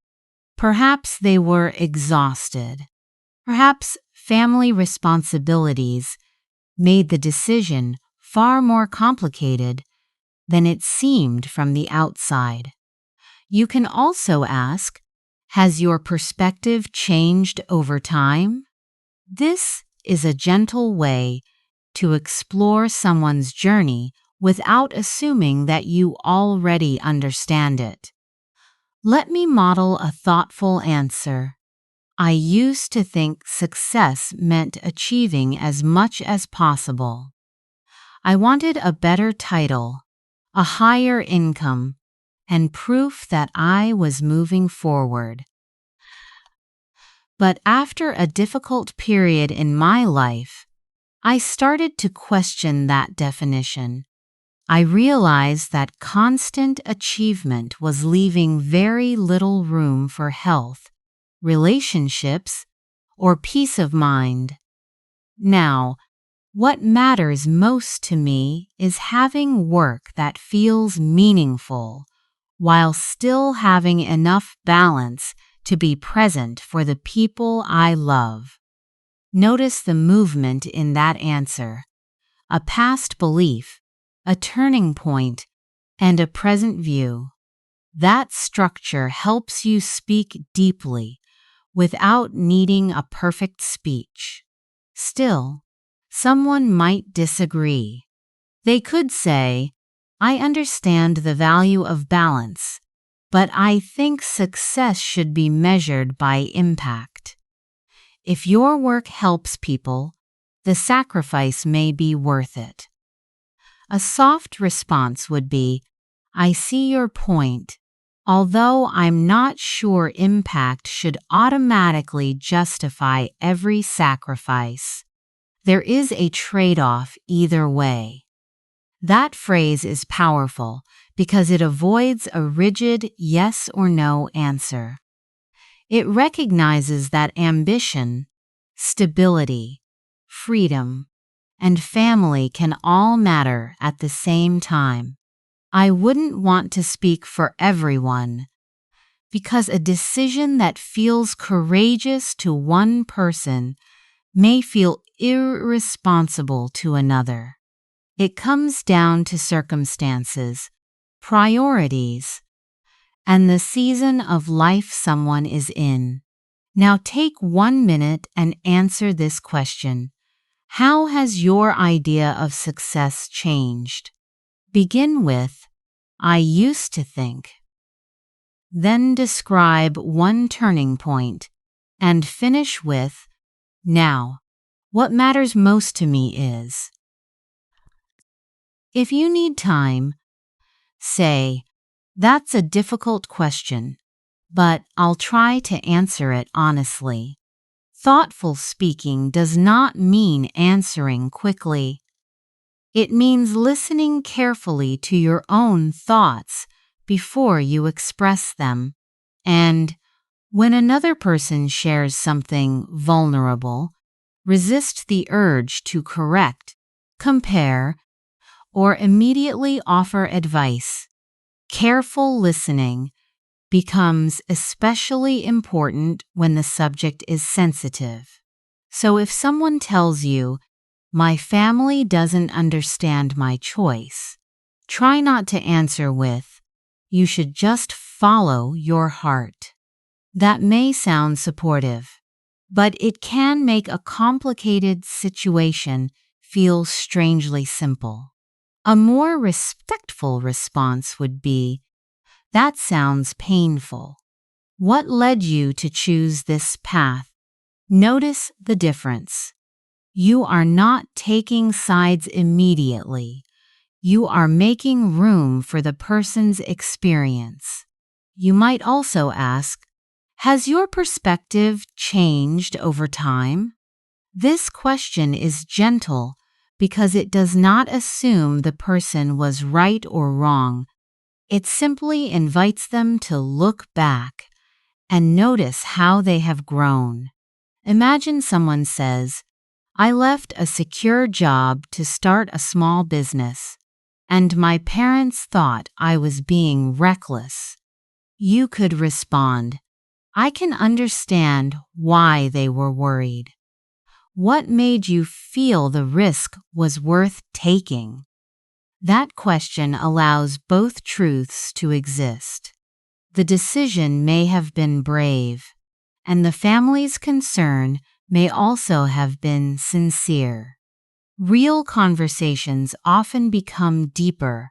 [SPEAKER 1] Perhaps they were exhausted. Perhaps family responsibilities made the decision far more complicated than it seemed from the outside. You can also ask, has your perspective changed over time? This is a gentle way to explore someone's journey without assuming that you already understand it. Let me model a thoughtful answer. I used to think success meant achieving as much as possible. I wanted a better title, a higher income, and proof that I was moving forward. But after a difficult period in my life, I started to question that definition. I realized that constant achievement was leaving very little room for health, relationships, or peace of mind. Now, what matters most to me is having work that feels meaningful while still having enough balance to be present for the people I love. Notice the movement in that answer: a past belief, a turning point, and a present view. That structure helps you speak deeply without needing a perfect speech. Still, someone might disagree. They could say, "I understand the value of balance, but I think success should be measured by impact." If your work helps people, the sacrifice may be worth it. A soft response would be, "I see your point, although I'm not sure impact should automatically justify every sacrifice. There is a trade-off either way." That phrase is powerful because it avoids a rigid yes or no answer. It recognizes that ambition, stability, freedom, and family can all matter at the same time. I wouldn't want to speak for everyone, because a decision that feels courageous to one person may feel irresponsible to another. It comes down to circumstances, priorities, and the season of life someone is in. Now take 1 minute and answer this question: how has your idea of success changed? Begin with, "I used to think." Then describe one turning point and finish with, "Now, what matters most to me is." If you need time, say, "That's a difficult question, but I'll try to answer it honestly." Thoughtful speaking does not mean answering quickly. It means listening carefully to your own thoughts before you express them. And when another person shares something vulnerable, resist the urge to correct, compare, or immediately offer advice. Careful listening becomes especially important when the subject is sensitive. So if someone tells you, "My family doesn't understand my choice," try not to answer with, "You should just follow your heart." That may sound supportive, but it can make a complicated situation feel strangely simple. A more respectful response would be, "That sounds painful. What led you to choose this path?" Notice the difference. You are not taking sides immediately. You are making room for the person's experience. You might also ask, "Has your perspective changed over time?" This question is gentle because it does not assume the person was right or wrong. It simply invites them to look back and notice how they have grown. Imagine someone says, "I left a secure job to start a small business, and my parents thought I was being reckless." You could respond, "I can understand why they were worried. What made you feel the risk was worth taking?" That question allows both truths to exist. The decision may have been brave, and the family's concern may also have been sincere. Real conversations often become deeper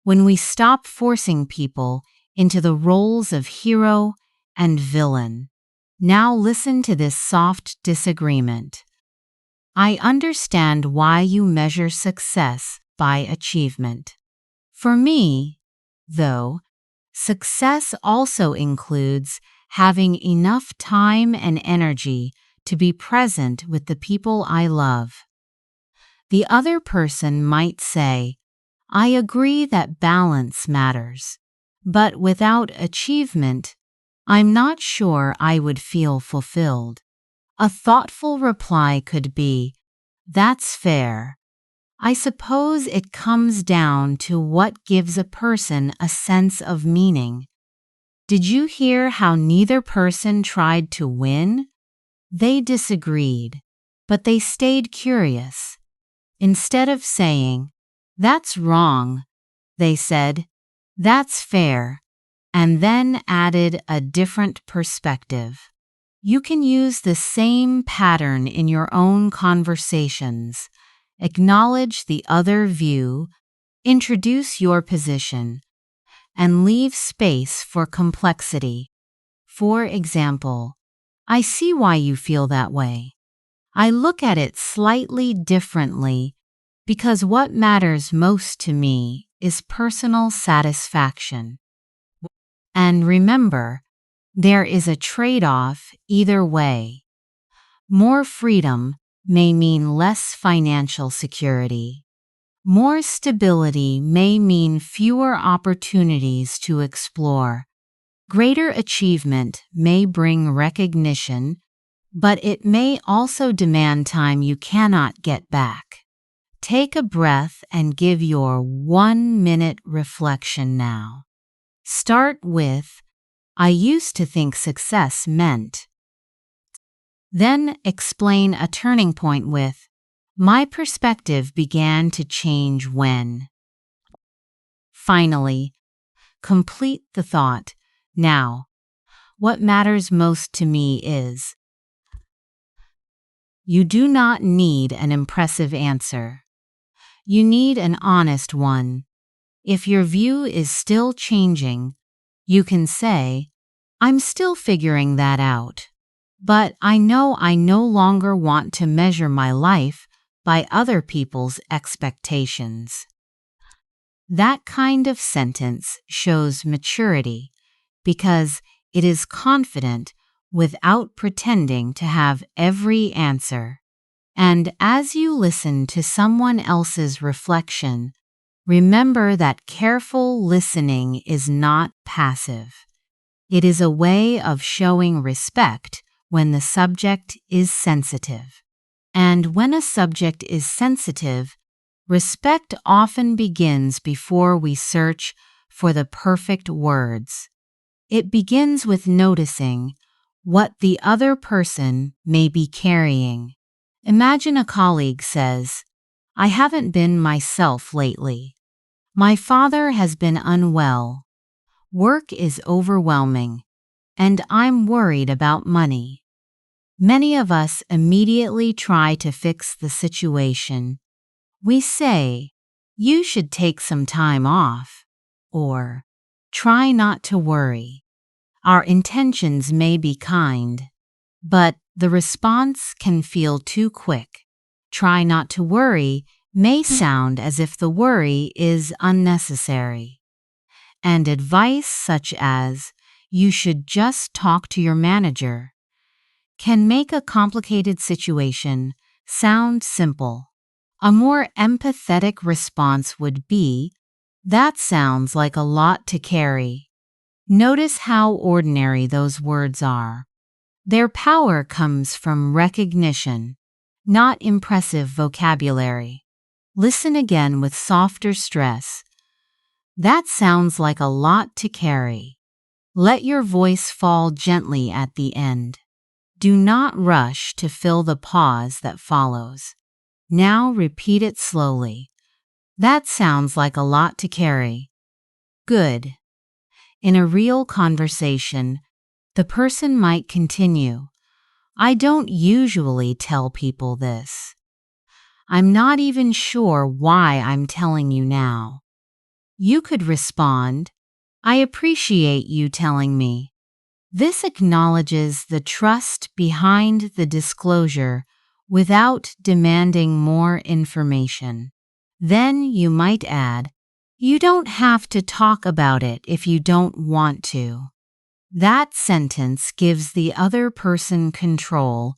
[SPEAKER 1] when we stop forcing people into the roles of hero and villain. Now listen to this soft disagreement. "I understand why you measure success by achievement. For me, though, success also includes having enough time and energy to be present with the people I love." The other person might say, "I agree that balance matters, but without achievement, I'm not sure I would feel fulfilled." A thoughtful reply could be, "That's fair. I suppose it comes down to what gives a person a sense of meaning." Did you hear how neither person tried to win? They disagreed, but they stayed curious. Instead of saying, "That's wrong," they said, "That's fair," and then added a different perspective. You can use the same pattern in your own conversations. Acknowledge the other view, introduce your position, and leave space for complexity. For example, "I see why you feel that way. I look at it slightly differently because what matters most to me is personal satisfaction." And remember, there is a trade-off either way. More freedom may mean less financial security. More stability may mean fewer opportunities to explore. Greater achievement may bring recognition, but it may also demand time you cannot get back. Take a breath and give your 1-minute reflection now. Start with, "I used to think success meant." Then explain a turning point with, "My perspective began to change when." Finally, complete the thought, "Now, what matters most to me is." You do not need an impressive answer. You need an honest one. If your view is still changing, you can say, "I'm still figuring that out. But I know I no longer want to measure my life by other people's expectations." That kind of sentence shows maturity because it is confident without pretending to have every answer. And as you listen to someone else's reflection, remember that careful listening is not passive. It is a way of showing respect when the subject is sensitive. And when a subject is sensitive, respect often begins before we search for the perfect words. It begins with noticing what the other person may be carrying. Imagine a colleague says, "I haven't been myself lately. My father has been unwell. Work is overwhelming, and I'm worried about money." Many of us immediately try to fix the situation. We say, "You should take some time off," or "Try not to worry." Our intentions may be kind, but the response can feel too quick. "Try not to worry" may sound as if the worry is unnecessary. And advice such as, "You should just talk to your manager," can make a complicated situation sound simple. A more empathetic response would be, "That sounds like a lot to carry." Notice how ordinary those words are. Their power comes from recognition, not impressive vocabulary. Listen again with softer stress. "That sounds like a lot to carry." Let your voice fall gently at the end. Do not rush to fill the pause that follows. Now repeat it slowly. "That sounds like a lot to carry." Good. In a real conversation, the person might continue, "I don't usually tell people this. I'm not even sure why I'm telling you now." You could respond, "I appreciate you telling me." This acknowledges the trust behind the disclosure without demanding more information. Then you might add, "You don't have to talk about it if you don't want to." That sentence gives the other person control,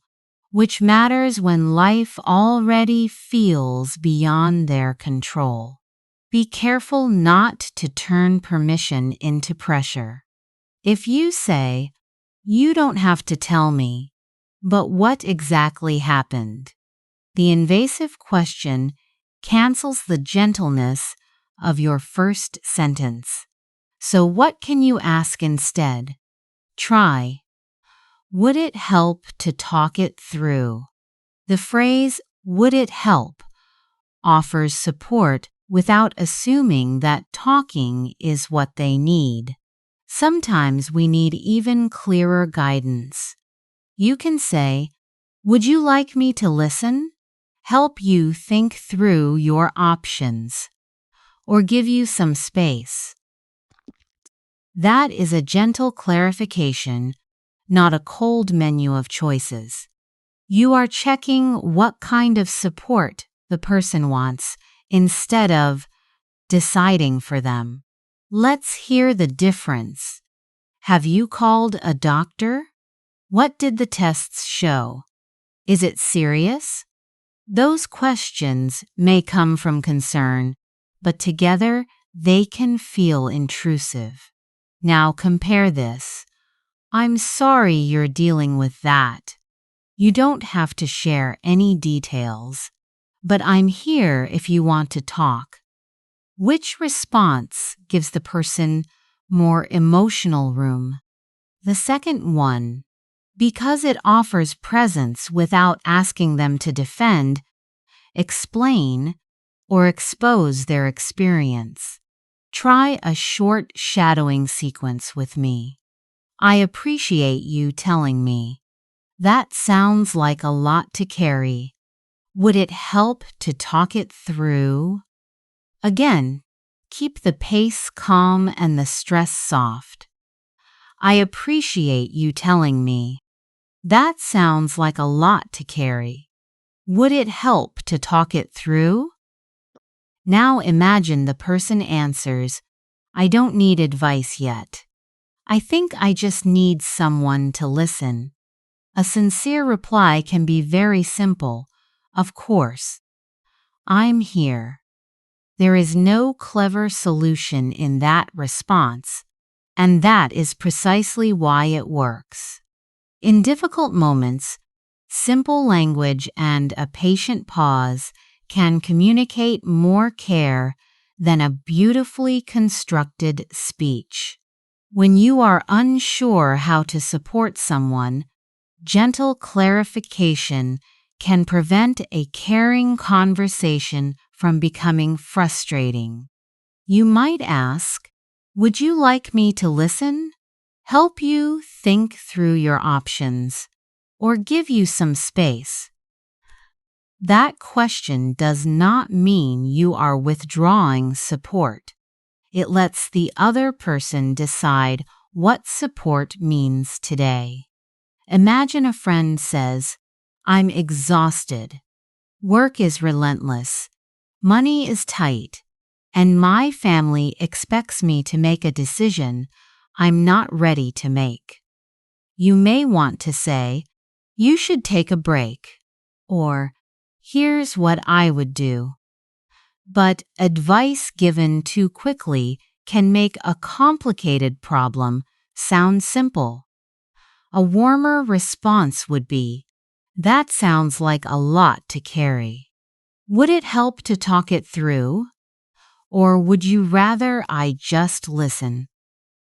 [SPEAKER 1] which matters when life already feels beyond their control. Be careful not to turn permission into pressure. If you say, "You don't have to tell me," But what exactly happened? The invasive question cancels the gentleness of your first sentence. So what can you ask instead? Try, would it help to talk it through? The phrase, would it help, offers support without assuming that talking is what they need. Sometimes we need even clearer guidance. You can say, would you like me to listen? Help you think through your options, or give you some space. That is a gentle clarification, not a cold menu of choices. You are checking what kind of support the person wants instead of deciding for them. Let's hear the difference. Have you called a doctor? What did the tests show? Is it serious? Those questions may come from concern, but together they can feel intrusive. Now compare this. I'm sorry you're dealing with that. You don't have to share any details, but I'm here if you want to talk. Which response gives the person more emotional room? The second one, because it offers presence without asking them to defend, explain, or expose their experience. Try a short shadowing sequence with me. I appreciate you telling me. That sounds like a lot to carry. Would it help to talk it through? Again, keep the pace calm and the stress soft. I appreciate you telling me. That sounds like a lot to carry. Would it help to talk it through? Now imagine the person answers, I don't need advice yet. I think I just need someone to listen. A sincere reply can be very simple. Of course. I'm here. There is no clever solution in that response, and that is precisely why it works. In difficult moments, simple language and a patient pause can communicate more care than a beautifully constructed speech. When you are unsure how to support someone, gentle clarification can prevent a caring conversation from becoming frustrating. You might ask, would you like me to listen? Help you think through your options, or give you some space? That question does not mean you are withdrawing support. It lets the other person decide what support means today. Imagine a friend says, I'm exhausted. Work is relentless. Money is tight. And my family expects me to make a decision I'm not ready to make. You may want to say, you should take a break, or here's what I would do. But advice given too quickly can make a complicated problem sound simple. A warmer response would be, that sounds like a lot to carry. Would it help to talk it through? Or would you rather I just listen?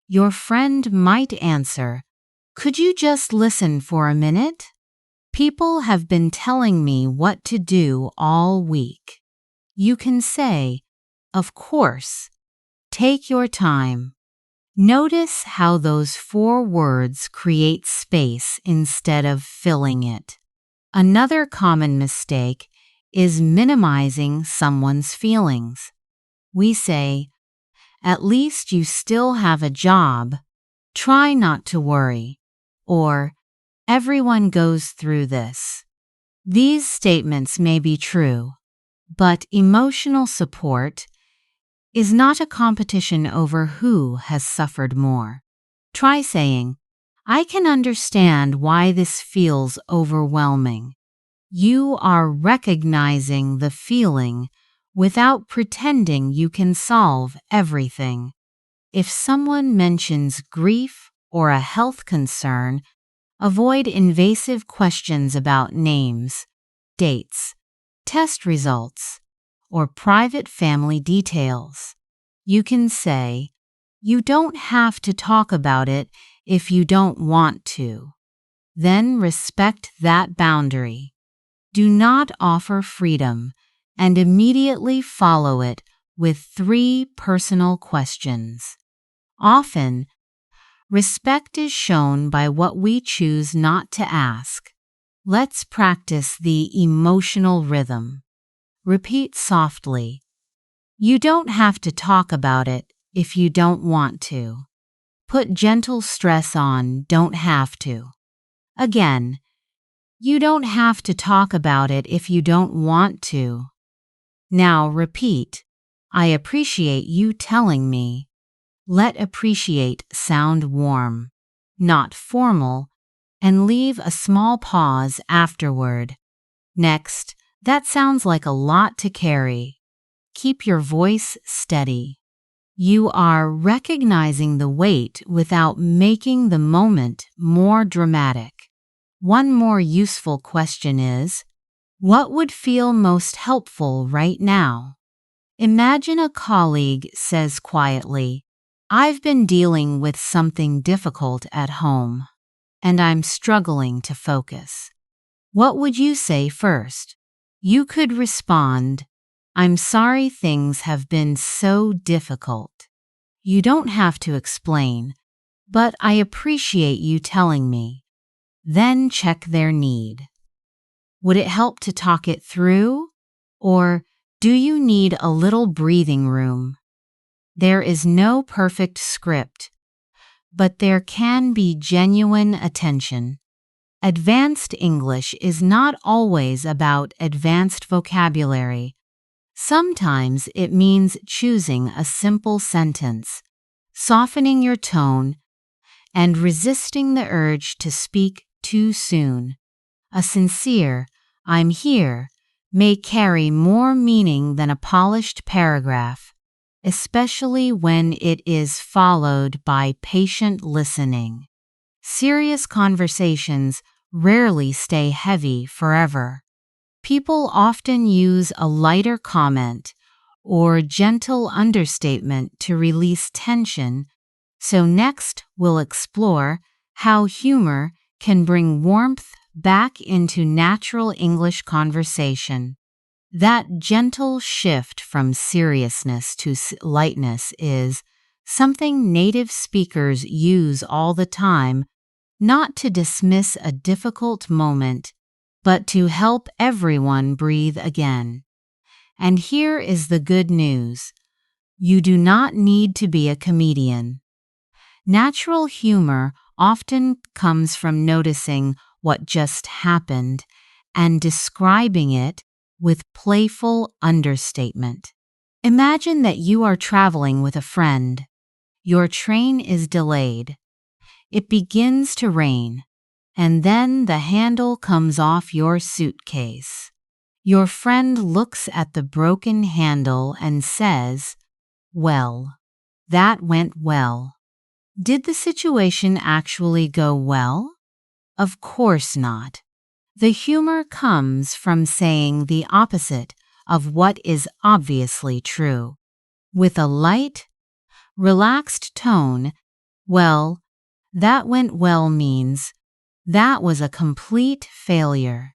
[SPEAKER 1] Your friend might answer, could you just listen for a minute? People have been telling me what to do all week. You can say, of course, take your time. Notice how those 4 words create space instead of filling it. Another common mistake is minimizing someone's feelings. We say, at least you still have a job. Try not to worry. Or, everyone goes through this. These statements may be true, but emotional support is not a competition over who has suffered more. Try saying, I can understand why this feels overwhelming. You are recognizing the feeling without pretending you can solve everything. If someone mentions grief or a health concern, Avoid invasive questions about names, dates, test results, or private family details. You can say, "You don't have to talk about it if you don't want to." Then respect that boundary. Do not offer freedom and immediately follow it with 3 personal questions. Often, respect is shown by what we choose not to ask. Let's practice the emotional rhythm. Repeat softly. You don't have to talk about it if you don't want to. Put gentle stress on "don't have to." Again, you don't have to talk about it if you don't want to. Now repeat, "I appreciate you telling me." Let appreciate sound warm, not formal, and leave a small pause afterward. Next, "That sounds like a lot to carry." Keep your voice steady. You are recognizing the weight without making the moment more dramatic. One more useful question is, what would feel most helpful right now? Imagine a colleague says quietly, "I've been dealing with something difficult at home, and I'm struggling to focus." What would you say first? You could respond, "I'm sorry things have been so difficult." You don't have to explain, "But I appreciate you telling me." Then check their need. Would it help to talk it through? Or do you need a little breathing room? There is no perfect script, but there can be genuine attention. Advanced English is not always about advanced vocabulary. Sometimes it means choosing a simple sentence, softening your tone, and resisting the urge to speak too soon. A sincere "I'm here" may carry more meaning than a polished paragraph, especially when it is followed by patient listening. Serious conversations rarely stay heavy forever. People often use a lighter comment or gentle understatement to release tension, so next we'll explore how humor can bring warmth back into natural English conversation. That gentle shift from seriousness to lightness is something native speakers use all the time, not to dismiss a difficult moment, but to help everyone breathe again. And here is the good news. You do not need to be a comedian. Natural humor often comes from noticing what just happened and describing it with playful understatement. Imagine that you are traveling with a friend. Your train is delayed. It begins to rain, and then the handle comes off your suitcase. Your friend looks at the broken handle and says, "Well, that went well." Did the situation actually go well? Of course not. The humor comes from saying the opposite of what is obviously true. With a light, relaxed tone, "Well, that went well" means that was a complete failure.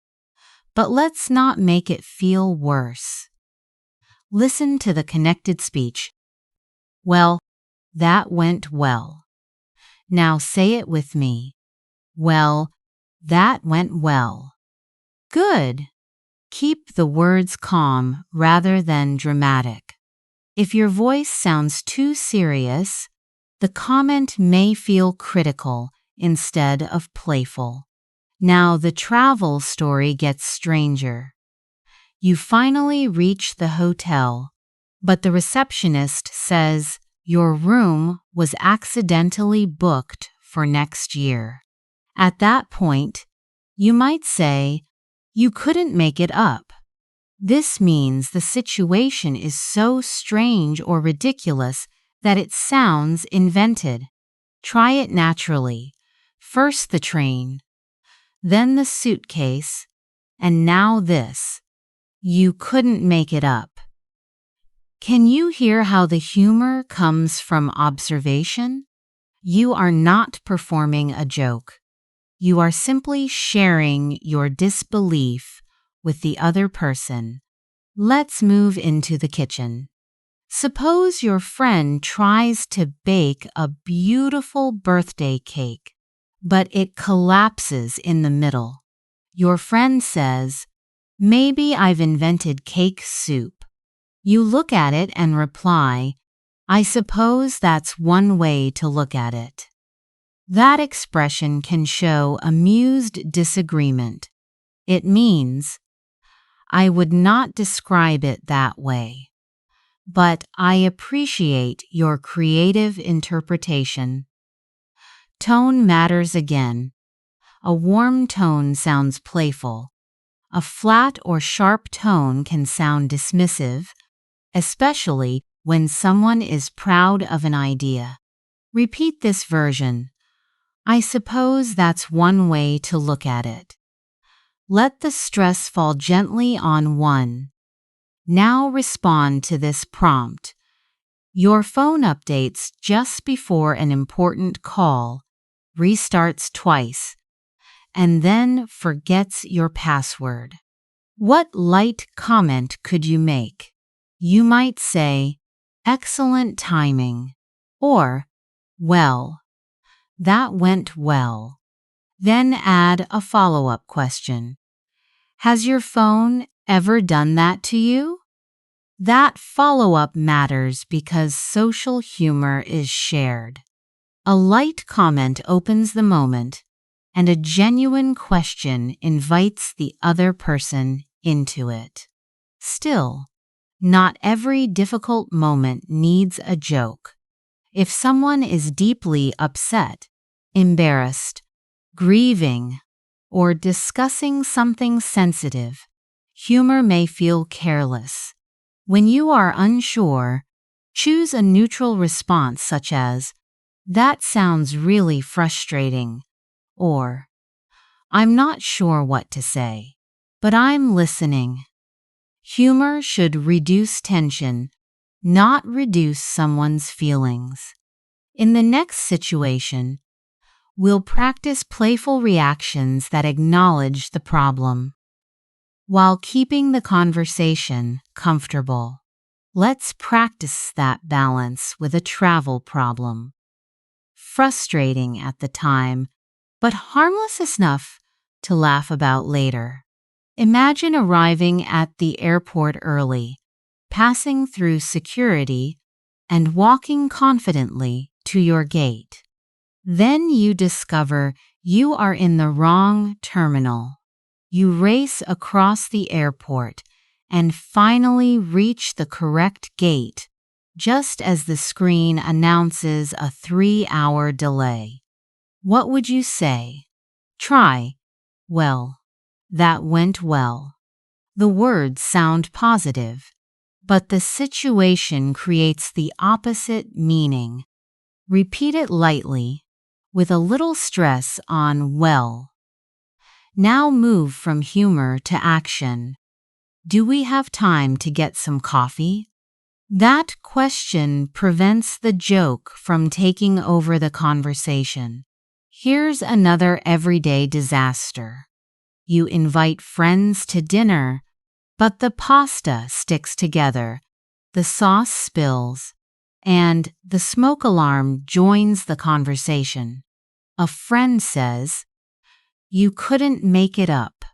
[SPEAKER 1] But let's not make it feel worse. Listen to the connected speech. "Well, that went well." Now say it with me. "Well, that went well." Good. Keep the words calm rather than dramatic. If your voice sounds too serious, the comment may feel critical instead of playful. Now the travel story gets stranger. You finally reach the hotel, but the receptionist says your room was accidentally booked for next year. At that point, you might say, "You couldn't make it up." This means the situation is so strange or ridiculous that it sounds invented. Try it naturally. First the train, then the suitcase, and now this. You couldn't make it up. Can you hear how the humor comes from observation? You are not performing a joke. You are simply sharing your disbelief with the other person. Let's move into the kitchen. Suppose your friend tries to bake a beautiful birthday cake, but it collapses in the middle. Your friend says, "Maybe I've invented cake soup." You look at it and reply, "I suppose that's one way to look at it." That expression can show amused disagreement. It means, "I would not describe it that way, but I appreciate your creative interpretation." Tone matters again. A warm tone sounds playful. A flat or sharp tone can sound dismissive, especially when someone is proud of an idea. Repeat this version. I suppose that's one way to look at it. Let the stress fall gently on one. Now respond to this prompt. Your phone updates just before an important call, restarts twice, and then forgets your password. What light comment could you make? You might say, "Excellent timing," or, "Well, that went well." Then add a follow-up question. Has your phone ever done that to you? That follow-up matters because social humor is shared. A light comment opens the moment, and a genuine question invites the other person into it. Still, not every difficult moment needs a joke. If someone is deeply upset, embarrassed, grieving, or discussing something sensitive, humor may feel careless. When you are unsure, choose a neutral response such as, "That sounds really frustrating," or, "I'm not sure what to say, but I'm listening." Humor should reduce tension, not reduce someone's feelings. In the next situation, we'll practice playful reactions that acknowledge the problem, while keeping the conversation comfortable. Let's practice that balance with a travel problem. Frustrating at the time, but harmless enough to laugh about later. Imagine arriving at the airport early, passing through security, and walking confidently to your gate. Then you discover you are in the wrong terminal. You race across the airport and finally reach the correct gate, just as the screen announces a 3-hour delay. What would you say? Try, "Well, that went well." The words sound positive, but the situation creates the opposite meaning. Repeat it lightly, with a little stress on "well." Now move from humor to action. Do we have time to get some coffee? That question prevents the joke from taking over the conversation. Here's another everyday disaster. You invite friends to dinner, but the pasta sticks together, the sauce spills, and the smoke alarm joins the conversation. A friend says, "You couldn't make it up."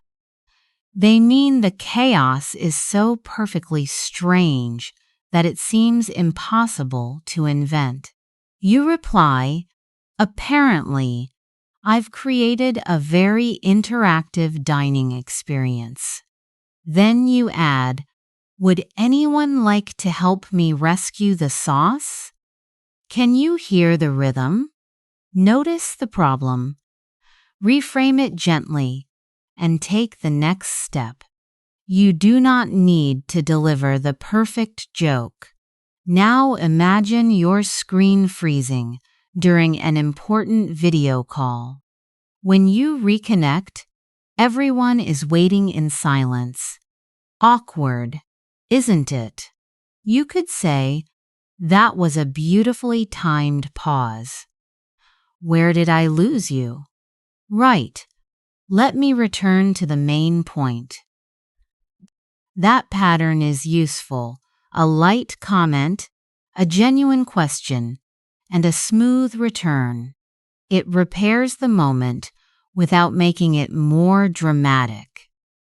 [SPEAKER 1] They mean the chaos is so perfectly strange that it seems impossible to invent. You reply, "Apparently, I've created a very interactive dining experience." Then you add, "Would anyone like to help me rescue the sauce?" Can you hear the rhythm? Notice the problem. Reframe it gently and take the next step. You do not need to deliver the perfect joke. Now imagine your screen freezing during an important video call. When you reconnect, Everyone is waiting in silence. Awkward, isn't it? You could say, that was a beautifully timed pause. Where did I lose you? Right. Let me return to the main point. That pattern is useful. A light comment, a genuine question, and a smooth return. It repairs the moment without making it more dramatic.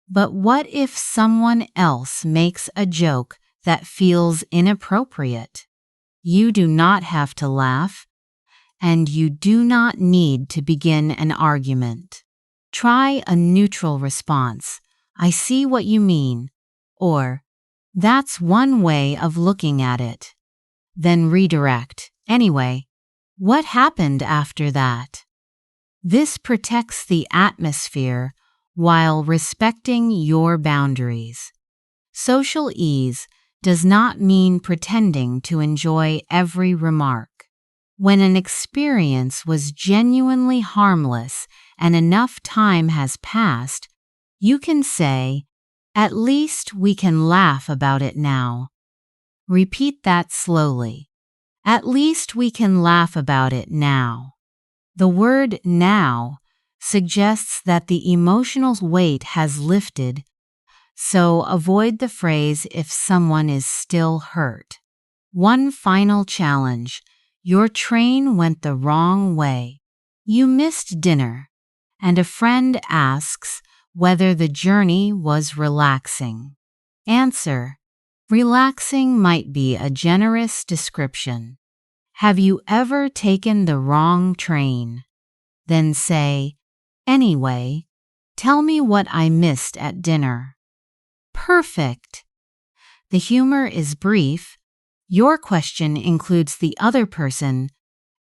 [SPEAKER 1] But what if someone else makes a joke that feels inappropriate? You do not have to laugh, and you do not need to begin an argument. Try a neutral response. I see what you mean, or that's one way of looking at it. Then redirect. Anyway, what happened after that? This protects the atmosphere while respecting your boundaries. Social ease does not mean pretending to enjoy every remark. When an experience was genuinely harmless and enough time has passed, you can say, "At least we can laugh about it now." Repeat that slowly. At least we can laugh about it now. The word now suggests that the emotional weight has lifted, so avoid the phrase if someone is still hurt. One final challenge. Your train went the wrong way. You missed dinner, and a friend asks whether the journey was relaxing. Answer: relaxing might be a generous description. Have you ever taken the wrong train? Then say, "Anyway, tell me what I missed at dinner." Perfect. The humor is brief. Your question includes the other person,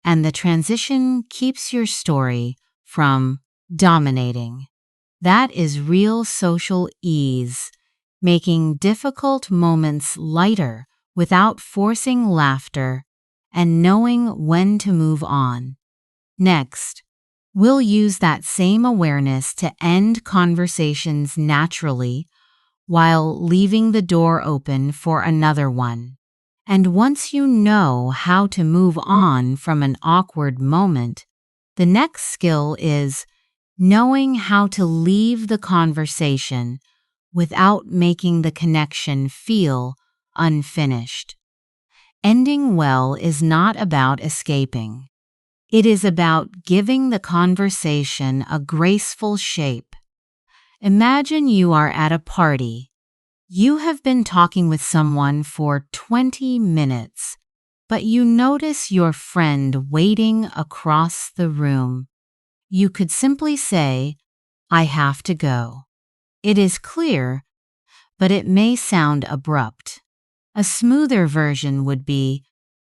[SPEAKER 1] and the transition keeps your story from dominating. That is real social ease, making difficult moments lighter without forcing laughter and knowing when to move on. Next, we'll use that same awareness to end conversations naturally while leaving the door open for another one. And once you know how to move on from an awkward moment, the next skill is knowing how to leave the conversation without making the connection feel unfinished. Ending well is not about escaping. It is about giving the conversation a graceful shape. Imagine you are at a party. You have been talking with someone for 20 minutes, but you notice your friend waiting across the room. You could simply say, "I have to go." It is clear, but it may sound abrupt. A smoother version would be,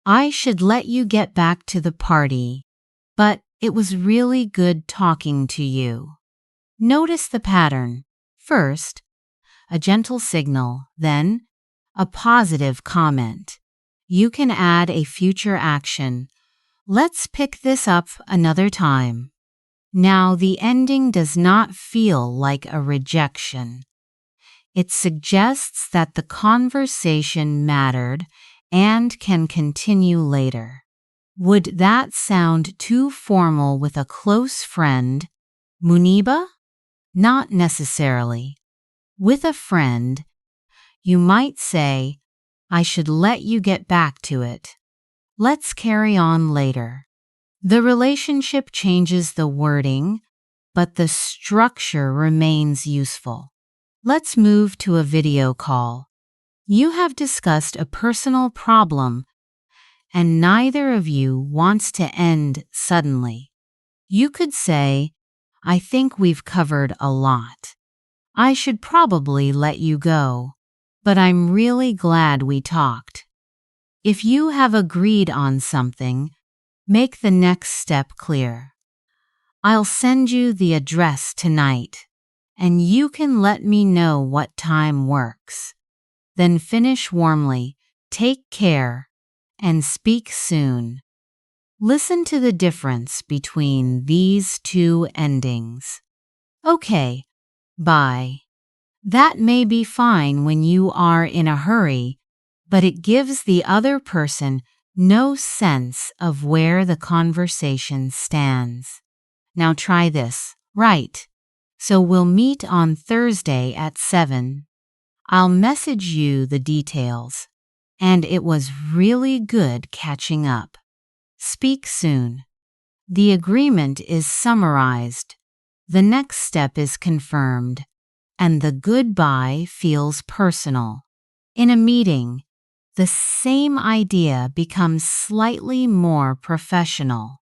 [SPEAKER 1] "I should let you get back to the party, but it was really good talking to you." Notice the pattern. First, a gentle signal, then a positive comment. You can add a future action. "Let's pick this up another time." Now, the ending does not feel like a rejection. It suggests that the conversation mattered and can continue later. Would that sound too formal with a close friend, Muniba? Not necessarily. With a friend, you might say, "I should let you get back to it. Let's carry on later." The relationship changes the wording, but the structure remains useful. Let's move to a video call. You have discussed a personal problem, and neither of you wants to end suddenly. You could say, "I think we've covered a lot. I should probably let you go, but I'm really glad we talked." If you have agreed on something, make the next step clear. "I'll send you the address tonight, and you can let me know what time works." Then finish warmly, "Take care, and speak soon." Listen to the difference between these two endings. Okay, Bye. That may be fine when you are in a hurry, but it gives the other person no sense of where the conversation stands. Now try this. Right. So we'll meet on Thursday at 7. I'll message you the details. And it was really good catching up. Speak soon. The agreement is summarized. The next step is confirmed. And the goodbye feels personal. In a meeting, the same idea becomes slightly more professional.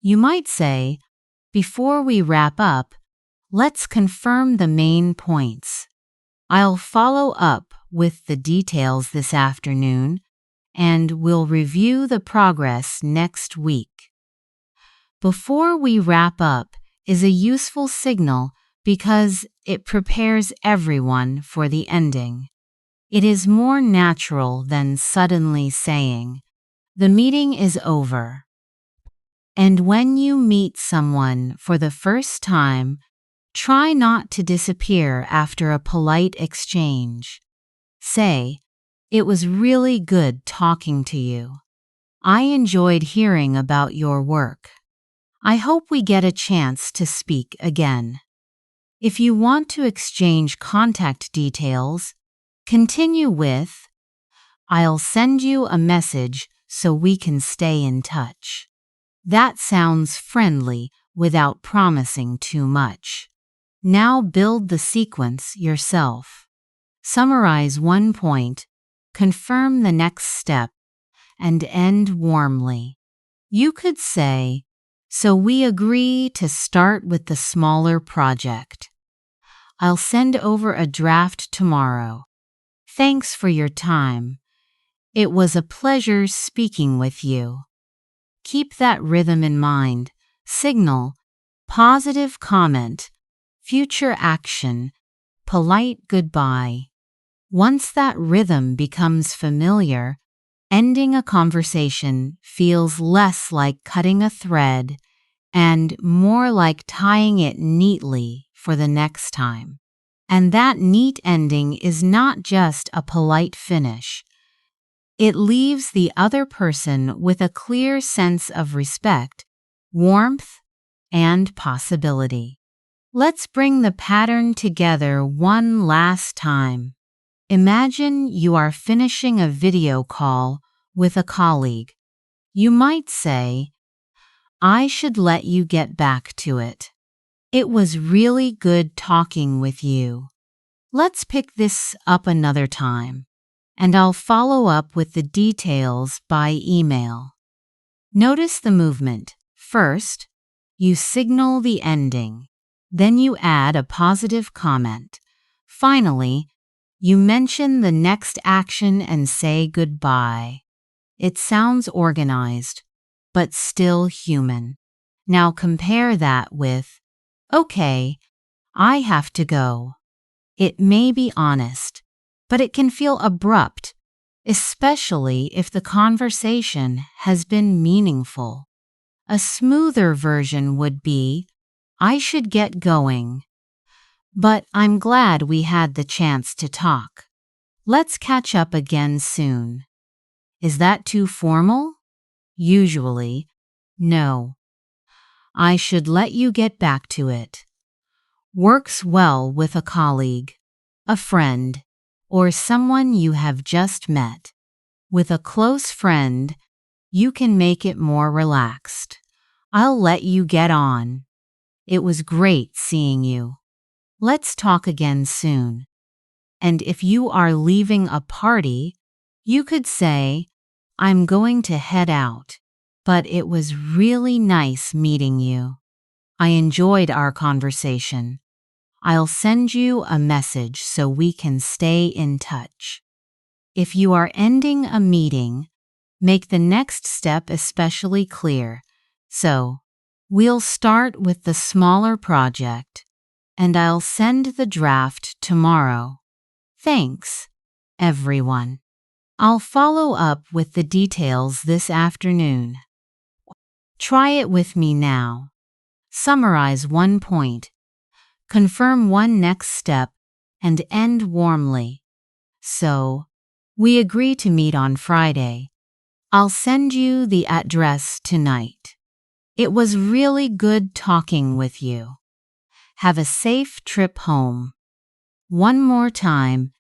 [SPEAKER 1] You might say, before we wrap up, let's confirm the main points. I'll follow up with the details this afternoon, and we'll review the progress next week. Before we wrap up is a useful signal because it prepares everyone for the ending. It is more natural than suddenly saying, "The meeting is over." And when you meet someone for the first time, try not to disappear after a polite exchange. Say, "It was really good talking to you. I enjoyed hearing about your work. I hope we get a chance to speak again." If you want to exchange contact details, continue with, "I'll send you a message so we can stay in touch." That sounds friendly without promising too much. Now build the sequence yourself. Summarize one point, confirm the next step, and end warmly. You could say, "So we agree to start with the smaller project. I'll send over a draft tomorrow. Thanks for your time. It was a pleasure speaking with you." Keep that rhythm in mind. Signal, positive comment, future action, polite goodbye. Once that rhythm becomes familiar, ending a conversation feels less like cutting a thread and more like tying it neatly for the next time. And that neat ending is not just a polite finish. It leaves the other person with a clear sense of respect, warmth, and possibility. Let's bring the pattern together one last time. Imagine you are finishing a video call with a colleague. You might say, "I should let you get back to it. It was really good talking with you. Let's pick this up another time, and I'll follow up with the details by email." Notice the movement. First, you signal the ending. Then you add a positive comment. Finally, you mention the next action and say goodbye. It sounds organized, but still human. Now compare that with, "Okay, I have to go." It may be honest, but it can feel abrupt, especially if the conversation has been meaningful. A smoother version would be, "I should get going, but I'm glad we had the chance to talk. Let's catch up again soon." Is that too formal? Usually, no. "I should let you get back to it" works well with a colleague, a friend, or someone you have just met. With a close friend, you can make it more relaxed. "I'll let you get on. It was great seeing you. Let's talk again soon." And if you are leaving a party, you could say, "I'm going to head out, but it was really nice meeting you. I enjoyed our conversation. I'll send you a message so we can stay in touch." If you are ending a meeting, make the next step especially clear. So, "We'll start with the smaller project, and I'll send the draft tomorrow. Thanks, everyone. I'll follow up with the details this afternoon." Try it with me now. Summarize one point. confirm one next step, and end warmly. So, we agree to meet on Friday. I'll send you the address tonight. It was really good talking with you. Have a safe trip home. One more time,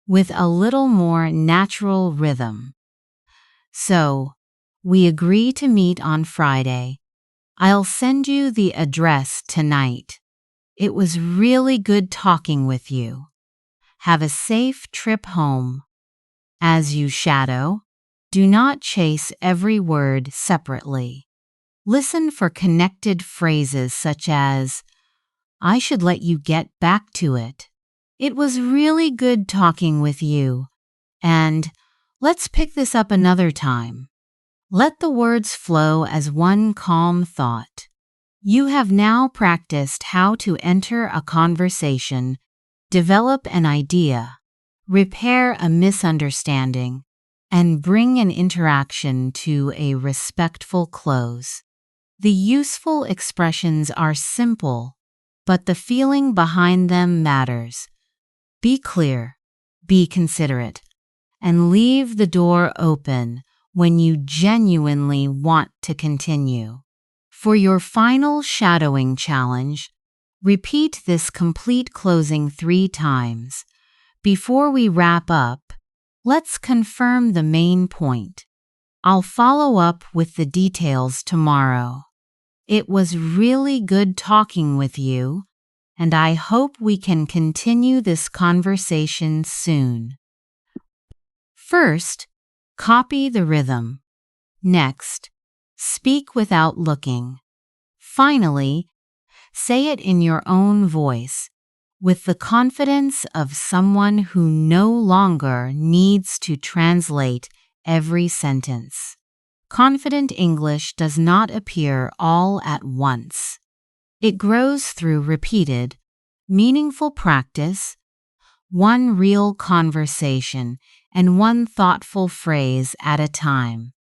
[SPEAKER 1] with a little more natural rhythm. So, we agree to meet on Friday. I'll send you the address tonight. It was really good talking with you. Have a safe trip home. As you shadow, do not chase every word separately. Listen for connected phrases such as, I should let you get back to it. It was really good talking with you. And let's pick this up another time. Let the words flow as one calm thought. You have now practiced how to enter a conversation, develop an idea, repair a misunderstanding, and bring an interaction to a respectful close. The useful expressions are simple, but the feeling behind them matters. Be clear, be considerate, and leave the door open when you genuinely want to continue. For your final shadowing challenge, repeat this complete closing 3 times. Before we wrap up, let's confirm the main point. I'll follow up with the details tomorrow. It was really good talking with you, and I hope we can continue this conversation soon. First, copy the rhythm. Next, speak without looking. Finally, say it in your own voice, with the confidence of someone who no longer needs to translate every sentence. Confident English does not appear all at once. It grows through repeated, meaningful practice, one real conversation, and one thoughtful phrase at a time.